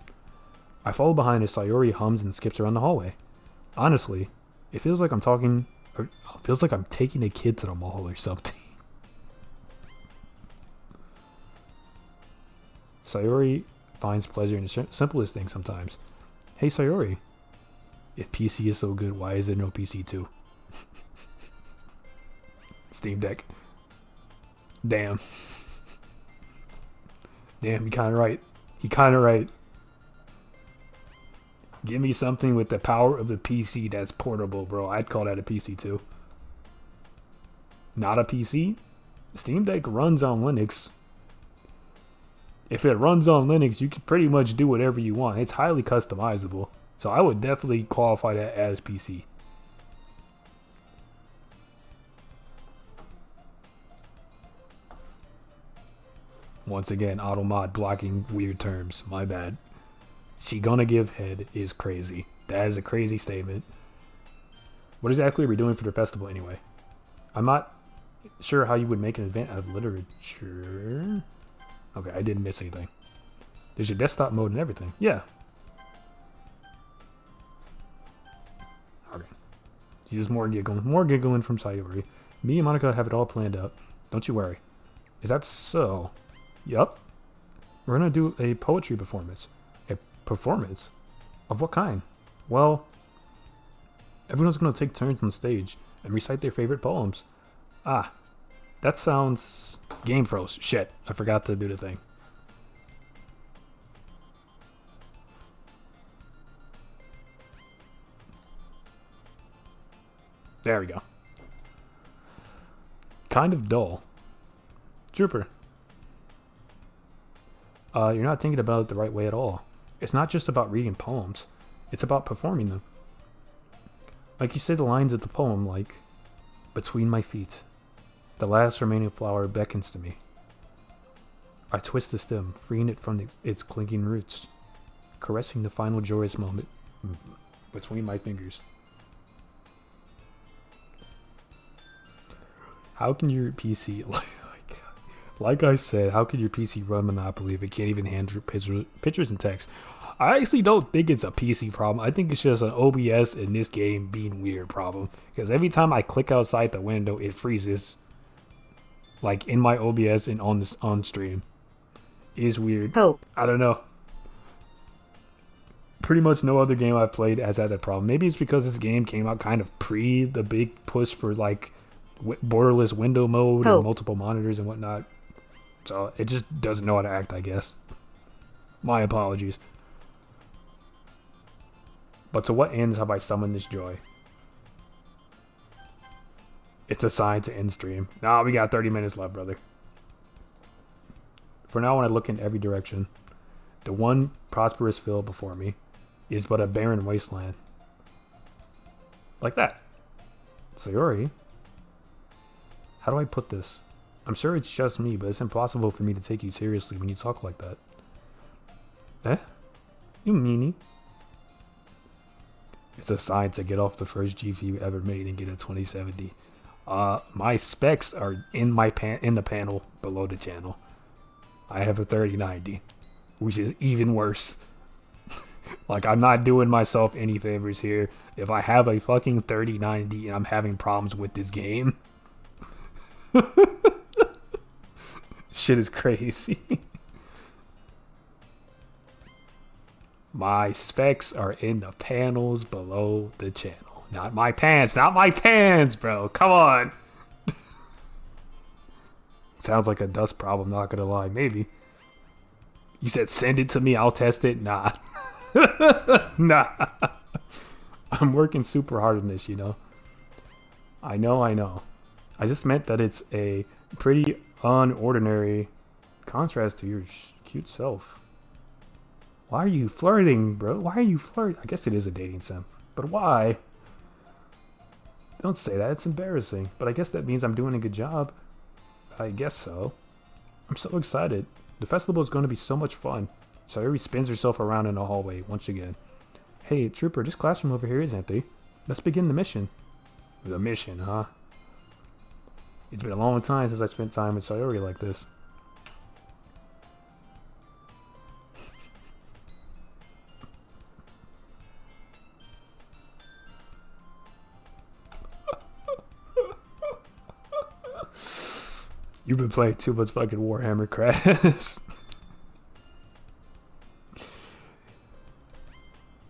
I follow behind as Sayuri hums and skips around the hallway. Honestly, it feels like I'm talking... Or it feels like I'm taking a kid to the mall or something. Sayuri finds pleasure in the simplest things sometimes. Hey, Sayuri. If PC is so good, why is there no PC 2? Steam Deck. Damn. Damn, he kinda right. He kinda right. Give me something with the power of the PC that's portable, bro. I'd call that a PC too. Not a PC? Steam Deck runs on Linux. If it runs on Linux, you can pretty much do whatever you want. It's highly customizable. So I would definitely qualify that as PC. Once again, AutoMod blocking weird terms. My bad. She gonna give head is crazy. That is a crazy statement. What exactly are we doing for the festival anyway? I'm not sure how you would make an event out of literature. Okay, I didn't miss anything. There's your desktop mode and everything. Yeah. Okay. Just more giggling. More giggling from Sayuri. Me and Monica have it all planned out. Don't you worry. Is that so? Yup. We're gonna do a poetry performance. A performance? Of what kind? Well, everyone's gonna take turns on stage and recite their favorite poems. Ah, that sounds... Game froze. Shit, I forgot to do the thing. There we go. Kind of dull. Trooper. You're not thinking about it the right way at all. It's not just about reading poems. It's about performing them. Like you say the lines of the poem, like, between my feet, the last remaining flower beckons to me. I twist the stem, freeing it from its clinking roots, caressing the final joyous moment between my fingers. How can your PC, like I said, how can your PC run Monopoly if it can't even handle pictures and text? I actually don't think it's a PC problem. I think it's just an OBS in this game being weird problem. Because every time I click outside the window, it freezes. Like in my OBS and on stream. It is weird. Hope. I don't know. Pretty much no other game I've played has had that problem. Maybe it's because this game came out kind of pre the big push for like borderless window mode and multiple monitors and whatnot. So it just doesn't know how to act, I guess. My apologies. But to what ends have I summoned this joy? It's a sign to end stream. Nah, we got 30 minutes left, brother. For now, when I look in every direction, the one prosperous field before me is but a barren wasteland. Like that. Sayuri, how do I put this? I'm sure it's just me, but it's impossible for me to take you seriously when you talk like that. Eh? You meanie. It's a sign to get off the first GPU ever made and get a 2070. My specs are in the panel below the channel. I have a 3090, which is even worse. Like, I'm not doing myself any favors here. If I have a fucking 3090 and I'm having problems with this game, shit is crazy. My specs are in the panels below the channel. Not my pants, bro. Come on. Sounds like a dust problem, not gonna lie. Maybe. You said send it to me, I'll test it? Nah. Nah. I'm working super hard on this, you know. I know. I just meant that it's a pretty unordinary contrast to your cute self. Why are you flirting, bro? Why are you flirting? I guess it is a dating sim. But why? Don't say that. It's embarrassing. But I guess that means I'm doing a good job. I guess so. I'm so excited. The festival is going to be so much fun. Sayori spins herself around in the hallway once again. Hey, Trooper, this classroom over here is empty. Let's begin the mission. The mission, huh? It's been a long time since I spent time with Sayori like this. You've been playing too much fucking Warhammer, Crash.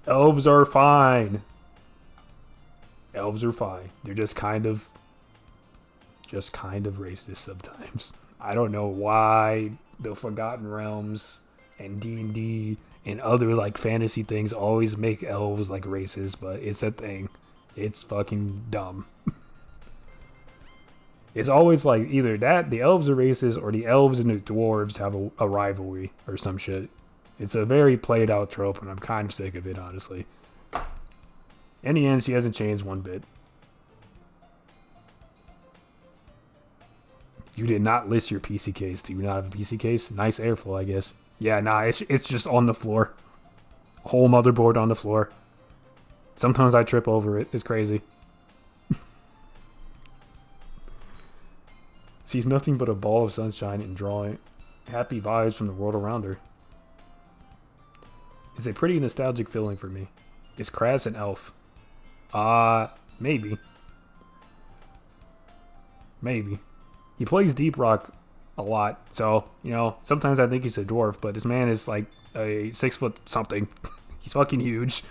Elves are fine. Elves are fine. They're just kind of racist sometimes. I don't know why the Forgotten Realms and D&D and other like fantasy things always make elves like racist, but it's a thing. It's fucking dumb. It's always like either that the elves are racist or the elves and the dwarves have a rivalry or some shit. It's a very played out trope and I'm kind of sick of it, honestly. In the end, she hasn't changed one bit. You did not list your PC case. Do you not have a PC case? Nice airflow, I guess. Yeah, nah, it's just on the floor. Whole motherboard on the floor. Sometimes I trip over it. It's crazy. Sees nothing but a ball of sunshine and drawing happy vibes from the world around her. It's a pretty nostalgic feeling for me. Is Kraz an elf? Maybe. Maybe. He plays Deep Rock a lot, so, you know, sometimes I think he's a dwarf, but this man is like a 6 foot something. He's fucking huge.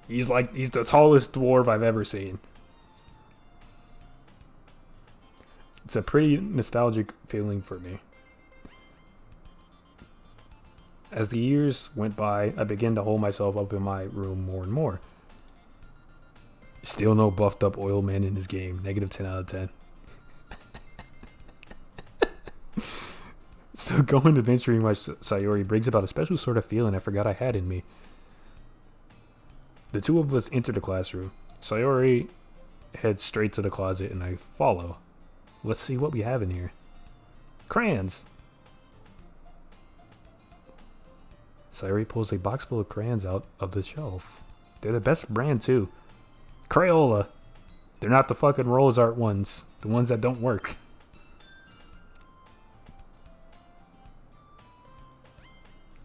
He's the tallest dwarf I've ever seen. It's a pretty nostalgic feeling for me. As the years went by, I began to hold myself up in my room more and more. Still no buffed up oil man in this game. Negative 10 out of 10. So going adventuring with Sayori brings about a special sort of feeling I forgot I had in me. The two of us enter the classroom. Sayori heads straight to the closet and I follow. Let's see what we have in here. Crayons! Sayori pulls a box full of crayons out of the shelf. They're the best brand too. Crayola! They're not the fucking Rose Art ones. The ones that don't work.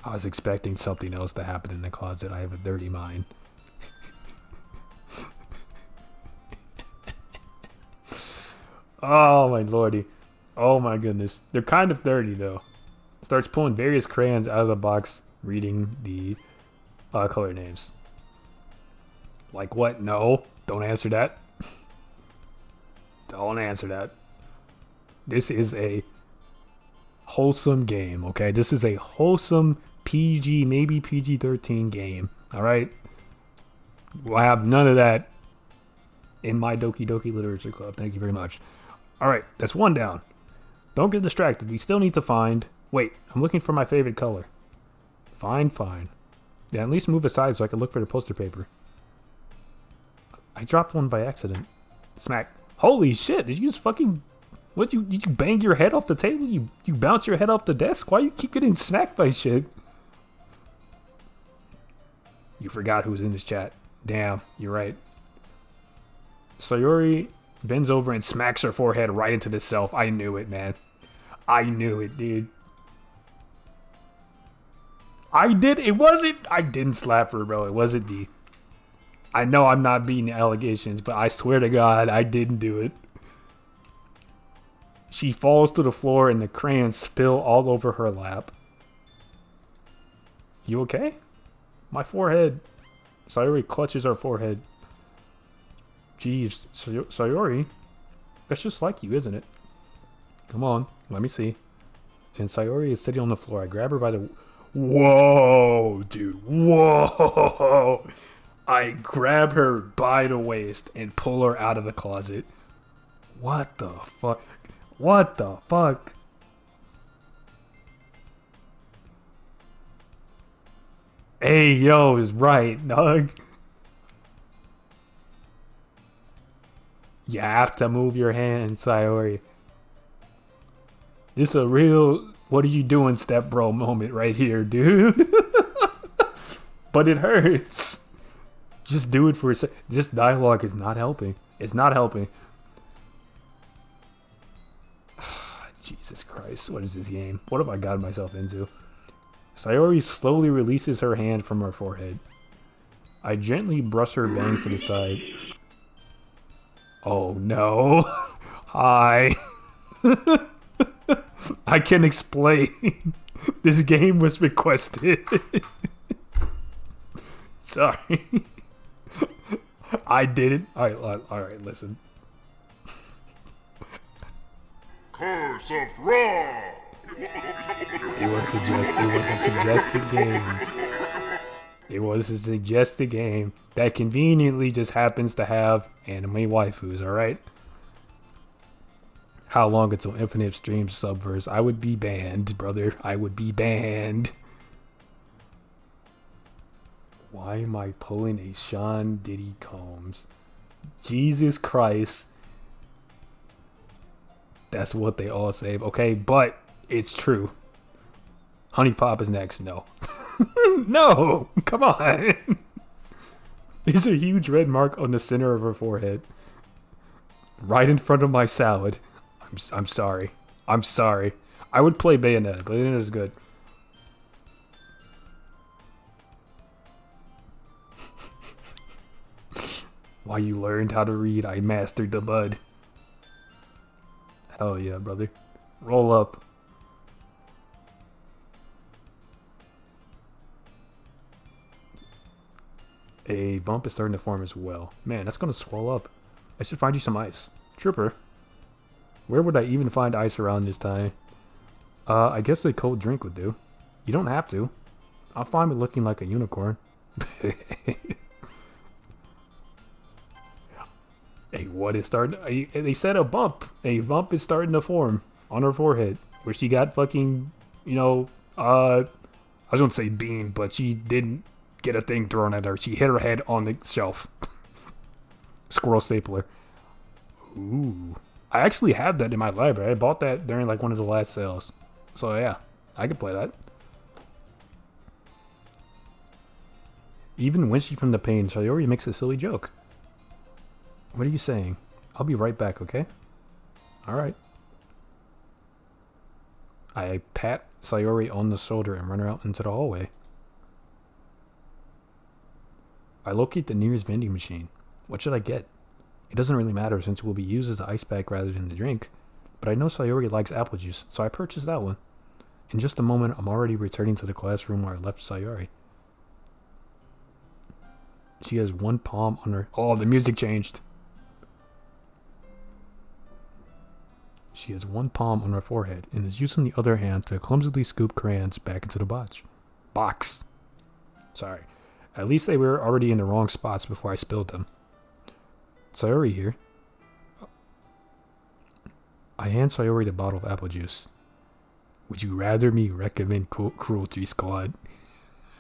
I was expecting something else to happen in the closet. I have a dirty mind. Oh my lordy. Oh my goodness. They're kind of dirty though. Starts pulling various crayons out of the box, reading the color names. Like what? No. Don't answer that. Don't answer that. This is a wholesome game, okay? This is a wholesome PG, maybe PG-13 game, alright? I have none of that in my Doki Doki Literature Club. Thank you very much. Alright, that's one down. Don't get distracted. We still need to find... Wait, I'm looking for my favorite color. Fine. Yeah, at least move aside so I can look for the poster paper. I dropped one by accident. Smack. Holy shit, did you just fucking... What, did you bang your head off the table? You bounce your head off the desk? Why you keep getting smacked by shit? You forgot who's in this chat. Damn, you're right. Sayori bends over and smacks her forehead right into the self. I knew it, man. I knew it, dude. I didn't slap her, bro. It wasn't me. I know I'm not beating allegations, but I swear to God, I didn't do it. She falls to the floor and the crayons spill all over her lap. You okay? My forehead. Sayori clutches her forehead. Jeez, Sayori. That's just like you, isn't it? Come on, let me see. Since Sayori is sitting on the floor, I grab her by the... Whoa, dude. Whoa. I grab her by the waist and pull her out of the closet. What the fuck? What the fuck? Hey, yo, is right, dog. You have to move your hands, Sayori. This is a real what are you doing step bro moment right here, dude. But it hurts. Just do it for a sec. This dialogue is not helping. It's not helping. Jesus Christ, what is this game? What have I gotten myself into? Sayori slowly releases her hand from her forehead. I gently brush her bangs to the side. Oh no. Hi. I can explain. This game was requested. Sorry. I did it. Alright, listen. Curse of Ra! It was a suggested game. It was a suggested game that conveniently just happens to have anime waifus, alright? How long until Infinite streams Subverse? I would be banned, brother. I would be banned. Why am I pulling a Sean Diddy Combs? Jesus Christ. That's what they all say. Okay, but it's true. Honey Pop is next. No. No! Come on! There's a huge red mark on the center of her forehead. Right in front of my salad. I'm sorry. I'm sorry. I would play Bayonetta. Bayonetta is good. While you learned how to read, I mastered the bud. Hell yeah, brother. Roll up. A bump is starting to form as well. Man, that's gonna swell up. I should find you some ice. Trooper. Where would I even find ice around this time? I guess a cold drink would do. You don't have to. I'll find it looking like a unicorn. Hey, what is starting? They said a bump. A bump is starting to form on her forehead, where she got fucking, you know, I was gonna say bean, but she didn't get a thing thrown at her. She hit her head on the shelf. Squirrel stapler. Ooh. I actually have that in my library. I bought that during like one of the last sales. So yeah, I could play that. Even wincing from the pain, Sayori makes a silly joke. What are you saying? I'll be right back, okay? Alright. I pat Sayori on the shoulder and run her out into the hallway. I locate the nearest vending machine. What should I get? It doesn't really matter since it will be used as an ice pack rather than the drink, but I know Sayori likes apple juice, so I purchased that one. In just a moment, I'm already returning to the classroom where I left Sayori. She has one palm on her... Oh, the music changed! She has one palm on her forehead and is using the other hand to clumsily scoop crayons back into the box. Sorry. At least they were already in the wrong spots before I spilled them. Sayori here. I hand Sayori the bottle of apple juice. Would you rather me recommend Cruelty Squad?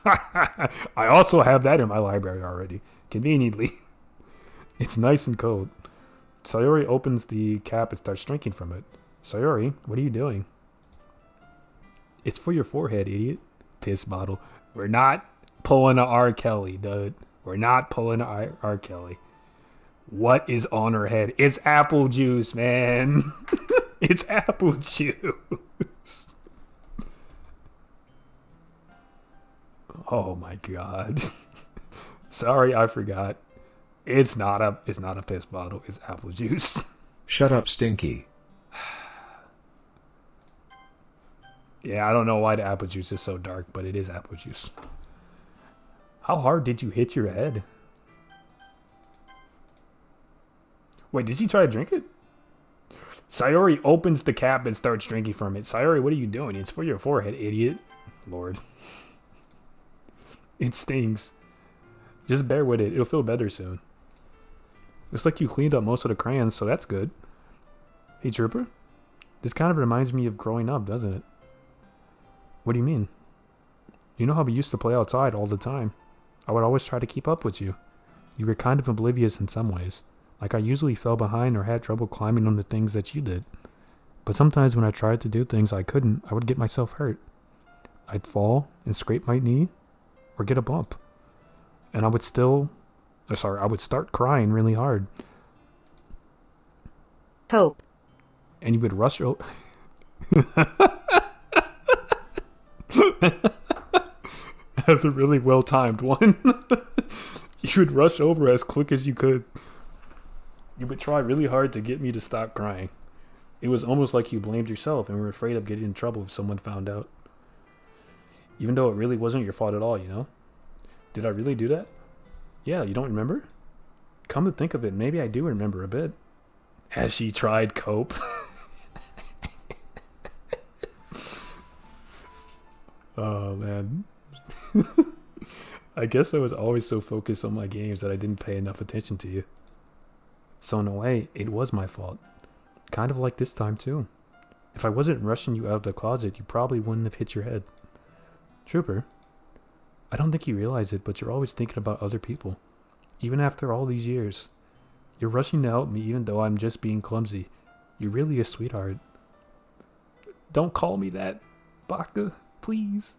I also have that in my library already. Conveniently. It's nice and cold. Sayori opens the cap and starts drinking from it. Sayori, what are you doing? It's for your forehead, idiot. Piss bottle. We're not pulling a R. Kelly, dude. We're not pulling a R. Kelly. What is on her head? It's apple juice, man. It's apple juice. Oh my god. Sorry, I forgot. It's not a piss bottle. It's apple juice. Shut up, Stinky. Yeah, I don't know why the apple juice is so dark, but it is apple juice. How hard did you hit your head? Wait, did he try to drink it? Sayori opens the cap and starts drinking from it. Sayori, what are you doing? It's for your forehead, idiot. Lord. It stings. Just bear with it. It'll feel better soon. Looks like you cleaned up most of the crayons, so that's good. Hey, Trooper. This kind of reminds me of growing up, doesn't it? What do you mean? You know how we used to play outside all the time. I would always try to keep up with you. You were kind of oblivious in some ways. Like I usually fell behind or had trouble climbing on the things that you did. But sometimes when I tried to do things I couldn't, I would get myself hurt. I'd fall and scrape my knee or get a bump. And I would start crying really hard. Cope. And you would rush over. That's a really well timed one. You would rush over as quick as you could. You would try really hard to get me to stop crying. It was almost like you blamed yourself and were afraid of getting in trouble if someone found out. Even though it really wasn't your fault at all, you know? Did I really do that? Yeah, you don't remember? Come to think of it, maybe I do remember a bit. Has she tried cope? Oh, man. I guess I was always so focused on my games that I didn't pay enough attention to you. So in a way, it was my fault. Kind of like this time, too. If I wasn't rushing you out of the closet, you probably wouldn't have hit your head. Trooper, I don't think you realize it, but you're always thinking about other people. Even after all these years. You're rushing to help me even though I'm just being clumsy. You're really a sweetheart. Don't call me that, Baka, please.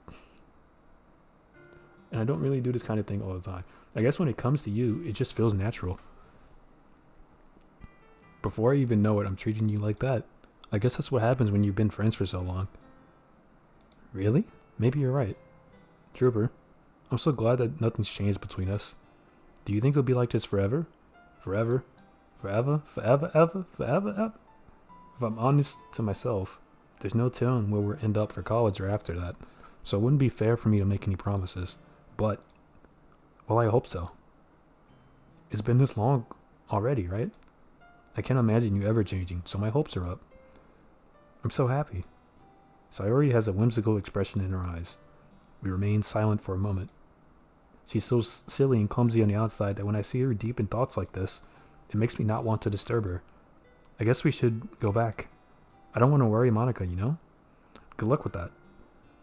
And I don't really do this kind of thing all the time. I guess when it comes to you, it just feels natural. Before I even know it, I'm treating you like that. I guess that's what happens when you've been friends for so long. Really? Maybe you're right. Trooper, I'm so glad that nothing's changed between us. Do you think it'll be like this forever? Forever? Forever? Forever? Ever? Forever? Ever? If I'm honest to myself, there's no telling where we'll end up for college or after that. So it wouldn't be fair for me to make any promises. But, well, I hope so. It's been this long already, right? I can't imagine you ever changing, so my hopes are up. I'm so happy. Sayori has a whimsical expression in her eyes. We remain silent for a moment. She's so silly and clumsy on the outside that when I see her deep in thoughts like this, it makes me not want to disturb her. I guess we should go back. I don't want to worry Monica, you know? Good luck with that.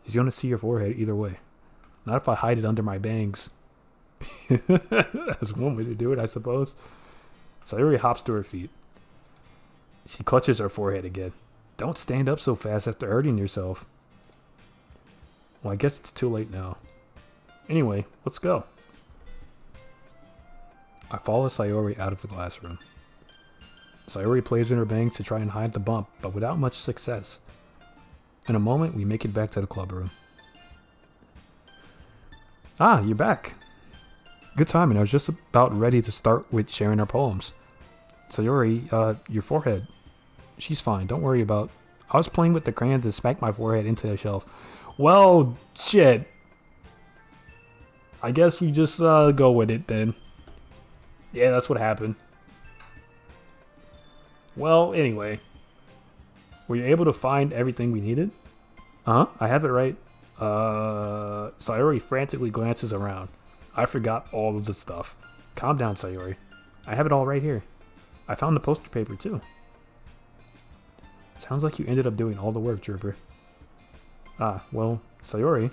She's going to see your forehead either way. Not if I hide it under my bangs. That's one way to do it, I suppose. Sayori hops to her feet. She clutches her forehead again. Don't stand up so fast after hurting yourself. Well, I guess it's too late now. Anyway, let's go. I follow Sayori out of the classroom. Sayori plays in her bangs to try and hide the bump, but without much success. In a moment, we make it back to the club room. Ah, you're back. Good timing. I was just about ready to start with sharing our poems. Sayori, your forehead. She's fine. Don't worry about... I was playing with the crayons and smacked my forehead into the shelf. Well, shit. I guess we just go with it then. Yeah, that's what happened. Well, anyway. Were you able to find everything we needed? Uh-huh, I have it right. Sayori frantically glances around. I forgot all of the stuff. Calm down, Sayori. I have it all right here. I found the poster paper, too. Sounds like you ended up doing all the work, Trooper. Ah, well, Sayori.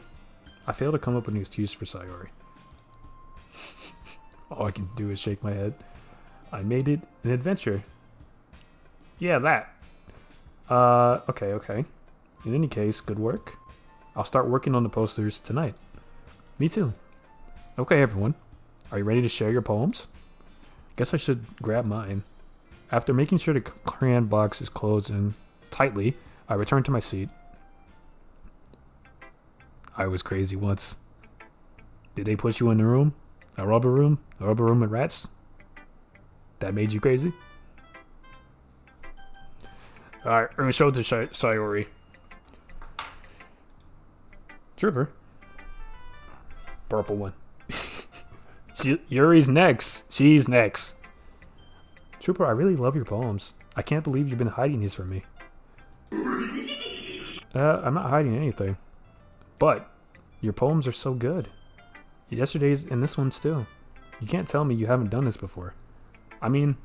I failed to come up with an excuse for Sayori. All I can do is shake my head. I made it an adventure. Yeah, that. Okay. In any case, good work. I'll start working on the posters tonight. Me too. Okay, everyone. Are you ready to share your poems? Guess I should grab mine. After making sure the crayon box is closed in tightly, I return to my seat. I was crazy once. Did they put you in the room? A rubber room? A rubber room with rats? That made you crazy? Alright, I'm gonna show it to Sayori. Trooper. Purple one. Yuri's next. She's next. Trooper, I really love your poems. I can't believe you've been hiding these from me. I'm not hiding anything. But your poems are so good. Yesterday's and this one's still. You can't tell me you haven't done this before. I mean,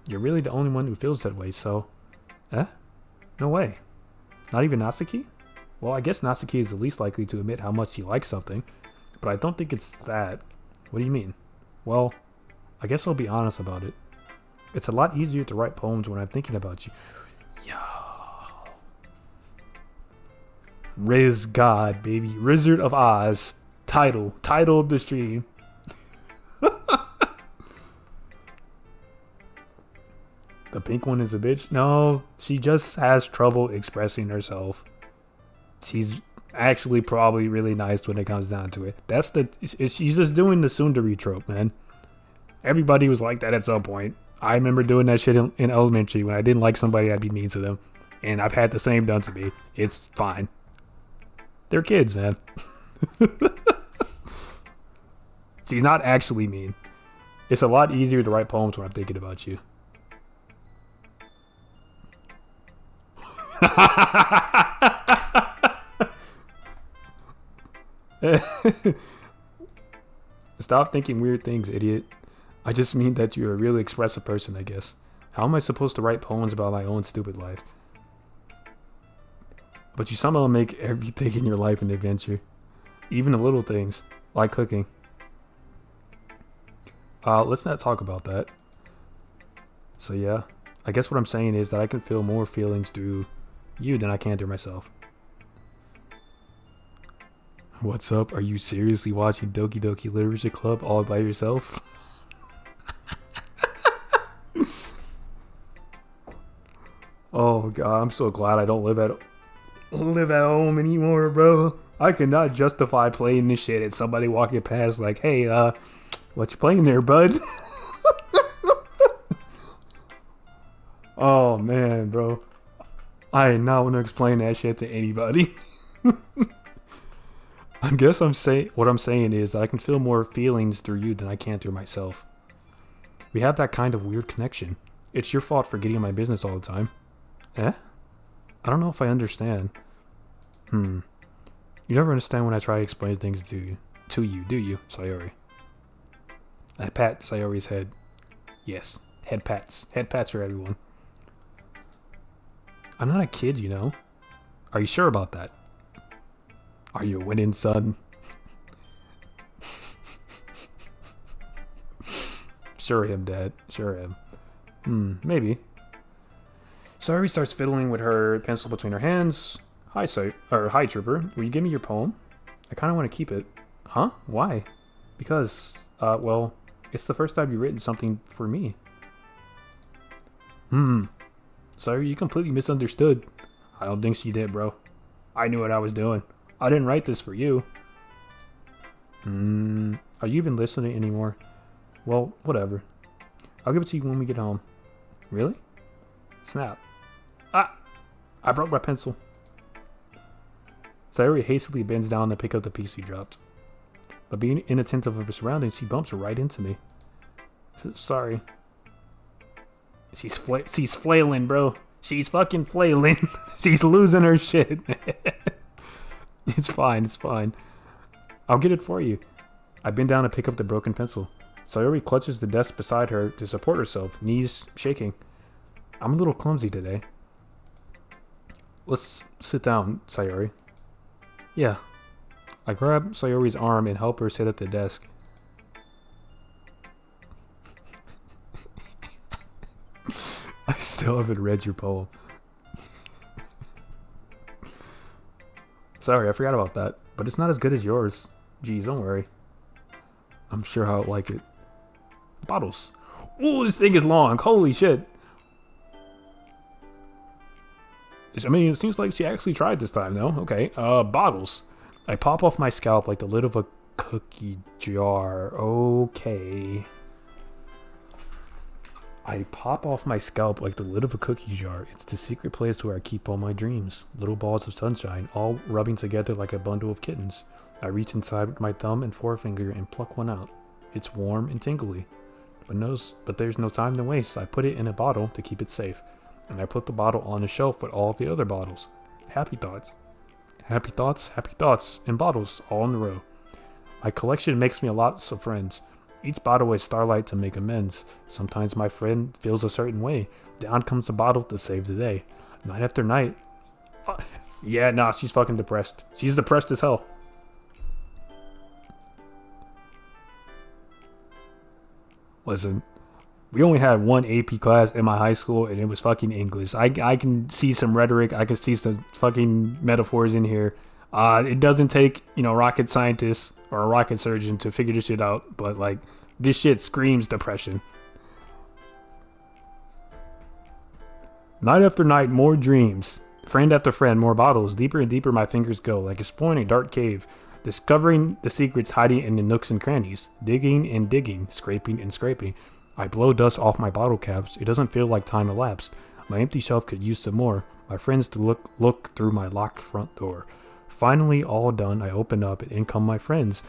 you're really the only one who feels that way, so... No way. Not even Natsuki? Well, I guess Natsuki is the least likely to admit how much he likes something, but I don't think it's that. What do you mean? Well, I guess I'll be honest about it. It's a lot easier to write poems when I'm thinking about you. Yo. Riz God, baby. Rizzard of Oz. Title of the stream. The pink one is a bitch? No, she just has trouble expressing herself. She's actually probably really nice when it comes down to it. She's just doing the tsundere trope, man. Everybody was like that at some point. I remember doing that shit in elementary. When I didn't like somebody, I'd be mean to them. And I've had the same done to me. It's fine. They're kids, man. She's not actually mean. It's a lot easier to write poems when I'm thinking about you. Stop thinking weird things, idiot. I just mean that you're a really expressive person, I guess. How am I supposed to write poems about my own stupid life? But you somehow make everything in your life an adventure. Even the little things, like cooking. Let's not talk about that. So yeah, I guess what I'm saying is that I can feel more feelings through you than I can through myself. What's up? Are you seriously watching Doki Doki Literature Club all by yourself? Oh god, I'm so glad I don't live at home anymore, bro. I cannot justify playing this shit and somebody walking past like, hey, what you playing there, bud? Oh man, bro. I did not want to explain that shit to anybody. I guess what I'm saying is that I can feel more feelings through you than I can through myself. We have that kind of weird connection. It's your fault for getting in my business all the time. I don't know if I understand. You never understand when I try to explain things to you, do you, Sayori? I pat Sayori's head. Yes, head pats. Head pats for everyone. I'm not a kid, you know. Are you sure about that? Are you winning, son? Sure am, Dad. Sure am. Maybe. Sayori starts fiddling with her pencil between her hands. Hi, Trooper. Will you give me your poem? I kind of want to keep it. Huh? Why? Because, well, it's the first time you've written something for me. Sorry, you completely misunderstood. I don't think she did, bro. I knew what I was doing. I didn't write this for you. Are you even listening anymore? Well, whatever. I'll give it to you when we get home. Really? Snap. I broke my pencil. Sayori hastily bends down to pick up the piece he dropped. But being inattentive of her surroundings, she bumps right into me. Sorry. She's flailing, bro. She's fucking flailing. She's losing her shit. It's fine. I'll get it for you. I bend down to pick up the broken pencil. Sayori clutches the desk beside her to support herself, knees shaking. I'm a little clumsy today. Let's sit down, Sayori. Yeah. I grab Sayori's arm and help her sit at the desk. I still haven't read your poem. Sorry, I forgot about that. But it's not as good as yours. Geez, don't worry. I'm sure I'll like it. Bottles. Ooh, this thing is long. Holy shit. I mean, it seems like she actually tried this time, though. Okay. Bottles. I pop off my scalp like the lid of a cookie jar. Okay. I pop off my scalp like the lid of a cookie jar. It's the secret place where I keep all my dreams. Little balls of sunshine, all rubbing together like a bundle of kittens. I reach inside with my thumb and forefinger and pluck one out. It's warm and tingly. But there's no time to waste. I put it in a bottle to keep it safe. And I put the bottle on a shelf with all the other bottles. Happy thoughts. Happy thoughts, happy thoughts, and bottles all in a row. My collection makes me a lot of friends. Each bottle is starlight to make amends. Sometimes my friend feels a certain way. Down comes the bottle to save the day. Night after night. Yeah, nah, she's fucking depressed. She's depressed as hell. Listen, we only had one AP class in my high school, and it was fucking English. I can see some rhetoric. I can see some fucking metaphors in here. It doesn't take, rocket scientists or a rocket surgeon to figure this shit out, but, like, this shit screams depression. Night after night, more dreams. Friend after friend, more bottles. Deeper and deeper my fingers go, like exploring a dark cave. Discovering the secrets hiding in the nooks and crannies. Digging and digging, scraping and scraping. I blow dust off my bottle caps. It doesn't feel like time elapsed. My empty shelf could use some more. My friends to look through my locked front door. Finally, all done, I open up and in come my friends.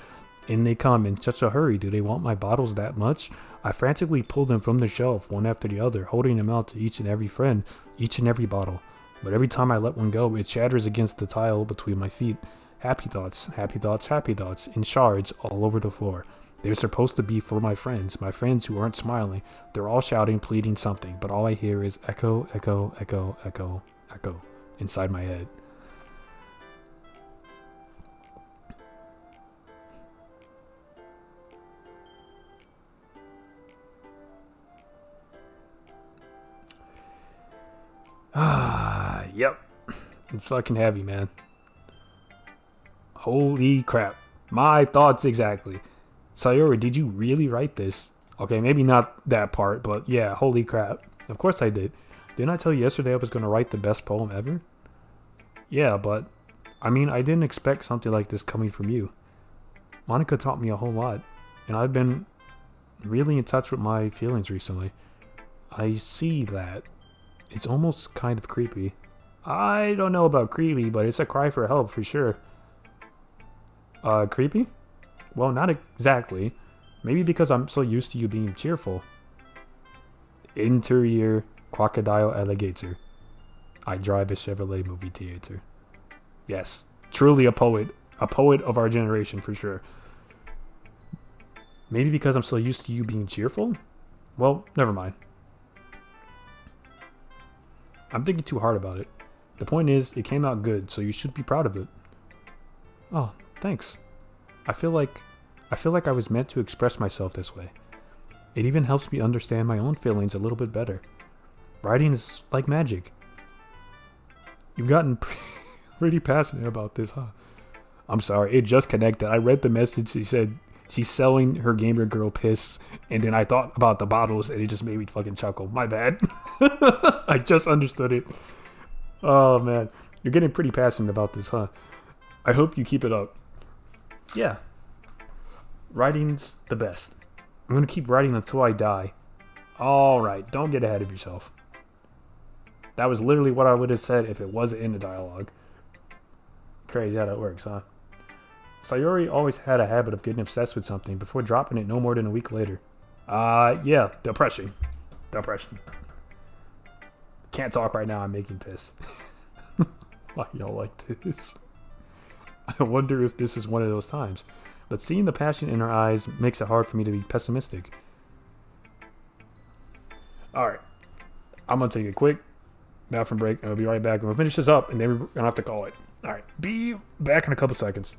In they come in such a hurry. Do they want my bottles that much? I frantically pull them from the shelf, one after the other, holding them out to each and every friend, each and every bottle. But every time I let one go, it shatters against the tile between my feet. Happy thoughts, happy thoughts, happy thoughts, in shards all over the floor. They're supposed to be for my friends who aren't smiling. They're all shouting, pleading something, but all I hear is echo, echo, echo, echo, echo, inside my head. Yep. It's fucking heavy, man. Holy crap. My thoughts exactly. Sayori, did you really write this? Okay, maybe not that part, but yeah, holy crap. Of course I did. Didn't I tell you yesterday I was going to write the best poem ever? Yeah, but I didn't expect something like this coming from you. Monica taught me a whole lot, and I've been really in touch with my feelings recently. I see that. It's almost kind of creepy. I don't know about creepy, but it's a cry for help for sure. Creepy? Well, not exactly. Maybe because I'm so used to you being cheerful. Interior crocodile alligator. I drive a Chevrolet movie theater. Yes, truly a poet. A poet of our generation for sure. Maybe because I'm so used to you being cheerful? Well, never mind. I'm thinking too hard about it. The point is, it came out good, so you should be proud of it. Oh, thanks. I feel like I was meant to express myself this way. It even helps me understand my own feelings a little bit better. Writing is like magic. You've gotten pretty passionate about this, huh? I'm sorry, it just connected. I read the message. She said she's selling her gamer girl piss, and then I thought about the bottles, and it just made me fucking chuckle. My bad. I just understood it. Oh, man. You're getting pretty passionate about this, huh? I hope you keep it up. Yeah. Writing's the best. I'm going to keep writing until I die. Alright, don't get ahead of yourself. That was literally what I would have said if it wasn't in the dialogue. Crazy how that works, huh? Sayori always had a habit of getting obsessed with something before dropping it no more than a week later. Yeah, depression. Depression. Can't talk right now, I'm making piss. Why y'all like this? I wonder if this is one of those times. But seeing the passion in her eyes makes it hard for me to be pessimistic. Alright. I'm gonna take a quick bathroom break and I'll be right back. And we'll finish this up and then we're gonna have to call it. Alright, be back in a couple seconds.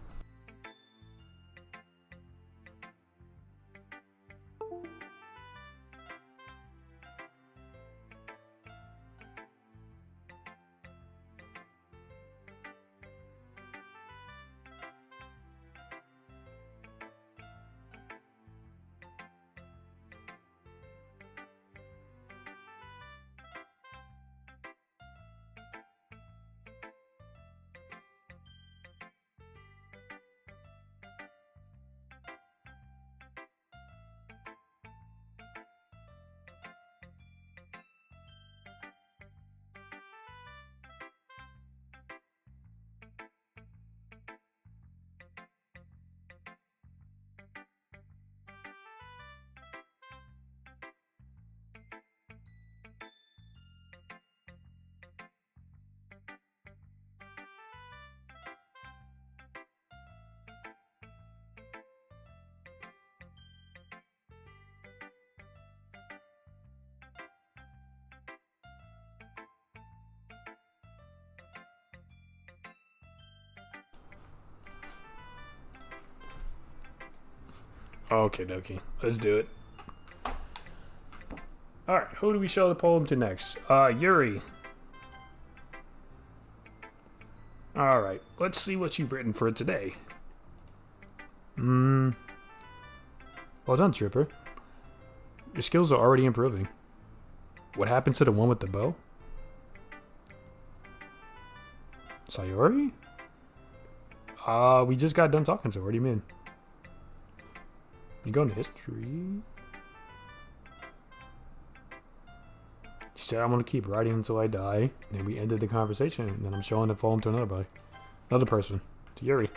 Okay, Doki. Let's do it. Alright, who do we show the poem to next? Yuri. Alright, let's see what you've written for today. Well done, Trooper. Your skills are already improving. What happened to the one with the bow? Sayori? We just got done talking to her. What do you mean? You go into history? She said I'm gonna keep writing until I die. And then we ended the conversation. And then I'm showing the poem to another person. To Yuri.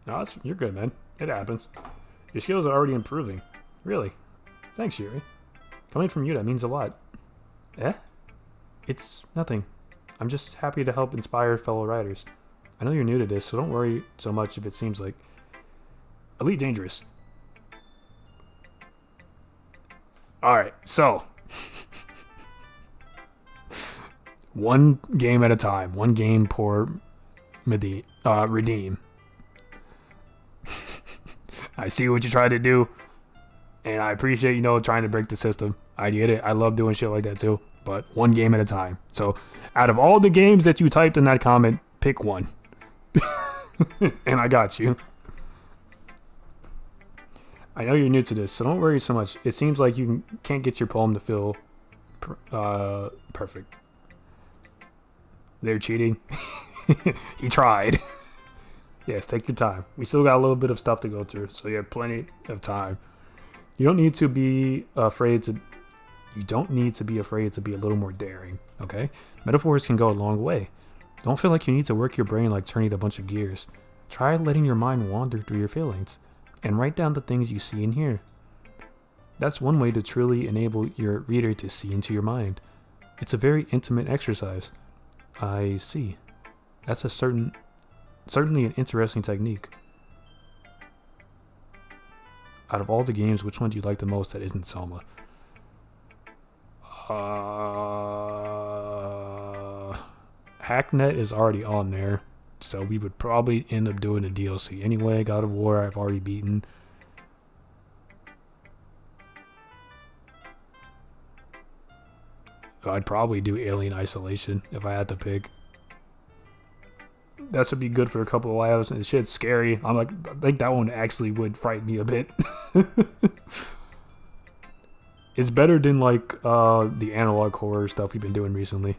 No, you're good, man. It happens. Your skills are already improving. Really? Thanks, Yuri. Coming from you, that means a lot. Eh? It's nothing. I'm just happy to help inspire fellow riders. I know you're new to this, so don't worry so much if it seems like Elite Dangerous. Alright, so one game at a time. One game per redeem. I see what you tried to do, and I appreciate, trying to break the system. I get it. I love doing shit like that too, but one game at a time. So, out of all the games that you typed in that comment, pick one. And I got you. I know you're new to this, so don't worry so much. It seems like you can't get your poem to feel perfect. They're cheating. He tried. Yes, take your time. We still got a little bit of stuff to go through, so you have plenty of time. You don't need to be afraid to be a little more daring, okay? Metaphors can go a long way. Don't feel like you need to work your brain like turning a bunch of gears. Try letting your mind wander through your feelings and write down the things you see and hear. That's one way to truly enable your reader to see into your mind. It's a very intimate exercise. I see. That's certainly an interesting technique. Out of all the games, which one do you like the most that isn't Soma? Hacknet is already on there, so we would probably end up doing the DLC anyway. God of War I've already beaten. I'd probably do Alien Isolation if I had to pick. That should be good for a couple of hours, and shit's scary. I think that one actually would frighten me a bit. It's better than the analog horror stuff we've been doing recently.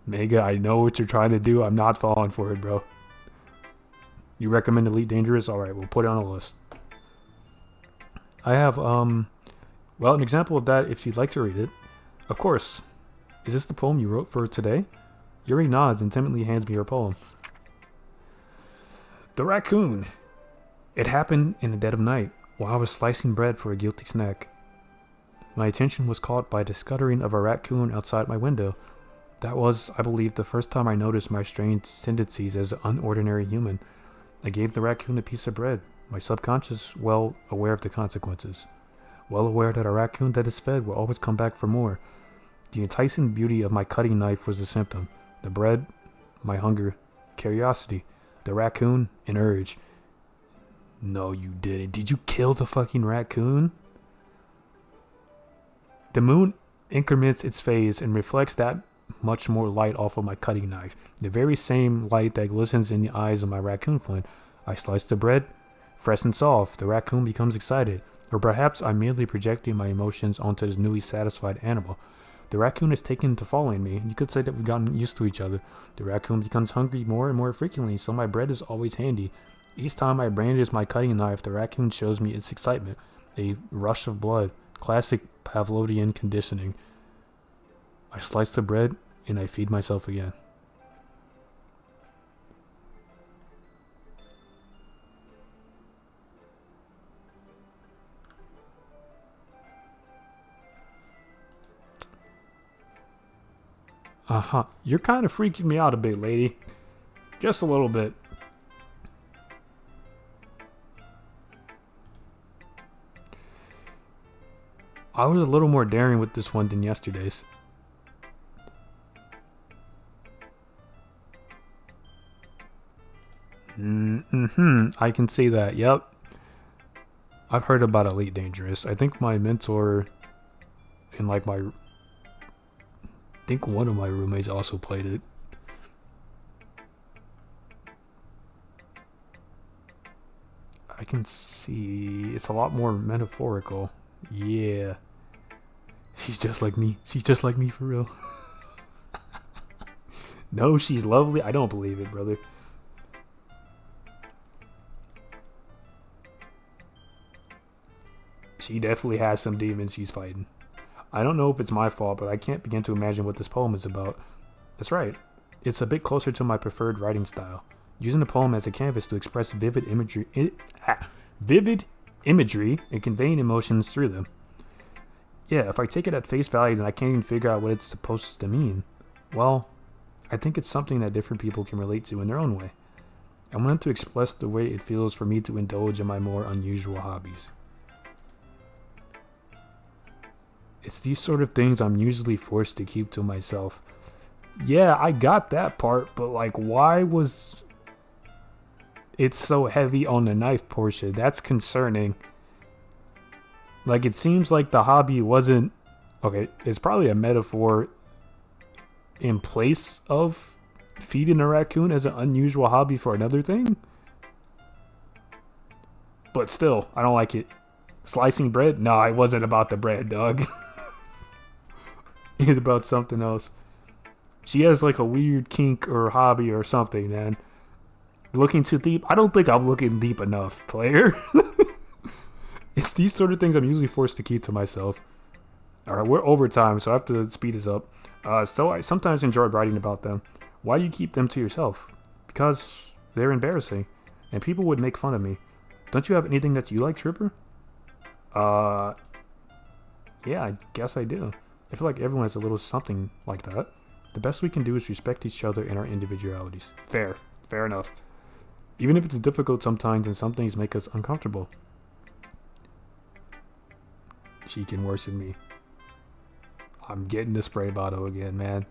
Mega, I know what you're trying to do. I'm not falling for it, bro. You recommend Elite Dangerous? Alright, we'll put it on a list. I have, an example of that if you'd like to read it. Of course. Is this the poem you wrote for today? Yuri nods and timidly hands me her poem. The Raccoon. It happened in the dead of night, while I was slicing bread for a guilty snack. My attention was caught by the scuttering of a raccoon outside my window. That was, I believe, the first time I noticed my strange tendencies as an unordinary human. I gave the raccoon a piece of bread, my subconscious well aware of the consequences. Well aware that a raccoon that is fed will always come back for more. The enticing beauty of my cutting knife was a symptom. The bread, my hunger, curiosity. The raccoon, an urge. No, you didn't. Did you kill the fucking raccoon? The moon increments its phase and reflects that much more light off of my cutting knife. The very same light that glistens in the eyes of my raccoon friend. I slice the bread, fresh and soft. The raccoon becomes excited. Or perhaps I'm merely projecting my emotions onto this newly satisfied animal. The raccoon is taken to following me. You could say that we've gotten used to each other. The raccoon becomes hungry more and more frequently, so my bread is always handy. Each time I brandish my cutting knife, the raccoon shows me its excitement. A rush of blood. Classic Pavlovian conditioning. I slice the bread, and I feed myself again. You're kind of freaking me out a bit, lady. Just a little bit. I was a little more daring with this one than yesterday's. I can see that. Yep. I've heard about Elite Dangerous. I think my mentor and like my... I think one of my roommates also played it. I can see it's a lot more metaphorical. Yeah. She's just like me. She's just like me for real. No, she's lovely. I don't believe it, brother. She definitely has some demons she's fighting. I don't know if it's my fault, but I can't begin to imagine what this poem is about. That's right. It's a bit closer to my preferred writing style. Using the poem as a canvas to express vivid imagery and conveying emotions through them. Yeah, if I take it at face value, then I can't even figure out what it's supposed to mean. Well, I think it's something that different people can relate to in their own way. I wanted to express the way it feels for me to indulge in my more unusual hobbies. It's these sort of things I'm usually forced to keep to myself. Yeah, I got that part, but like, why was it so heavy on the knife portion? That's concerning. Like, it seems like the hobby wasn't... Okay, it's probably a metaphor in place of feeding a raccoon as an unusual hobby for another thing. But still, I don't like it. Slicing bread? No, it wasn't about the bread, dog. It's about something else. She has like a weird kink or hobby or something, man. Looking too deep? I don't think I'm looking deep enough, player. It's these sort of things I'm usually forced to keep to myself. Alright, we're over time, so I have to speed this up. So I sometimes enjoy writing about them. Why do you keep them to yourself? Because they're embarrassing, and people would make fun of me. Don't you have anything that you like, Trooper? Yeah, I guess I do. I feel like everyone has a little something like that. The best we can do is respect each other and our individualities. Fair enough. Even if it's difficult sometimes and some things make us uncomfortable. She can worsen me. I'm getting the spray bottle again, man.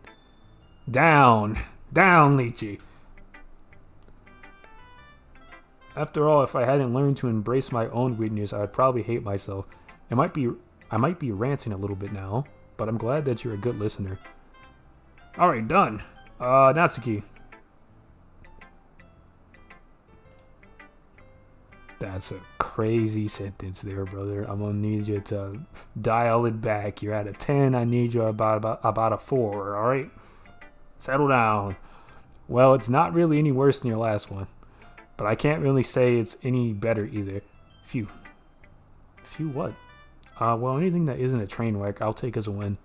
Down, Lychee. After all, if I hadn't learned to embrace my own weakness, I would probably hate myself. I might be ranting a little bit now, but I'm glad that you're a good listener. Alright, done. Natsuki. That's a crazy sentence there, brother. I'm gonna need you to dial it back. You're at a 10. I need you about a 4, alright? Settle down. Well, it's not really any worse than your last one. But I can't really say it's any better either. Phew. Phew what? Well, anything that isn't a train wreck, I'll take as a win.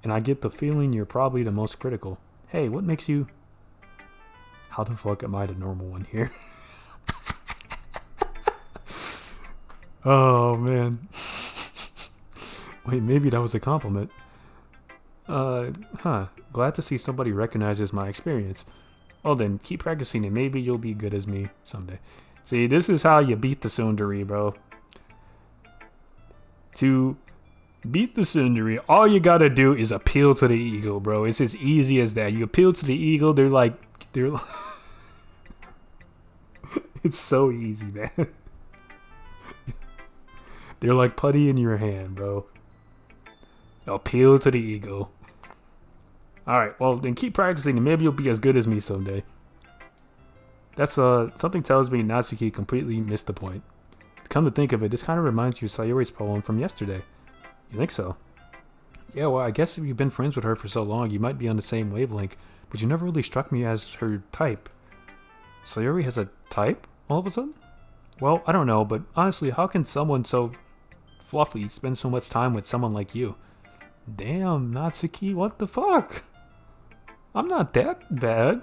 And I get the feeling you're probably the most critical. Hey, what makes you... How the fuck am I the normal one here? Oh, man. Wait, maybe that was a compliment. Glad to see somebody recognizes my experience. Well then, keep practicing and maybe you'll be good as me someday. See, this is how you beat the tsundere, bro. To beat the tsundere, all you gotta do is appeal to the ego, bro. It's as easy as that. You appeal to the ego, they're like... It's so easy, man. They're like putty in your hand, bro. Appeal to the ego. Alright, well then keep practicing and maybe you'll be as good as me someday. That's something tells me Natsuki completely missed the point. Come to think of it, this kind of reminds you of Sayori's poem from yesterday. You think so? Yeah, well I guess if you've been friends with her for so long, you might be on the same wavelength, but you never really struck me as her type. Sayori has a type, all of a sudden? Well, I don't know, but honestly, how can someone so fluffy spend so much time with someone like you? Damn, Natsuki, what the fuck? I'm not that bad.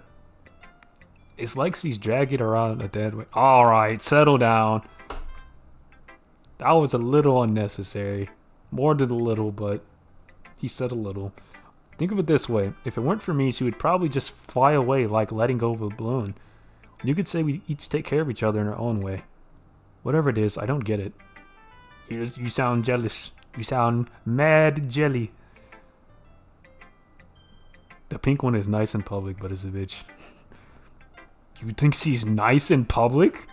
It's like she's dragging around a dead weight. Alright, settle down. That was a little unnecessary. More than a little, but he said a little. Think of it this way. If it weren't for me, she would probably just fly away like letting go of a balloon. You could say we each take care of each other in our own way. Whatever it is, I don't get it. You sound jealous. You sound mad jelly. The pink one is nice in public, but it's a bitch. You think she's nice in public?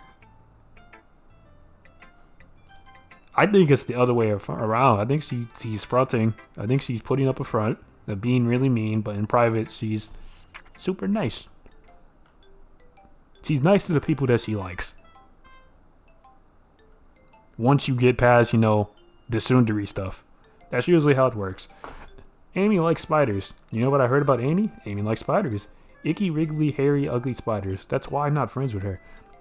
I think it's the other way around. I think she's fronting. I think she's putting up a front of being really mean, but in private, she's super nice. She's nice to the people that she likes. Once you get past, the tsundere stuff. That's usually how it works. Amy likes spiders. You know what I heard about Amy? Amy likes spiders. Icky, wriggly, hairy, ugly spiders. That's why I'm not friends with her.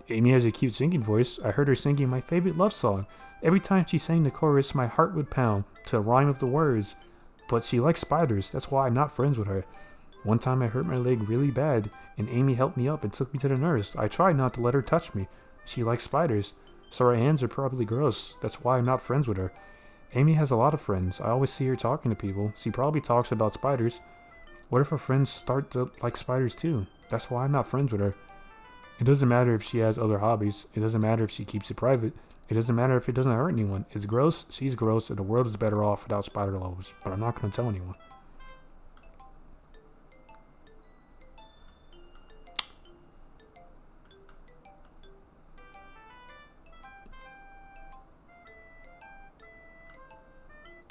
Amy has a cute singing voice. I heard her singing my favorite love song. Every time she sang the chorus, my heart would pound to a rhyme of the words. But she likes spiders. That's why I'm not friends with her. One time I hurt my leg really bad, and Amy helped me up and took me to the nurse. I tried not to let her touch me. She likes spiders, so her hands are probably gross. That's why I'm not friends with her. Amy has a lot of friends. I always see her talking to people. She probably talks about spiders. What if her friends start to like spiders too? That's why I'm not friends with her. It doesn't matter if she has other hobbies. It doesn't matter if she keeps it private. It doesn't matter if it doesn't hurt anyone. It's gross, she's gross, and the world is better off without spider lovers. But I'm not going to tell anyone.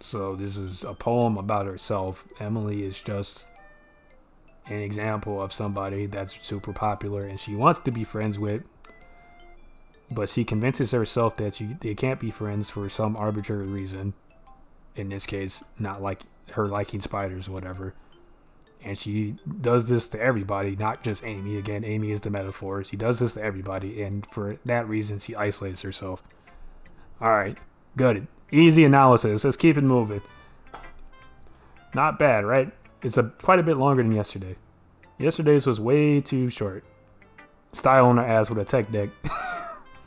So this is a poem about herself. Emily is just an example of somebody that's super popular and she wants to be friends with, but she convinces herself that they can't be friends for some arbitrary reason. In this case, not like her liking spiders or whatever. And she does this to everybody, not just Amy. Again, Amy is the metaphor. She does this to everybody, and for that reason, she isolates herself. Alright, good. Easy analysis. Let's keep it moving. Not bad, right? It's quite a bit longer than yesterday. Yesterday's was way too short. Style on her ass with a tech deck.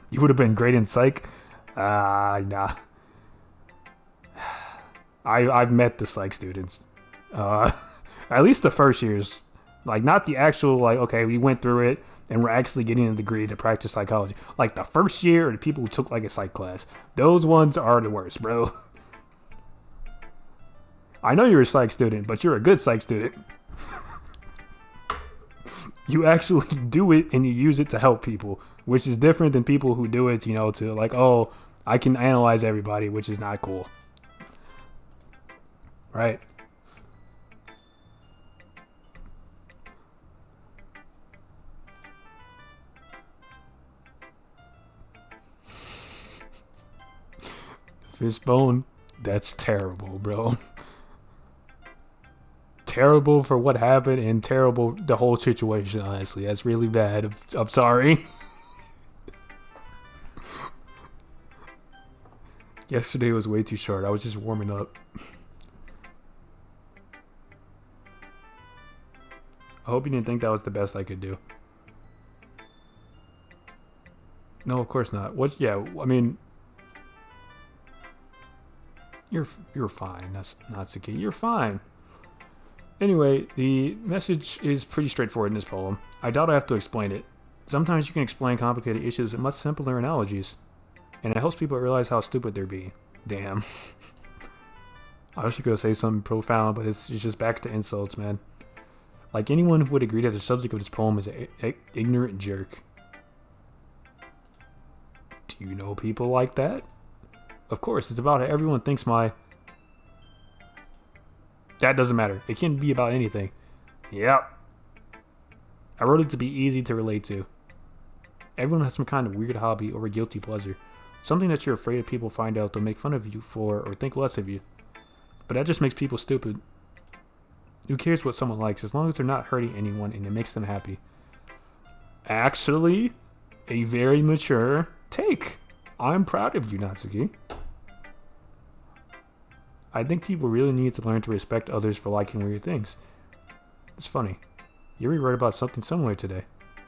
You would have been great in psych. Nah. I've met the psych students. At least the first years. Like, not the actual, like, okay, we went through it and we're actually getting a degree to practice psychology. Like, the first year, the people who took, like, a psych class. Those ones are the worst, bro. I know you're a psych student, but you're a good psych student. You actually do it and you use it to help people, which is different than people who do it, to like, oh, I can analyze everybody, which is not cool. Right? Fishbone, that's terrible, bro. Terrible for what happened and terrible the whole situation, honestly. That's really bad. I'm sorry. Yesterday was way too short. I was just warming up. I hope you didn't think that was the best I could do. No, of course not. What? Yeah, I mean, you're fine. That's Natsuki. You're fine. Anyway, the message is pretty straightforward in this poem. I doubt I have to explain it. Sometimes you can explain complicated issues with much simpler analogies, and it helps people realize how stupid they're being. Damn. I wish you could say something profound, but it's just back to insults, man. Like, anyone who would agree that the subject of this poem is an ignorant jerk. Do you know people like that? Of course, it's about how everyone thinks That doesn't matter. It can be about anything. Yep. I wrote it to be easy to relate to. Everyone has some kind of weird hobby or a guilty pleasure. Something that you're afraid of people find out they'll make fun of you for or think less of you. But that just makes people stupid. Who cares what someone likes as long as they're not hurting anyone and it makes them happy? Actually, a very mature take. I'm proud of you, Natsuki. I think people really need to learn to respect others for liking weird things. It's funny. Yuri wrote about something similar today.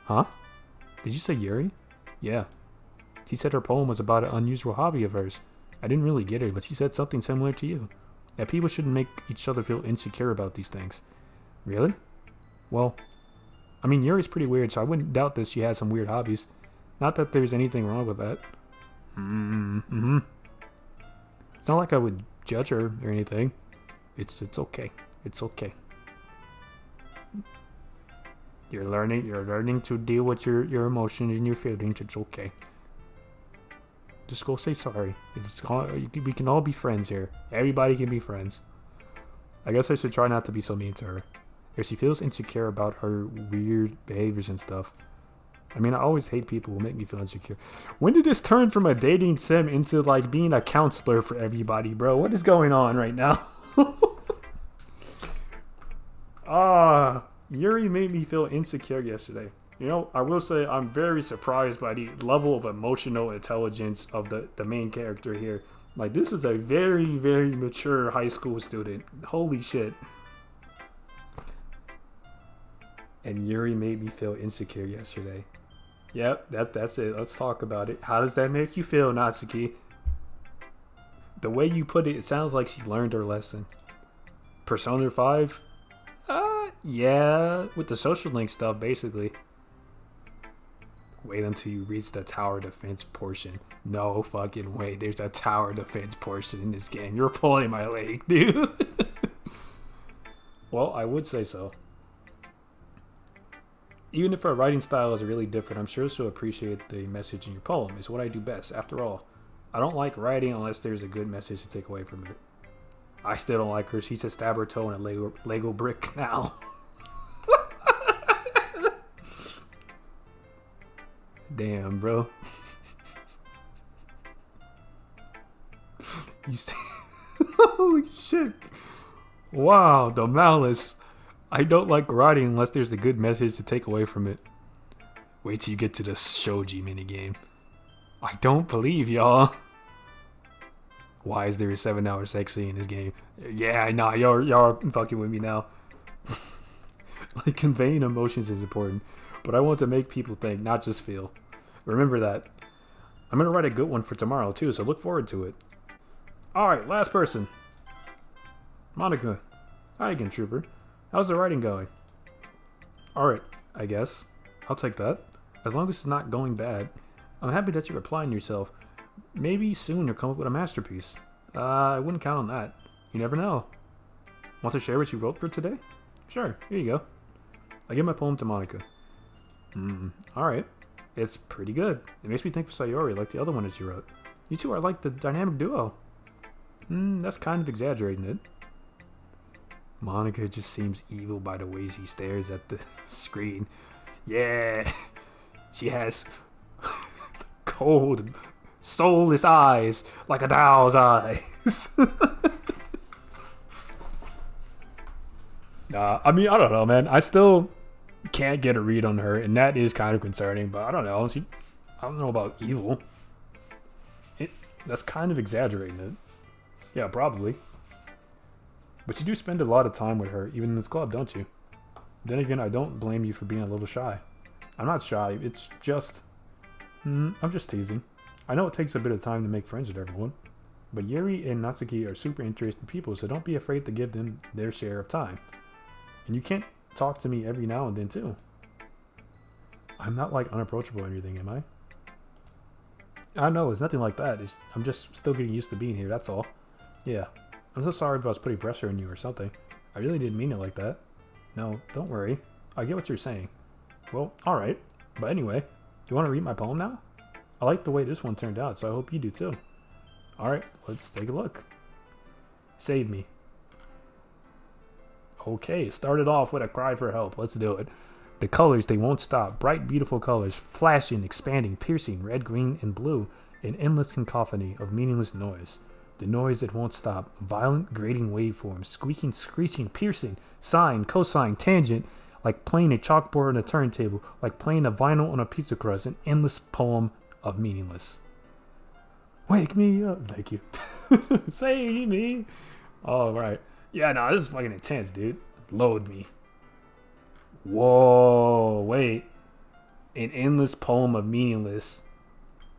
Huh? Did you say Yuri? Yeah. She said her poem was about an unusual hobby of hers. I didn't really get it, but she said something similar to you. That people shouldn't make each other feel insecure about these things. Really? Well, I mean, Yuri's pretty weird, so I wouldn't doubt that she has some weird hobbies. Not that there's anything wrong with that. Mm-hmm. It's not like I would judge her or anything. It's okay. It's okay. You're learning to deal with your emotions and your feelings. It's okay. Just go say sorry. We can all be friends here. Everybody can be friends. I guess I should try not to be so mean to her. If she feels insecure about her weird behaviors and stuff. I mean, I always hate people who make me feel insecure. When did this turn from a dating sim into like being a counselor for everybody, bro? What is going on right now? Yuri made me feel insecure yesterday. You know, I will say I'm very surprised by the level of emotional intelligence of the main character here. Like, this is a very, very mature high school student. Holy shit. And Yuri made me feel insecure yesterday. Yep, that's it. Let's talk about it. How does that make you feel, Natsuki? The way you put it, it sounds like she learned her lesson. Persona 5? Yeah, with the social link stuff, basically. Wait until you reach the tower defense portion. No fucking way. There's a tower defense portion in this game. You're pulling my leg, dude. Well, I would say so. Even if our writing style is really different, I'm sure she'll appreciate the message in your poem. It's what I do best. After all, I don't like writing unless there's a good message to take away from it. I still don't like her. She said stab her toe in a Lego brick now. Damn, bro. You see? Holy shit. Wow, the malice. I don't like writing unless there's a good message to take away from it. Wait till you get to the Shoji minigame. I don't believe y'all. Why is there a 7-hour sex scene in this game? Yeah, I know. Y'all are fucking with me now. Like, conveying emotions is important. But I want to make people think, not just feel. Remember that. I'm going to write a good one for tomorrow, too, so look forward to it. Alright, last person. Monica. Hi again, Trooper. How's the writing going? Alright, I guess. I'll take that. As long as it's not going bad. I'm happy that you're applying yourself. Maybe soon you'll come up with a masterpiece. I wouldn't count on that. You never know. Want to share what you wrote for today? Sure, here you go. I give my poem to Monica. Alright. It's pretty good. It makes me think of Sayori like the other one that you wrote. You two are like the dynamic duo. That's kind of exaggerating it. Monica just seems evil by the way she stares at the screen. Yeah, she has cold, soulless eyes like a doll's eyes. I mean, I don't know, man. I still can't get a read on her, and that is kind of concerning, but I don't know. I don't know about evil. That's kind of exaggerating it. Yeah, probably. But you do spend a lot of time with her, even in this club, don't you? Then again, I don't blame you for being a little shy. I'm not shy, it's just... I'm just teasing. I know it takes a bit of time to make friends with everyone, but Yuri and Natsuki are super interesting people, so don't be afraid to give them their share of time. And you can't talk to me every now and then, too. I'm not, like, unapproachable or anything, am I? I know, it's nothing like that. I'm just still getting used to being here, that's all. Yeah. I'm so sorry if I was putting pressure on you or something. I really didn't mean it like that. No, don't worry. I get what you're saying. Well, alright. But anyway, do you want to read my poem now? I like the way this one turned out, so I hope you do too. Alright, let's take a look. Save me. Okay, it started off with a cry for help. Let's do it. The colors, they won't stop. Bright, beautiful colors. Flashing, expanding, piercing, red, green, and blue. An endless cacophony of meaningless noise. The noise that won't stop. Violent, grating waveforms. Squeaking, screeching, piercing. Sine, cosine, tangent. Like playing a chalkboard on a turntable. Like playing a vinyl on a pizza crust. An endless poem of meaningless. Wake me up. Thank you. Save me. Alright. Yeah, no, this is fucking intense, dude. Load me. Whoa, wait. An endless poem of meaningless.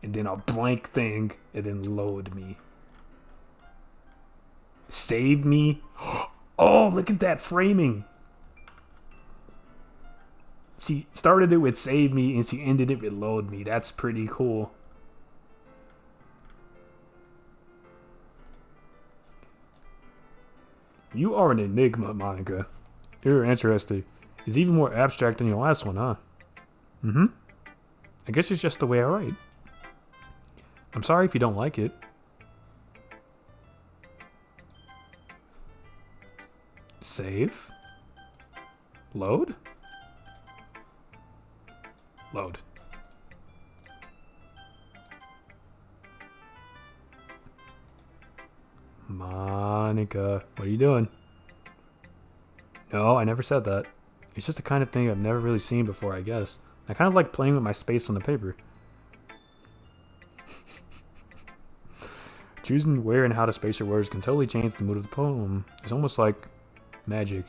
And then a blank thing. And then load me. Save me. Oh, look at that framing. She started it with save me and she ended it with load me. That's pretty cool. You are an enigma, Monica. You're interesting. It's even more abstract than your last one, huh? Mm-hmm. I guess it's just the way I write. I'm sorry if you don't like it. Save. Load? Load. Monica, what are you doing? No, I never said that. It's just the kind of thing I've never really seen before, I guess. I kind of like playing with my space on the paper. Choosing where and how to space your words can totally change the mood of the poem. It's almost like magic.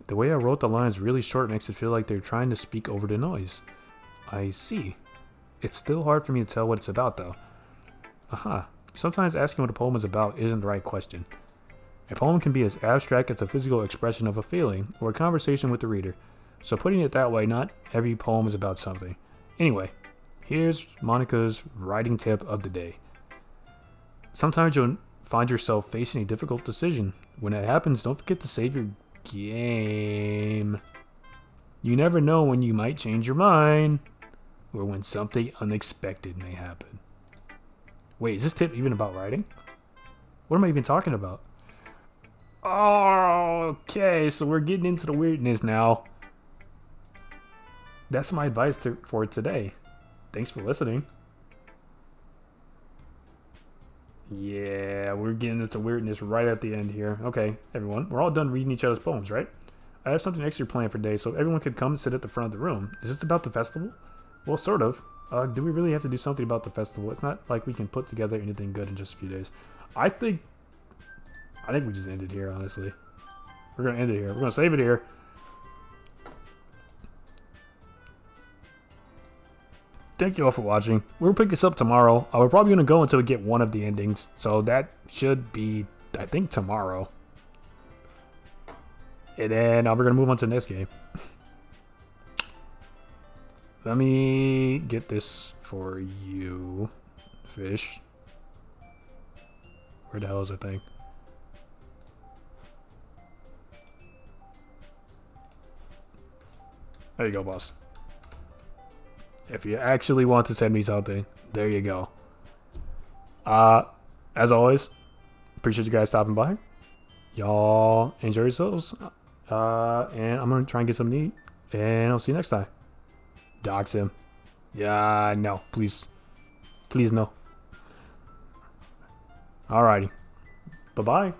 The way I wrote the lines really short makes it feel like they're trying to speak over the noise. I see. It's still hard for me to tell what it's about, though. Aha. Sometimes asking what a poem is about isn't the right question. A poem can be as abstract as a physical expression of a feeling or a conversation with the reader. So putting it that way, not every poem is about something. Anyway, here's Monica's writing tip of the day. Sometimes you'll find yourself facing a difficult decision. When that happens, don't forget to save your game. You never know when you might change your mind or when something unexpected may happen. Wait, is this tip even about writing? What am I even talking about? Oh, okay, so we're getting into the weirdness now. That's my advice for today. Thanks for listening. Yeah, we're getting into weirdness right at the end here. Okay, everyone, we're all done reading each other's poems, right? I have something extra planned for today, so everyone could come and sit at the front of the room. Is this about the festival? Well, sort of. Do we really have to do something about the festival? It's not like we can put together anything good in just a few days. I think we just end it here, honestly. We're gonna end it here. We're gonna save it here. Thank you all for watching. We'll pick this up tomorrow. We're probably going to go until we get one of the endings. So that should be, I think, tomorrow. And then we're going to move on to the next game. Let me get this for you, fish. Where the hell is the thing? There you go, boss. If you actually want to send me something, there you go. As always, appreciate you guys stopping by. Y'all enjoy yourselves. And I'm gonna try and get something to eat. And I'll see you next time. Dox him. Yeah, no, please. Please no. Alrighty. Bye-bye.